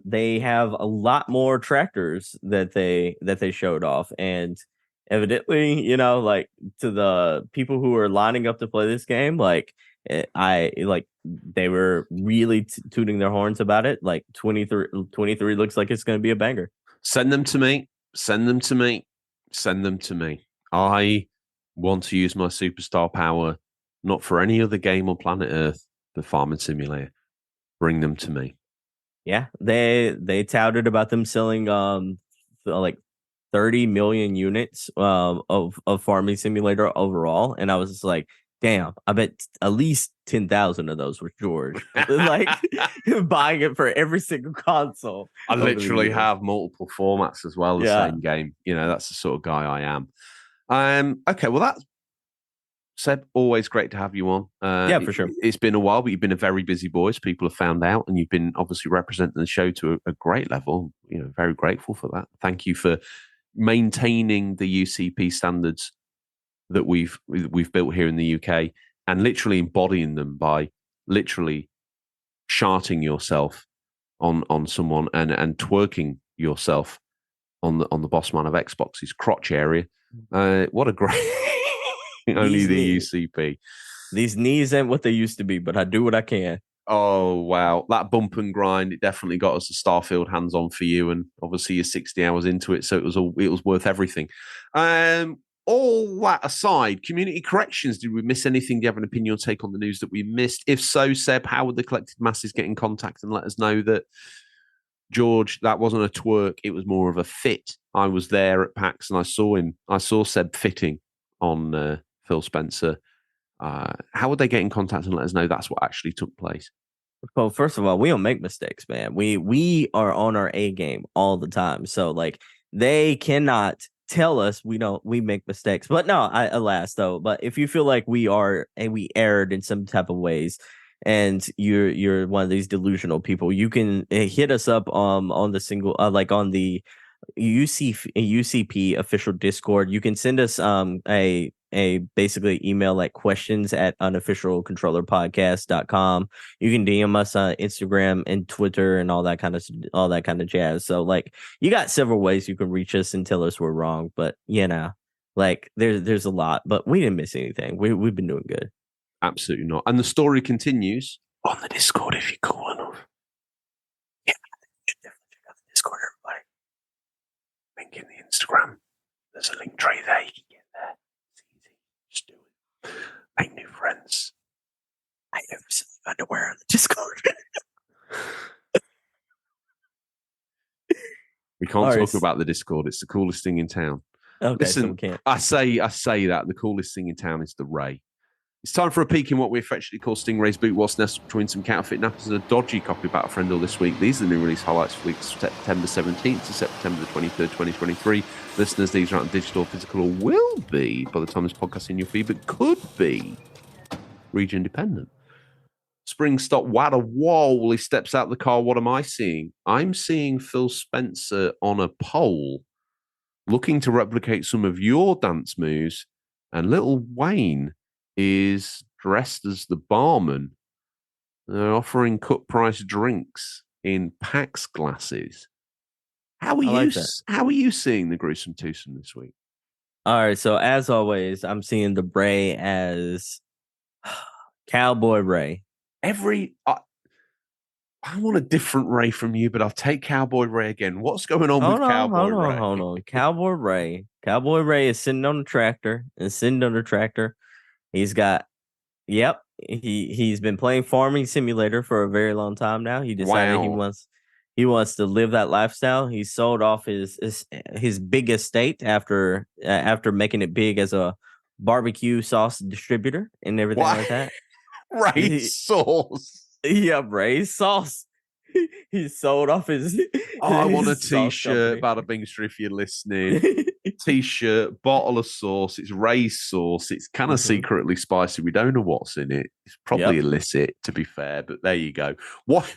They have a lot more tractors that they showed off, and evidently, like to the people who are lining up to play this game, like they were really tooting their horns about it. Like 23 looks like it's going to be a banger. Send them to me. I want to use my superstar power, not for any other game on planet Earth, the Farming Simulator. Bring them to me. Yeah, they touted about them selling like 30 million units of Farming Simulator overall, and I was just like, damn, I bet at least 10,000 of those were George like buying it for every single console. I literally have multiple formats as well, the same game. That's the sort of guy I am. Okay, well, that's Seb, always great to have you on. For sure. It's been a while, but you've been a very busy boy, as people have found out, and you've been obviously representing the show to a great level. Very grateful for that. Thank you for maintaining the UCP standards that we've built here in the UK, and literally embodying them by literally sharting yourself on someone and twerking yourself on the boss man of Xbox's crotch area. What a great only the UCP. These knees ain't what they used to be, but I do what I can. Oh wow, that bump and grind, it definitely got us the Starfield hands on for you, and obviously you're 60 hours into it, so it was worth everything. All that aside, community corrections, did we miss anything? Do you have an opinion or take on the news that we missed? If so, Seb, how would the collected masses get in contact and let us know that, George, that wasn't a twerk, it was more of a fit? I was there at PAX and I saw Seb fitting on Phil Spencer. How would they get in contact and let us know that's what actually took place? Well, first of all, we don't make mistakes, man. We are on our A game all the time. So like they cannot tell us we make mistakes. But no, alas though. But if you feel like we erred in some type of ways, and you're one of these delusional people, you can hit us up on the single like on the UCP official Discord. You can send us a basically email like questions at unofficialcontrollerpodcast.com. You can DM us on Instagram and Twitter and all that kind of jazz. So like you got several ways you can reach us and tell us we're wrong, but like there's a lot, but we didn't miss anything. We've been doing good. Absolutely not. And the story continues on the Discord if you're cool enough. Yeah, you should definitely check out the Discord, everybody. Link in the Instagram. There's a link tray there. You can get there. It's easy. Just do it. Make new friends. I never said underwear on the Discord. We can't talk about the Discord. It's the coolest thing in town. Okay, listen, so we can't. I say that the coolest thing in town is the Ray. It's time for a peek in what we affectionately call Stingray's boot, what's nestled between some counterfeit nappers and a dodgy copy of Battlefriend this week. These are the new release highlights for weeks September 17th to September the 23rd, 2023. Listeners, these are not digital, physical, or will be by the time this podcast is in your feed, but could be region dependent. Spring stop, whoa, he steps out the car. What am I seeing? I'm seeing Phil Spencer on a pole looking to replicate some of your dance moves, and little Wayne is dressed as the barman. They're offering cut-price drinks in PAX glasses. How are you seeing the gruesome twosome this week? All right, so as always, I'm seeing the Bray as Cowboy Ray. I want a different Ray from you, but I'll take Cowboy Ray again. What's going on with Cowboy Ray? Hold on. Cowboy Ray. Cowboy Ray is sitting on the tractor. He's got, he's been playing Farming Simulator for a very long time now. He decided he wants to live that lifestyle. He sold off his big estate after making it big as a barbecue sauce distributor and everything like that. Ray's sauce. Yeah, Ray's sauce. He sold off his. I want a T-shirt, Bada Bingster, if you're listening. T-shirt, bottle of sauce. It's Ray's sauce. It's kind of secretly spicy. We don't know what's in it. It's probably illicit, to be fair. But there you go. What?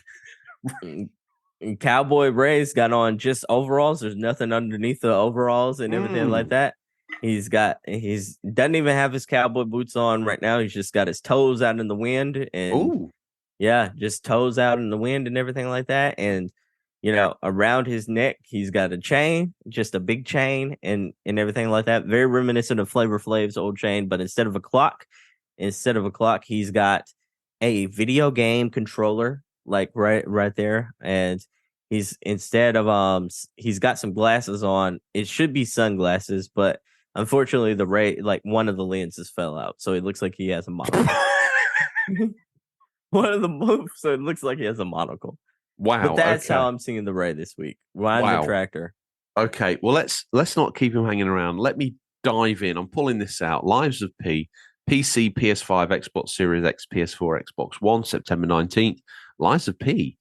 Cowboy Ray's got on just overalls. There's nothing underneath the overalls and everything like that. He's doesn't even have his cowboy boots on right now. He's just got his toes out in the wind and just toes out in the wind and everything like that. And around his neck, he's got a chain, just a big chain and everything like that. Very reminiscent of Flavor Flav's old chain, but instead of a clock, he's got a video game controller, like right there. And he's got some glasses on. It should be sunglasses, but unfortunately one of the lenses fell out, so it looks like he has a monocle. One of the moves, so it looks like he has a monocle. Wow, but that's how I'm seeing the Ray this week. Riding the tractor. Okay, well let's not keep him hanging around. Let me dive in. I'm pulling this out. Lives of P, PC, PS5, Xbox Series X, PS4, Xbox One, September 19th. Lives of P,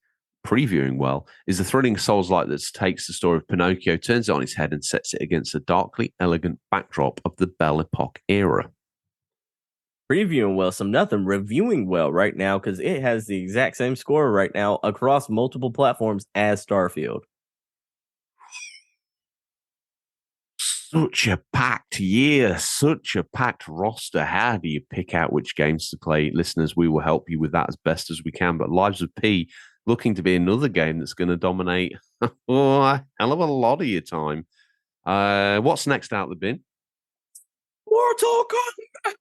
previewing well, is a thrilling Souls-like that takes the story of Pinocchio, turns it on its head, and sets it against the darkly elegant backdrop of the Belle Epoque era. Previewing well, some nothing. Reviewing well right now because it has the exact same score right now across multiple platforms as Starfield. Such a packed year, such a packed roster. How do you pick out which games to play? Listeners, we will help you with that as best as we can. But Lives of P looking to be another game that's going to dominate a hell of a lot of your time. What's next out the bin? Mortal Kombat.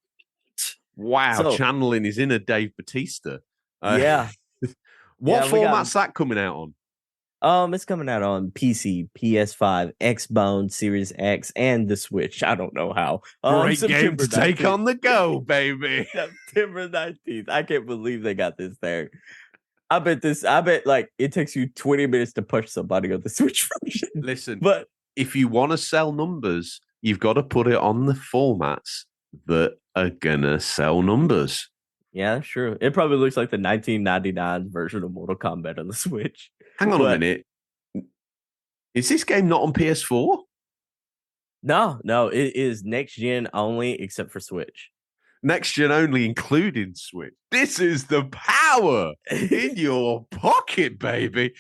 Wow, channeling his inner Dave Bautista. What format's that coming out on? It's coming out on PC, PS5, Xbox Series X, and the Switch. I don't know how. Great game to take on the go, baby. September 19th. I can't believe they got this there. I bet like it takes you 20 minutes to push somebody on the Switch version. Listen, but if you want to sell numbers, you've got to put it on the formats that are gonna sell numbers. Yeah, that's true. It probably looks like the 1999 version of Mortal Kombat on the Switch. Hang on a minute. Is this game not on PS4? No, it is next gen only except for Switch. Next gen only, including Switch. This is the power in your pocket, baby.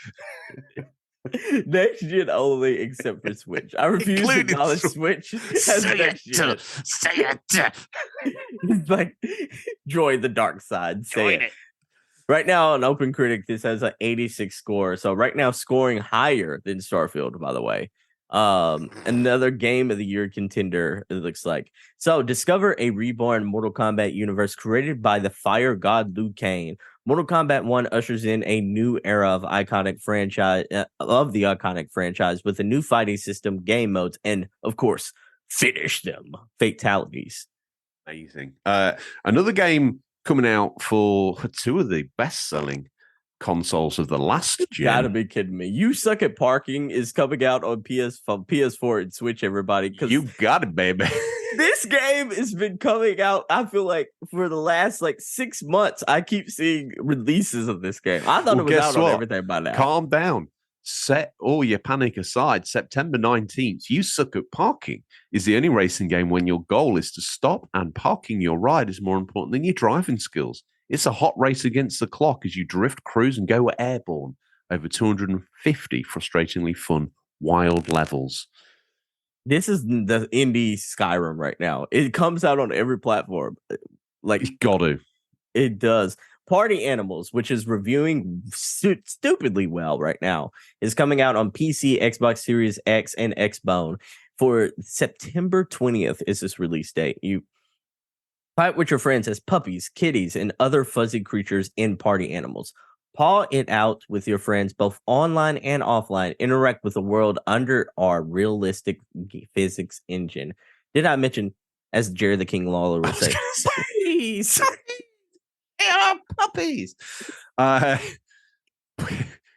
Next gen only except for Switch. I refuse to acknowledge Switch as next gen. Say it. It's like, join the dark side. Say it. Right now on OpenCritic, this has an 86 score. So right now scoring higher than Starfield, by the way. Another game of the year contender, it looks like. So discover a reborn Mortal Kombat universe created by the fire god Liu Kang. Mortal Kombat 1 ushers in a new era of the iconic franchise with a new fighting system, game modes, and of course, finish them. Fatalities. Amazing. Another game coming out for two of the best-selling consoles of the last gen. You gotta be kidding me. You Suck at Parking is coming out on PS4 and Switch, everybody. You got it, baby. This game has been coming out, I feel like, for the last 6 months. I keep seeing releases of this game. I thought it was out on everything by now. Calm down. Set all your panic aside. September 19th, You Suck at Parking is the only racing game when your goal is to stop and parking your ride is more important than your driving skills. It's a hot race against the clock as you drift, cruise, and go airborne over 250 frustratingly fun, wild levels. This is the indie Skyrim right now. It comes out on every platform. Like, It's got to. It does. Party Animals, which is reviewing stupidly well right now, is coming out on PC, Xbox Series X, and Xbone for September 20th is this release date. You fight with your friends as puppies, kitties, and other fuzzy creatures in Party Animals. Paw it out with your friends, both online and offline. Interact with the world under our realistic physics engine. Did I mention, as Jerry the King Lawler would say, puppies? They are puppies.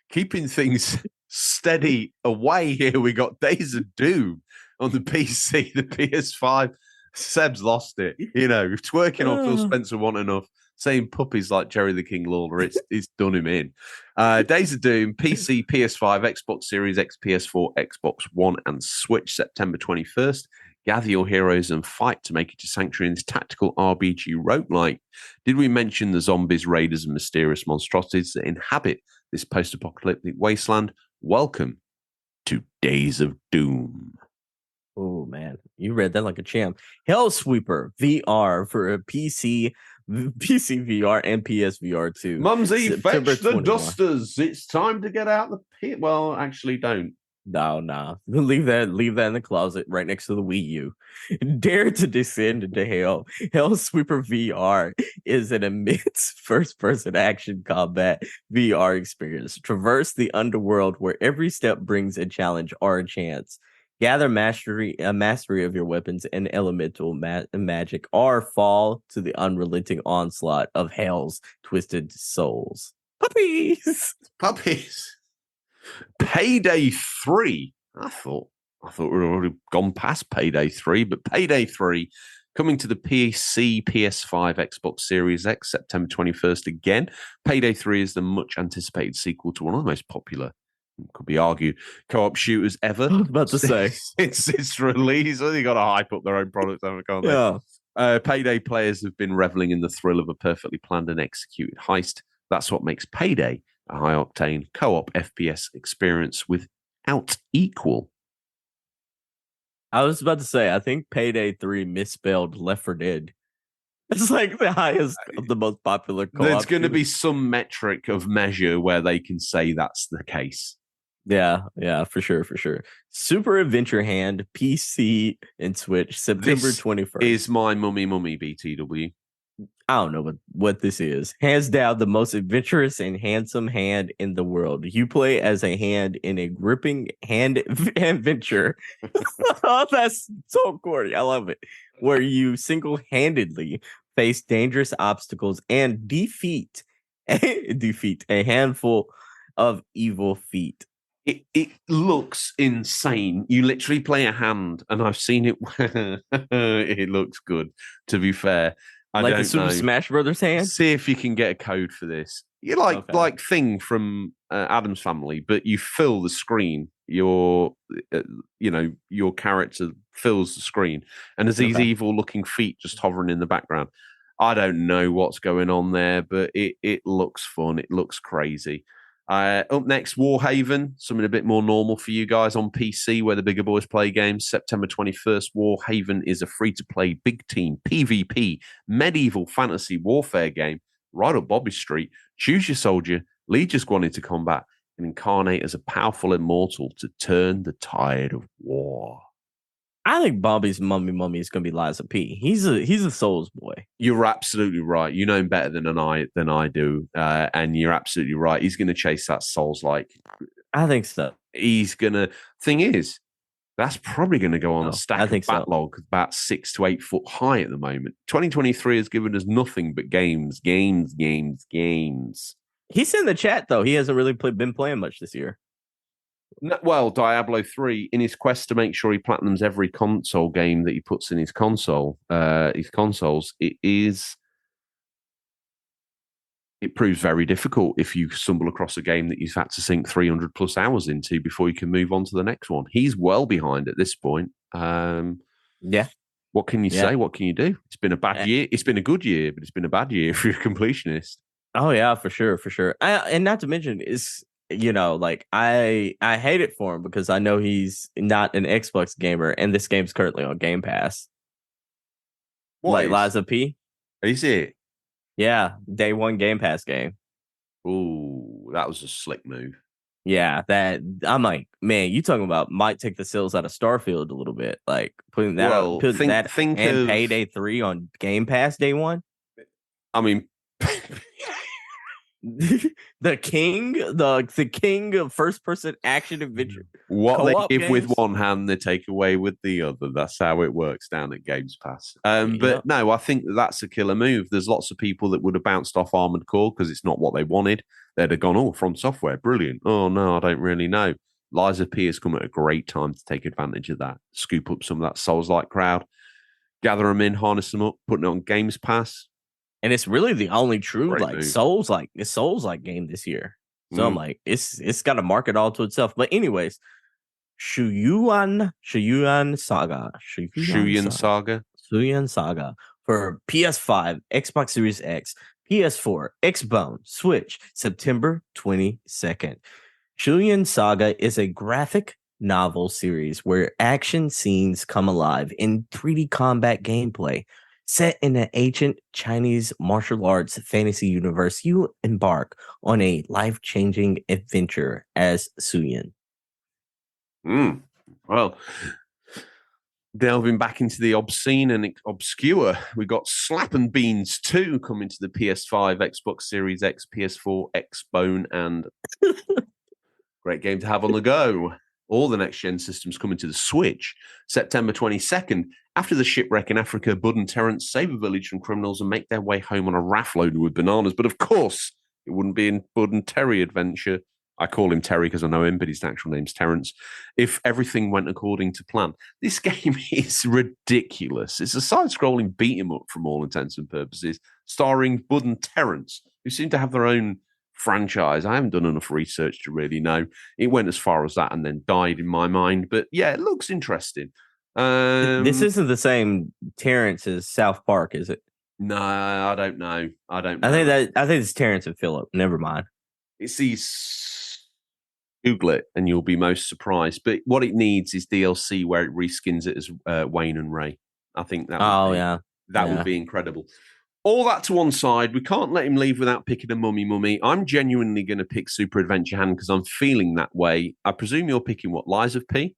Keeping things steady away here, we got Days of Doom on the PC, the PS5. Seb's lost it. You know, twerking on Phil Spencer want enough. Saying puppies like Jerry the King Lawler, it's done him in. Days of Doom, PC, PS5, Xbox Series X, PS4, Xbox One, and Switch, September 21st. Gather your heroes and fight to make it to Sanctuary in this tactical RPG roguelike. Did we mention the zombies, raiders, and mysterious monstrosities that inhabit this post-apocalyptic wasteland? Welcome to Days of Doom. Oh, man. You read that like a champ. Hellsweeper VR for a PC VR, and PSVR 2. Mumsy, fetch the 21. dusters. It's time to get out the pit. Well, actually, don't. No. Leave that in the closet right next to the Wii U. Dare to descend into hell. Hellsweeper VR is an immense first-person action combat VR experience. Traverse the underworld where every step brings a challenge or a chance. Gather mastery of your weapons and elemental magic, or fall to the unrelenting onslaught of hell's twisted souls. Puppies! Payday 3. I thought we'd already gone past Payday 3, but Payday 3 coming to the PC, PS5, Xbox Series X, September 21st again. Payday 3 is the much anticipated sequel to one of the most popular, could be argued, co-op shooters ever. I was about to say. Since its release, they got to hype up their own product, can't they? Yeah. Payday players have been reveling in the thrill of a perfectly planned and executed heist. That's what makes Payday a high-octane co-op FPS experience without equal. I was about to say, I think Payday 3 misspelled Left 4 Dead. It's like the highest of the most popular co-op. There's going to be some metric of measure where they can say that's the case. Yeah, for sure. Super Adventure Hand, PC and Switch, September 21st. Is my mummy BTW. I don't know what this is. Hands down, the most adventurous and handsome hand in the world. You play as a hand in a gripping hand adventure. Oh, that's so corny. I love it. Where you single-handedly face dangerous obstacles and defeat a handful of evil feet. It looks insane. You literally play a hand, and I've seen it. It looks good, to be fair. I like don't the Super know. Smash Brothers hand? See if you can get a code for this. You're like Thing from Addams Family, but you fill the screen. Your character fills the screen, and there's these evil-looking feet just hovering in the background. I don't know what's going on there, but it looks fun. It looks crazy. Up next, Warhaven, something a bit more normal for you guys on PC, where the bigger boys play games. September 21st, Warhaven is a free-to-play big team PvP medieval fantasy warfare game right up Bobby Street. Choose your soldier, lead your squad into combat, and incarnate as a powerful immortal to turn the tide of war. I think Bobby's mummy is going to be Liza P. He's a Souls boy. You're absolutely right. You know him better than I do, and you're absolutely right. He's going to chase that Souls-like. I think so. He's going to. Thing is, that's probably going to go on a stack of backlog about 6 to 8 foot high at the moment. 2023 has given us nothing but games. He's in the chat though. He hasn't really been playing much this year. Well, Diablo 3, in his quest to make sure he platinums every console game that he puts in his consoles, it proves very difficult if you stumble across a game that you've had to sink 300 plus hours into before you can move on to the next one. He's well behind at this point. Yeah. What can you say? What can you do? It's been a bad year. It's been a good year, but it's been a bad year if you're a completionist. Oh, yeah, for sure. And not to mention, like I hate it for him because I know he's not an Xbox gamer, and this game's currently on Game Pass. What like Liza P. Is it? Yeah, day one Game Pass game. Ooh, that was a slick move. Yeah, that I'm like, man, you talking about might take the sales out of Starfield a little bit, like putting that think and of Payday 3 on Game Pass day one. I mean, the king of first person action adventure. What they give games with one hand, they take away with the other. That's how it works down at Games Pass. But no, I think that's a killer move. There's lots of people that would have bounced off Armored Core because it's not what they wanted. They'd have gone, oh, From Software, brilliant. Oh, no, I don't really know. Liza P has come at a great time to take advantage of that, scoop up some of that Souls-like crowd, gather them in, harness them up, putting it on Games Pass. And it's really the only true Souls-like game this year. So I'm like, it's got to market all to itself. But anyways, Shuyuan Saga for PS5, Xbox Series X, PS4, Xbone, Switch, September 22nd. Shuyuan Saga is a graphic novel series where action scenes come alive in 3D combat gameplay. Set in an ancient Chinese martial arts fantasy universe, you embark on a life-changing adventure as Suyin. Well, delving back into the obscene and obscure, we got Slap and Beans 2 coming to the PS5, Xbox Series X, PS4, Xbone, and great game to have on the go. All the next-gen systems coming to the Switch, September 22nd. After the shipwreck in Africa, Bud and Terrence save a village from criminals and make their way home on a raft loaded with bananas. But of course, it wouldn't be in Bud and Terry adventure. I call him Terry because I know him, but his actual name's Terrence. If everything went according to plan. This game is ridiculous. It's a side-scrolling beat-em-up from all intents and purposes, starring Bud and Terrence, who seem to have their own franchise. I haven't done enough research to really know. It went as far as that and then died in my mind. But yeah, it looks interesting. This isn't the same Terrence as South Park, is it? No, I don't know. I think it's Terrence and Phillip. Never mind. It's these. Google it and you'll be most surprised. But what it needs is DLC where it reskins it as Wayne and Ray. I think that. Would be incredible. All that to one side, we can't let him leave without picking a mummy. I'm genuinely going to pick Super Adventure Hand because I'm feeling that way. I presume you're picking what, Lies of P?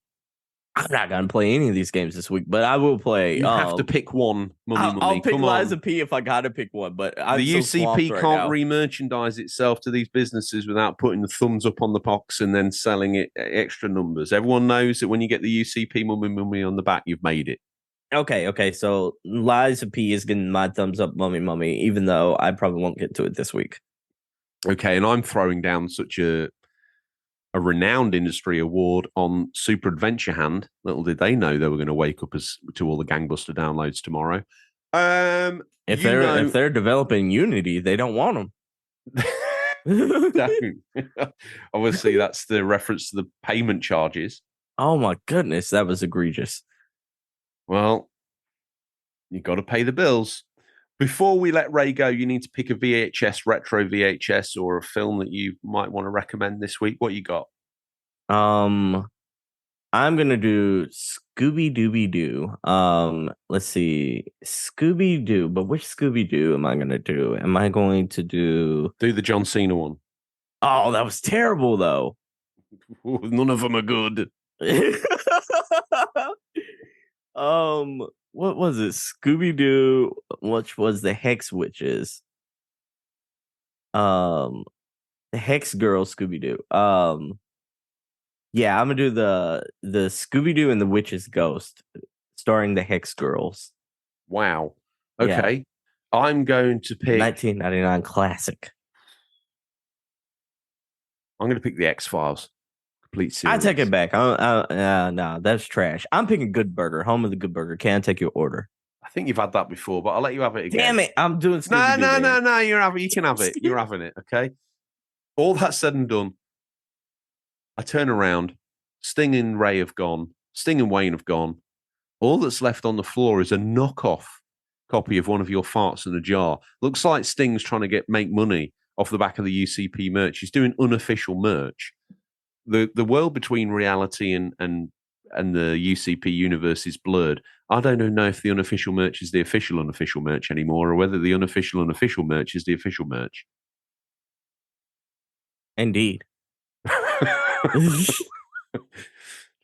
I'm not going to play any of these games this week, but I will play. You have to pick one, mummy. I'll pick Lies of P if I got to pick one, but the UCP can't re-merchandise itself to these businesses without putting the thumbs up on the box and then selling it extra numbers. Everyone knows that when you get the UCP mummy on the back, you've made it. Okay. So Lies of P is getting my thumbs up, mummy, even though I probably won't get to it this week. Okay, and I'm throwing down such a renowned industry award on Super Adventure Hand. Little did they know they were going to wake up to all the gangbuster downloads tomorrow. If they're developing Unity, they don't want them. Obviously, that's the reference to the payment charges. Oh my goodness, that was egregious. Well, you got to pay the bills. Before we let Ray go, you need to pick a retro VHS, or a film that you might want to recommend this week. What you got? I'm gonna do Scooby-Dooby-Doo. Let's see, Scooby-Doo. But which Scooby-Doo am I gonna do? Am I going to do the John Cena one? Oh, that was terrible, though. None of them are good. What was it? Scooby-Doo, which was the Hex Witches. The Hex Girl Scooby-Doo. Yeah, I'm gonna do the Scooby-Doo and the Witch's Ghost, starring the Hex Girls. Wow. Okay. Yeah. I'm going to pick 1999 classic. I'm going to pick the X-Files. I take it back. No, that's trash. I'm picking Good Burger, home of the Good Burger. Can I take your order? I think you've had that before, but I'll let you have it again. Damn it! I'm doing No. You can have it. You're having it. Okay. All that said and done, I turn around. Sting and Ray have gone. Sting and Wayne have gone. All that's left on the floor is a knockoff copy of one of your farts in a jar. Looks like Sting's trying to make money off the back of the UCP merch. He's doing unofficial merch. The world between reality and the UCP universe is blurred. I don't know if the unofficial merch is the official unofficial merch anymore, or whether the unofficial unofficial merch is the official merch. Indeed. To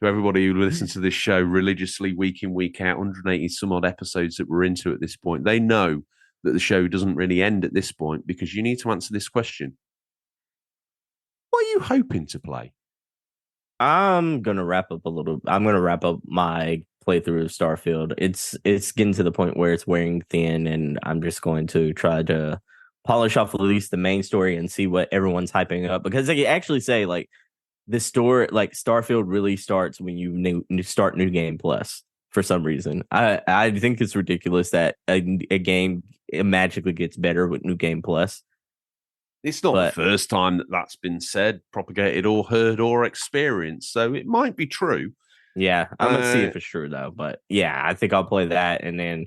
everybody who listens to this show religiously week in, week out, 180 some odd episodes that we're into at this point, they know that the show doesn't really end at this point, because you need to answer this question. What are you hoping to play? I'm gonna wrap up my playthrough of Starfield. It's getting to the point where it's wearing thin, and I'm just going to try to polish off at least the main story and see what everyone's hyping up, because they actually say like this story, like Starfield, really starts when you start New Game Plus. For some reason, I think it's ridiculous that a game magically gets better with New Game Plus. It's not the first time that that's been said, propagated, or heard, or experienced, so it might be true. Yeah, I'm gonna see if it's true though. But yeah, I think I'll play that, and then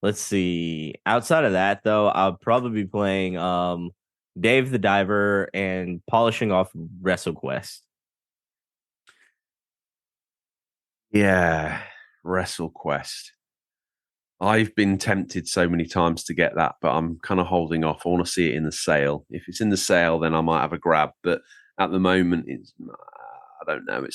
let's see. Outside of that, though, I'll probably be playing Dave the Diver and polishing off WrestleQuest. Yeah, WrestleQuest. I've been tempted so many times to get that, but I'm kind of holding off. I want to see it in the sale. If it's in the sale, then I might have a grab. But at the moment, I don't know.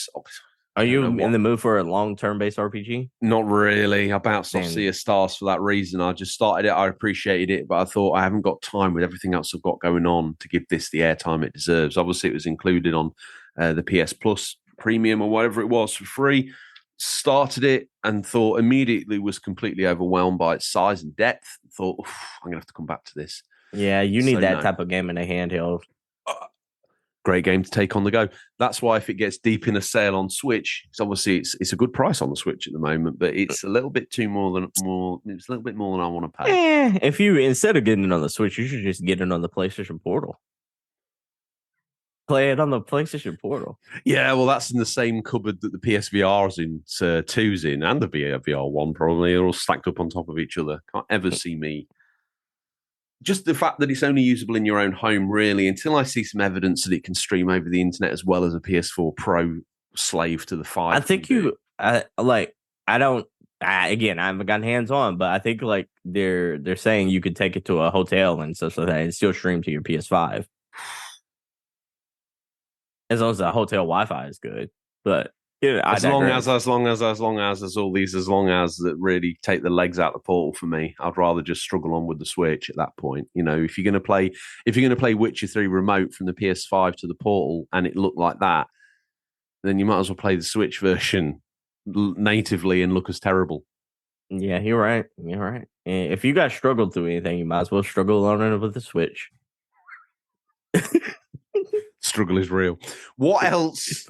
Are you in the mood for a long-term based RPG? Not really. I bounced off Sea of Stars for that reason. I just started it. I appreciated it, but I thought I haven't got time with everything else I've got going on to give this the airtime it deserves. Obviously, it was included on the PS Plus Premium or whatever it was for free. Started it and thought immediately was completely overwhelmed by its size and depth. Thought, I'm going to have to come back to this. Yeah, you need that type of game in a handheld. Great game to take on the go. That's why if it gets deep in a sale on Switch, it's obviously it's a good price on the Switch at the moment, but it's a little bit more than I want to pay. If you, instead of getting it on the Switch, you should just get it on the PlayStation Portal. Play it on the PlayStation Portal. Yeah, well, that's in the same cupboard that the PSVR's in, 2's in, and the VR 1 probably. They're all stacked up on top of each other. Can't ever see me. Just the fact that it's only usable in your own home, really, until I see some evidence that it can stream over the internet as well as a PS4 Pro slave to the 5. I think again, I haven't gotten hands on, but I think like they're saying you could take it to a hotel and stuff like that and still stream to your PS5. As long as the hotel Wi-Fi is good, but as long as there's all these that really take the legs out of the portal for me, I'd rather just struggle on with the Switch at that point. You know, if you're going to play Witcher 3 remote from the PS5 to the portal and it looked like that, then you might as well play the Switch version natively and look as terrible. Yeah, you're right. If you guys struggled through anything, you might as well struggle on it with the Switch. Struggle is real. What else?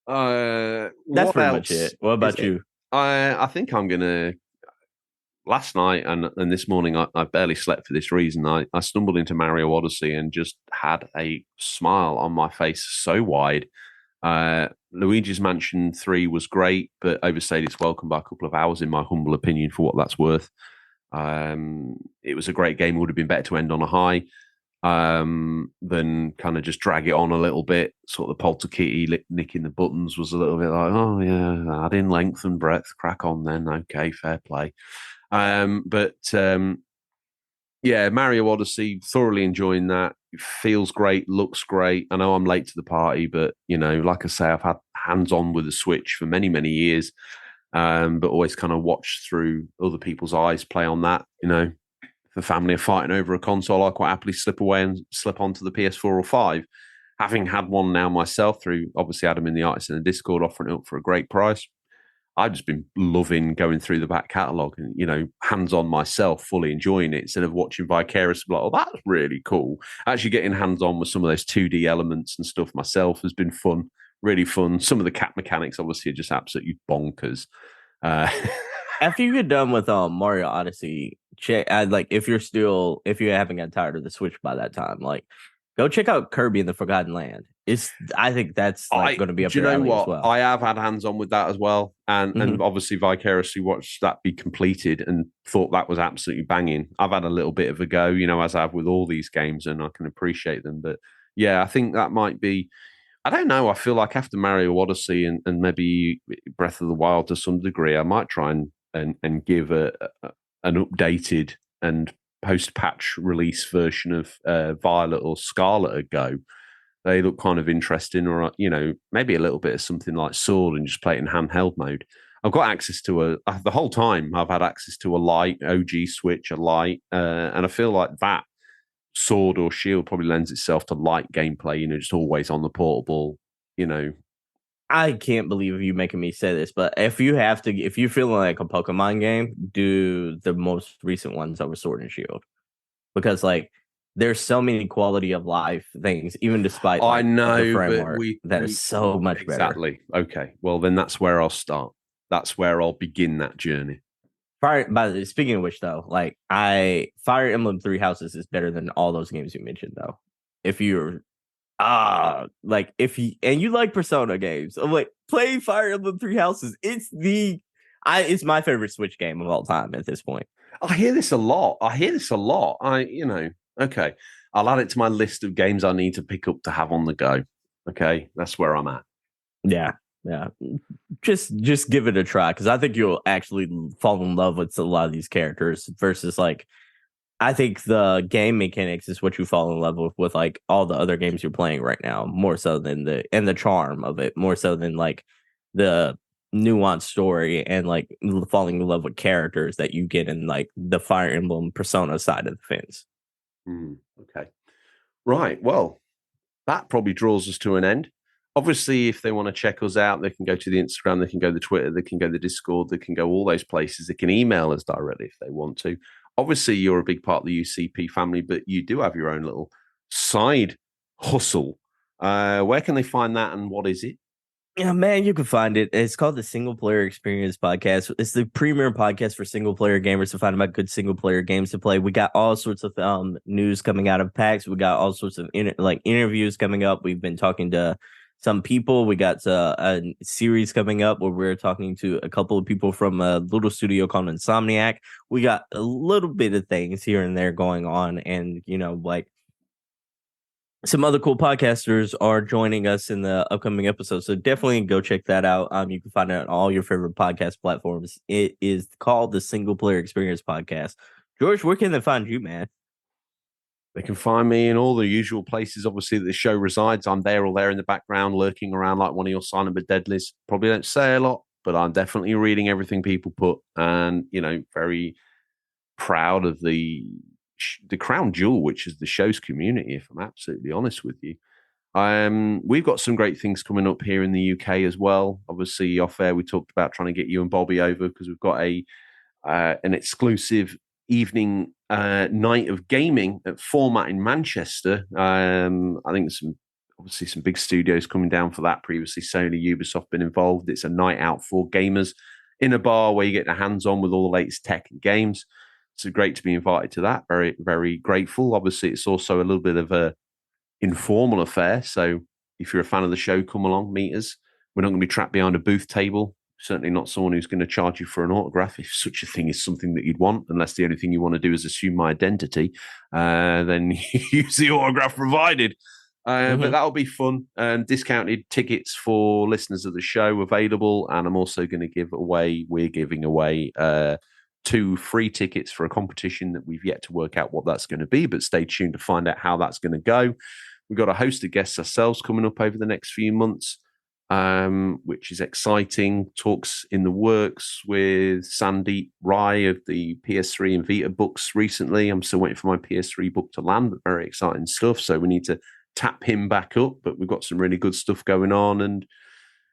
That's pretty much it. What about you? I think I'm gonna. Last night and this morning, I barely slept for this reason. I stumbled into Mario Odyssey and just had a smile on my face so wide. Luigi's Mansion 3 was great, but overstayed its welcome by a couple of hours, in my humble opinion, for what that's worth. It was a great game. It would have been better to end on a high. Then kind of just drag it on a little bit. Sort of the Polter Kitty nicking the buttons was a little bit like, oh yeah, add in length and breadth, crack on then. Okay, fair play. Yeah, Mario Odyssey, thoroughly enjoying that. It feels great, looks great. I know I'm late to the party, but like I say, I've had hands on with the Switch for many, many years, but always kind of watched through other people's eyes play on that. The family are fighting over a console, I quite happily slip away and slip onto the PS4 or 5. Having had one now myself through, obviously, Adam in the Artists in the Discord offering it up for a great price. I've just been loving going through the back catalogue and, hands-on myself, fully enjoying it instead of watching vicariously like, oh, that's really cool. Actually getting hands-on with some of those 2D elements and stuff myself has been fun, really fun. Some of the cat mechanics, obviously, are just absolutely bonkers. After you get done with Mario Odyssey, check if you haven't gotten tired of the Switch by that time, Go check out Kirby and the Forgotten Land. I think that's going to be up your alley as well. I have had hands on with that as well, and obviously vicariously watched that be completed and thought that was absolutely banging. I've had a little bit of a go, as I have with all these games, and I can appreciate them. But yeah, I think that might be. I don't know. I feel like after Mario Odyssey and maybe Breath of the Wild to some degree, I might try and give an updated and post-patch release version of Violet or Scarlet a go. They look kind of interesting, or maybe a little bit of something like Sword and just play it in handheld mode. I've got access to the whole time. I've had access to a Lite, OG Switch, a Lite, and I feel like that Sword or Shield probably lends itself to light gameplay. Just always on the portable. I can't believe you making me say this, but if you're feeling like a Pokemon game, do the most recent ones over Sword and Shield, because there's so many quality of life things, even despite I know the framework that is so much better. Exactly. Okay. Well, then that's where I'll start. That's where I'll begin that journey. Speaking of which, though, Fire Emblem Three Houses is better than all those games you mentioned, though. If you're if you like Persona games, I'm play Fire Emblem Three Houses. It's my favorite Switch game of all time at this point. I hear this a lot. Okay. I'll add it to my list of games I need to pick up to have on the go. Okay, that's where I'm at. Yeah. Just give it a try, because I think you'll actually fall in love with a lot of these characters versus I think the game mechanics is what you fall in love with all the other games you're playing right now, more so than the charm of it, more so than the nuanced story and falling in love with characters that you get in the Fire Emblem Persona side of the fence. Okay. Right. Well, that probably draws us to an end. Obviously, if they want to check us out, they can go to the Instagram, they can go to the Twitter, they can go to the Discord, they can go all those places. They can email us directly if they want to. Obviously, you're a big part of the UCP family, but you do have your own little side hustle. Where can they find that, and what is it? Yeah, man, you can find it. It's called the Single Player Experience Podcast. It's the premier podcast for single player gamers to find about good single player games to play. We got all sorts of news coming out of PAX. We got all sorts of interviews coming up. We've been talking to some people. We got a series coming up where we're talking to a couple of people from a little studio called Insomniac. We got a little bit of things here and there going on, and some other cool podcasters are joining us in the upcoming episode. So definitely go check that out. You can find it on all your favorite podcast platforms. It is called the Single Player Experience Podcast. George, where can they find you, man? They can find me in all the usual places, obviously, that the show resides. I'm there or there in the background, lurking around like one of your silent but deadlies. Probably don't say a lot, but I'm definitely reading everything people put, and, very proud of the crown jewel, which is the show's community, if I'm absolutely honest with you. We've got some great things coming up here in the UK as well. Obviously, off air, we talked about trying to get you and Bobby over, because we've got an exclusive evening night of gaming at Format in Manchester. I think some big studios coming down for that. Previously, Sony, Ubisoft been involved. It's a night out for gamers in a bar where you get your hands on with all the latest tech and games. So great to be invited to that. Very, very grateful. Obviously, it's also a little bit of a informal affair. So if you're a fan of the show, come along, meet us. We're not going to be trapped behind a booth table. Certainly not someone who's going to charge you for an autograph, if such a thing is something that you'd want, unless the only thing you want to do is assume my identity. Then use the autograph provided. But that'll be fun. Discounted tickets for listeners of the show available. And I'm also going to we're giving away 2 free tickets for a competition that we've yet to work out what that's going to be, but stay tuned to find out how that's going to go. We've got a host of guests ourselves coming up over the next few months, which is exciting. Talks in the works with Sandeep Rai of the PS3 and Vita books recently. I'm still waiting for my PS3 book to land, but very exciting stuff. So we need to tap him back up, but we've got some really good stuff going on. And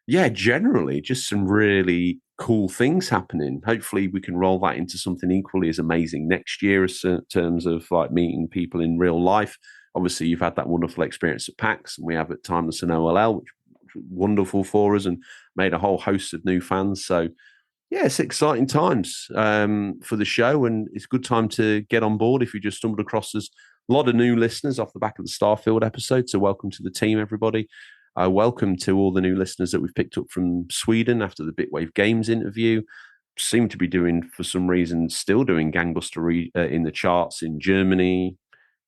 yeah, generally just some really cool things happening. Hopefully we can roll that into something equally as amazing next year in terms of meeting people in real life. Obviously, you've had that wonderful experience at PAX, and we have at Timeless and OLL, which was wonderful for us and made a whole host of new fans. So yeah, it's exciting times for the show, and it's a good time to get on board if you just stumbled across us A lot of new listeners off the back of the Starfield episode. So welcome to the team, everybody. Welcome to all the new listeners that we've picked up from Sweden after the Bitwave Games interview. Seem to be doing, for some reason, still doing gangbuster in the charts in Germany,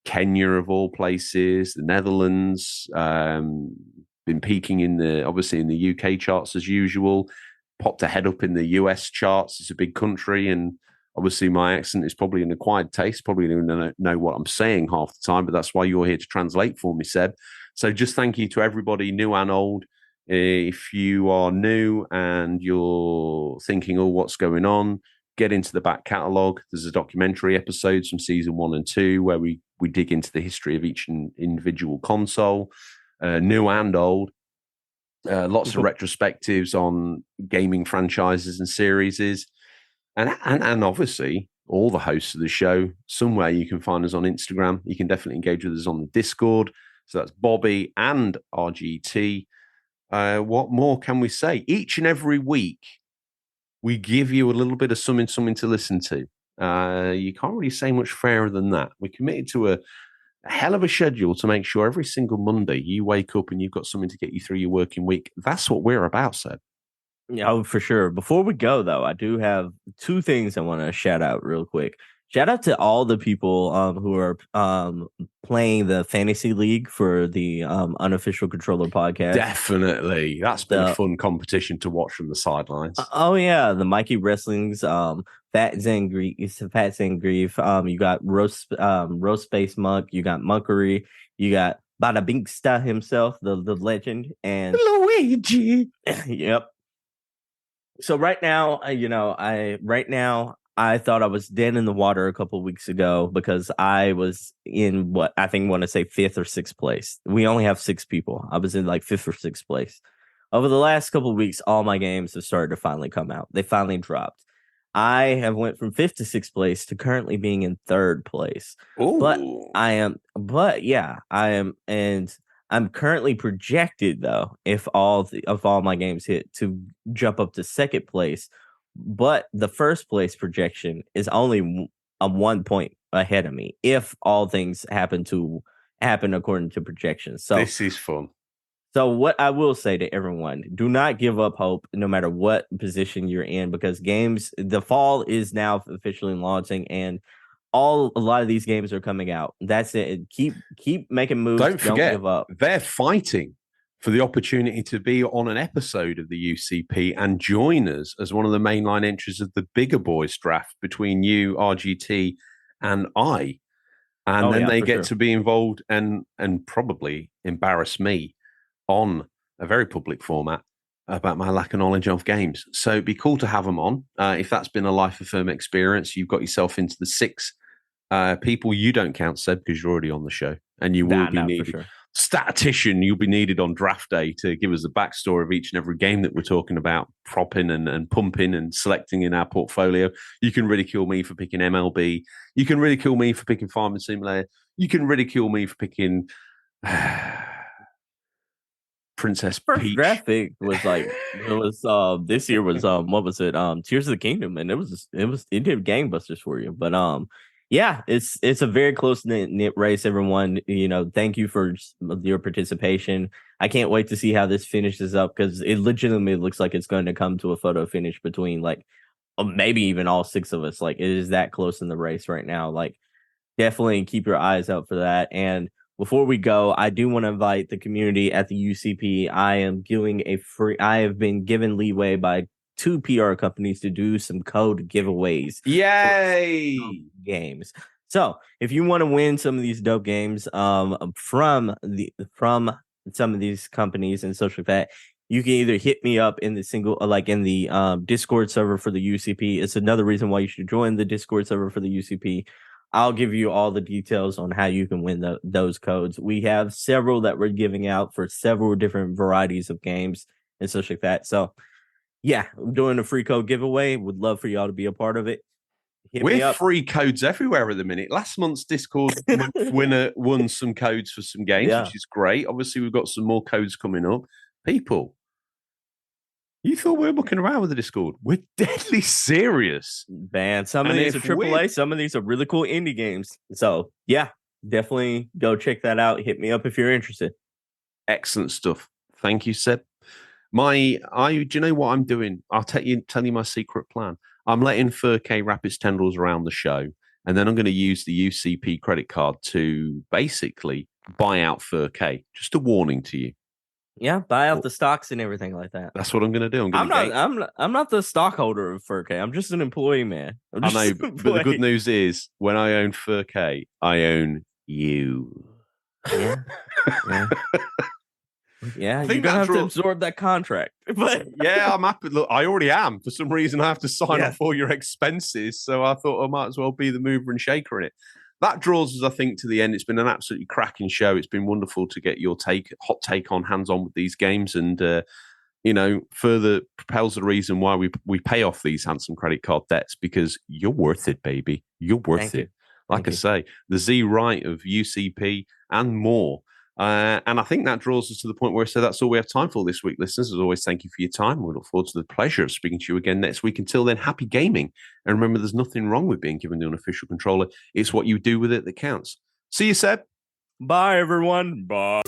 Kenya of all places, the Netherlands, been peaking in the UK charts as usual, popped a head up in the US charts. It's a big country, and obviously my accent is probably an acquired taste, probably don't even know what I'm saying half the time, but that's why you're here to translate for me, Seb. So just thank you to everybody, new and old. If you are new and you're thinking, oh, what's going on, get into the back catalogue. There's a documentary episodes from season 1 and 2 where we dig into the history of each individual console, new and old. Lots of retrospectives on gaming franchises and series. And obviously, all the hosts of the show, somewhere you can find us on Instagram. You can definitely engage with us on the Discord. So that's Bobby and RGT. What more can we say? Each and every week, we give you a little bit of something to listen to. You can't really say much fairer than that. We're committed to a hell of a schedule to make sure every single Monday you wake up and you've got something to get you through your working week. That's what we're about, Seb. Yeah, oh, for sure. Before we go, though, I do have 2 things I want to shout out real quick. Shout out to all the people who are playing the Fantasy League for the Unofficial Controller podcast. Definitely. That's been a fun competition to watch from the sidelines. Oh, yeah. The Mikey Wrestling's Fat Zangrief. You got Roast Space Monk. You got Monkery. You got Bada Binksta himself, the legend. And Luigi. Yep. So right now, I thought I was dead in the water a couple of weeks ago because I was in what I think want to say 5th or 6th place. We only have 6 people. I was in like 5th or 6th place. Over the last couple of weeks, all my games have started to finally come out. They finally dropped. I have went from 5th to 6th place to currently being in 3rd place. Ooh. I am, and I'm currently projected, though, if all my games hit, to jump up to 2nd place. But the 1st place projection is only a 1 point ahead of me if all things happen according to projections. So this is fun. So what I will say to everyone, do not give up hope no matter what position you're in, because the fall is now officially launching and a lot of these games are coming out. That's it. Keep making moves. Don't forget, give up. They're fighting for the opportunity to be on an episode of the UCP and join us as one of the mainline entries of the bigger boys draft between you, RGT, and I. And then they get to be involved and probably embarrass me on a very public format about my lack of knowledge of games. So it'd be cool to have them on. If that's been a Life of Firm experience, you've got yourself into the 6 people. You don't count, Seb, because you're already on the show. And you will be needed. Sure. Statistician, you'll be needed on draft day to give us the backstory of each and every game that we're talking about, propping and pumping and selecting in our portfolio. You can ridicule me for picking MLB. You can ridicule me for picking Farming Simulator. You can ridicule me for picking Princess Peach. Graphic was like this year was what was it? Tears of the Kingdom, and it did gangbusters for you. But yeah, it's a very close knit race, everyone. Thank you for your participation. I can't wait to see how this finishes up, because it legitimately looks like it's going to come to a photo finish between maybe even all 6 of us. Like, it is that close in the race right now. Like, definitely keep your eyes out for that. And before we go, I do want to invite the community at the UCP. I have been given leeway by 2 PR companies to do some code giveaways. Yay! Games. So if you want to win some of these dope games from some of these companies and such like that, you can either hit me up in the Discord server for the UCP. It's another reason why you should join the Discord server for the UCP. I'll give you all the details on how you can win those codes. We have several that we're giving out for several different varieties of games and such like that. So yeah, I'm doing a free code giveaway. Would love for y'all to be a part of it. We're free codes everywhere at the minute. Last month's Discord winner won some codes for some games, which is great. Obviously, we've got some more codes coming up. People, you thought we were mucking around with the Discord? We're deadly serious. Man, some of these are AAA, some of these are really cool indie games. So yeah, definitely go check that out. Hit me up if you're interested. Excellent stuff. Thank you, Seb. Do you know what I'm doing? I'll tell you my secret plan. I'm letting Furk wrap its tendrils around the show, and then I'm going to use the UCP credit card to basically buy out Furk. Just a warning to you. Yeah, buy out the stocks and everything like that. That's what I'm going to do. I'm not the stockholder of Furk. I'm just an employee, man. I know, but the good news is when I own Furk, I own you. Yeah. Yeah. Yeah, you're gonna have to absorb that contract. But yeah, I'm happy. Look, I already am. For some reason, I have to sign up for your expenses, so I thought I might as well be the mover and shaker in it. That draws us, I think, to the end. It's been an absolutely cracking show. It's been wonderful to get your hot take on hands-on with these games, and further propels the reason why we pay off these handsome credit card debts, because you're worth it, baby. You're worth it. Like I say, the Z right of UCP and more. And I think that draws us to the point where I say that's all we have time for this week, listeners. As always, thank you for your time. We look forward to the pleasure of speaking to you again next week. Until then, happy gaming. And remember, there's nothing wrong with being given the unofficial controller. It's what you do with it that counts. See you, Seb. Bye, everyone. Bye.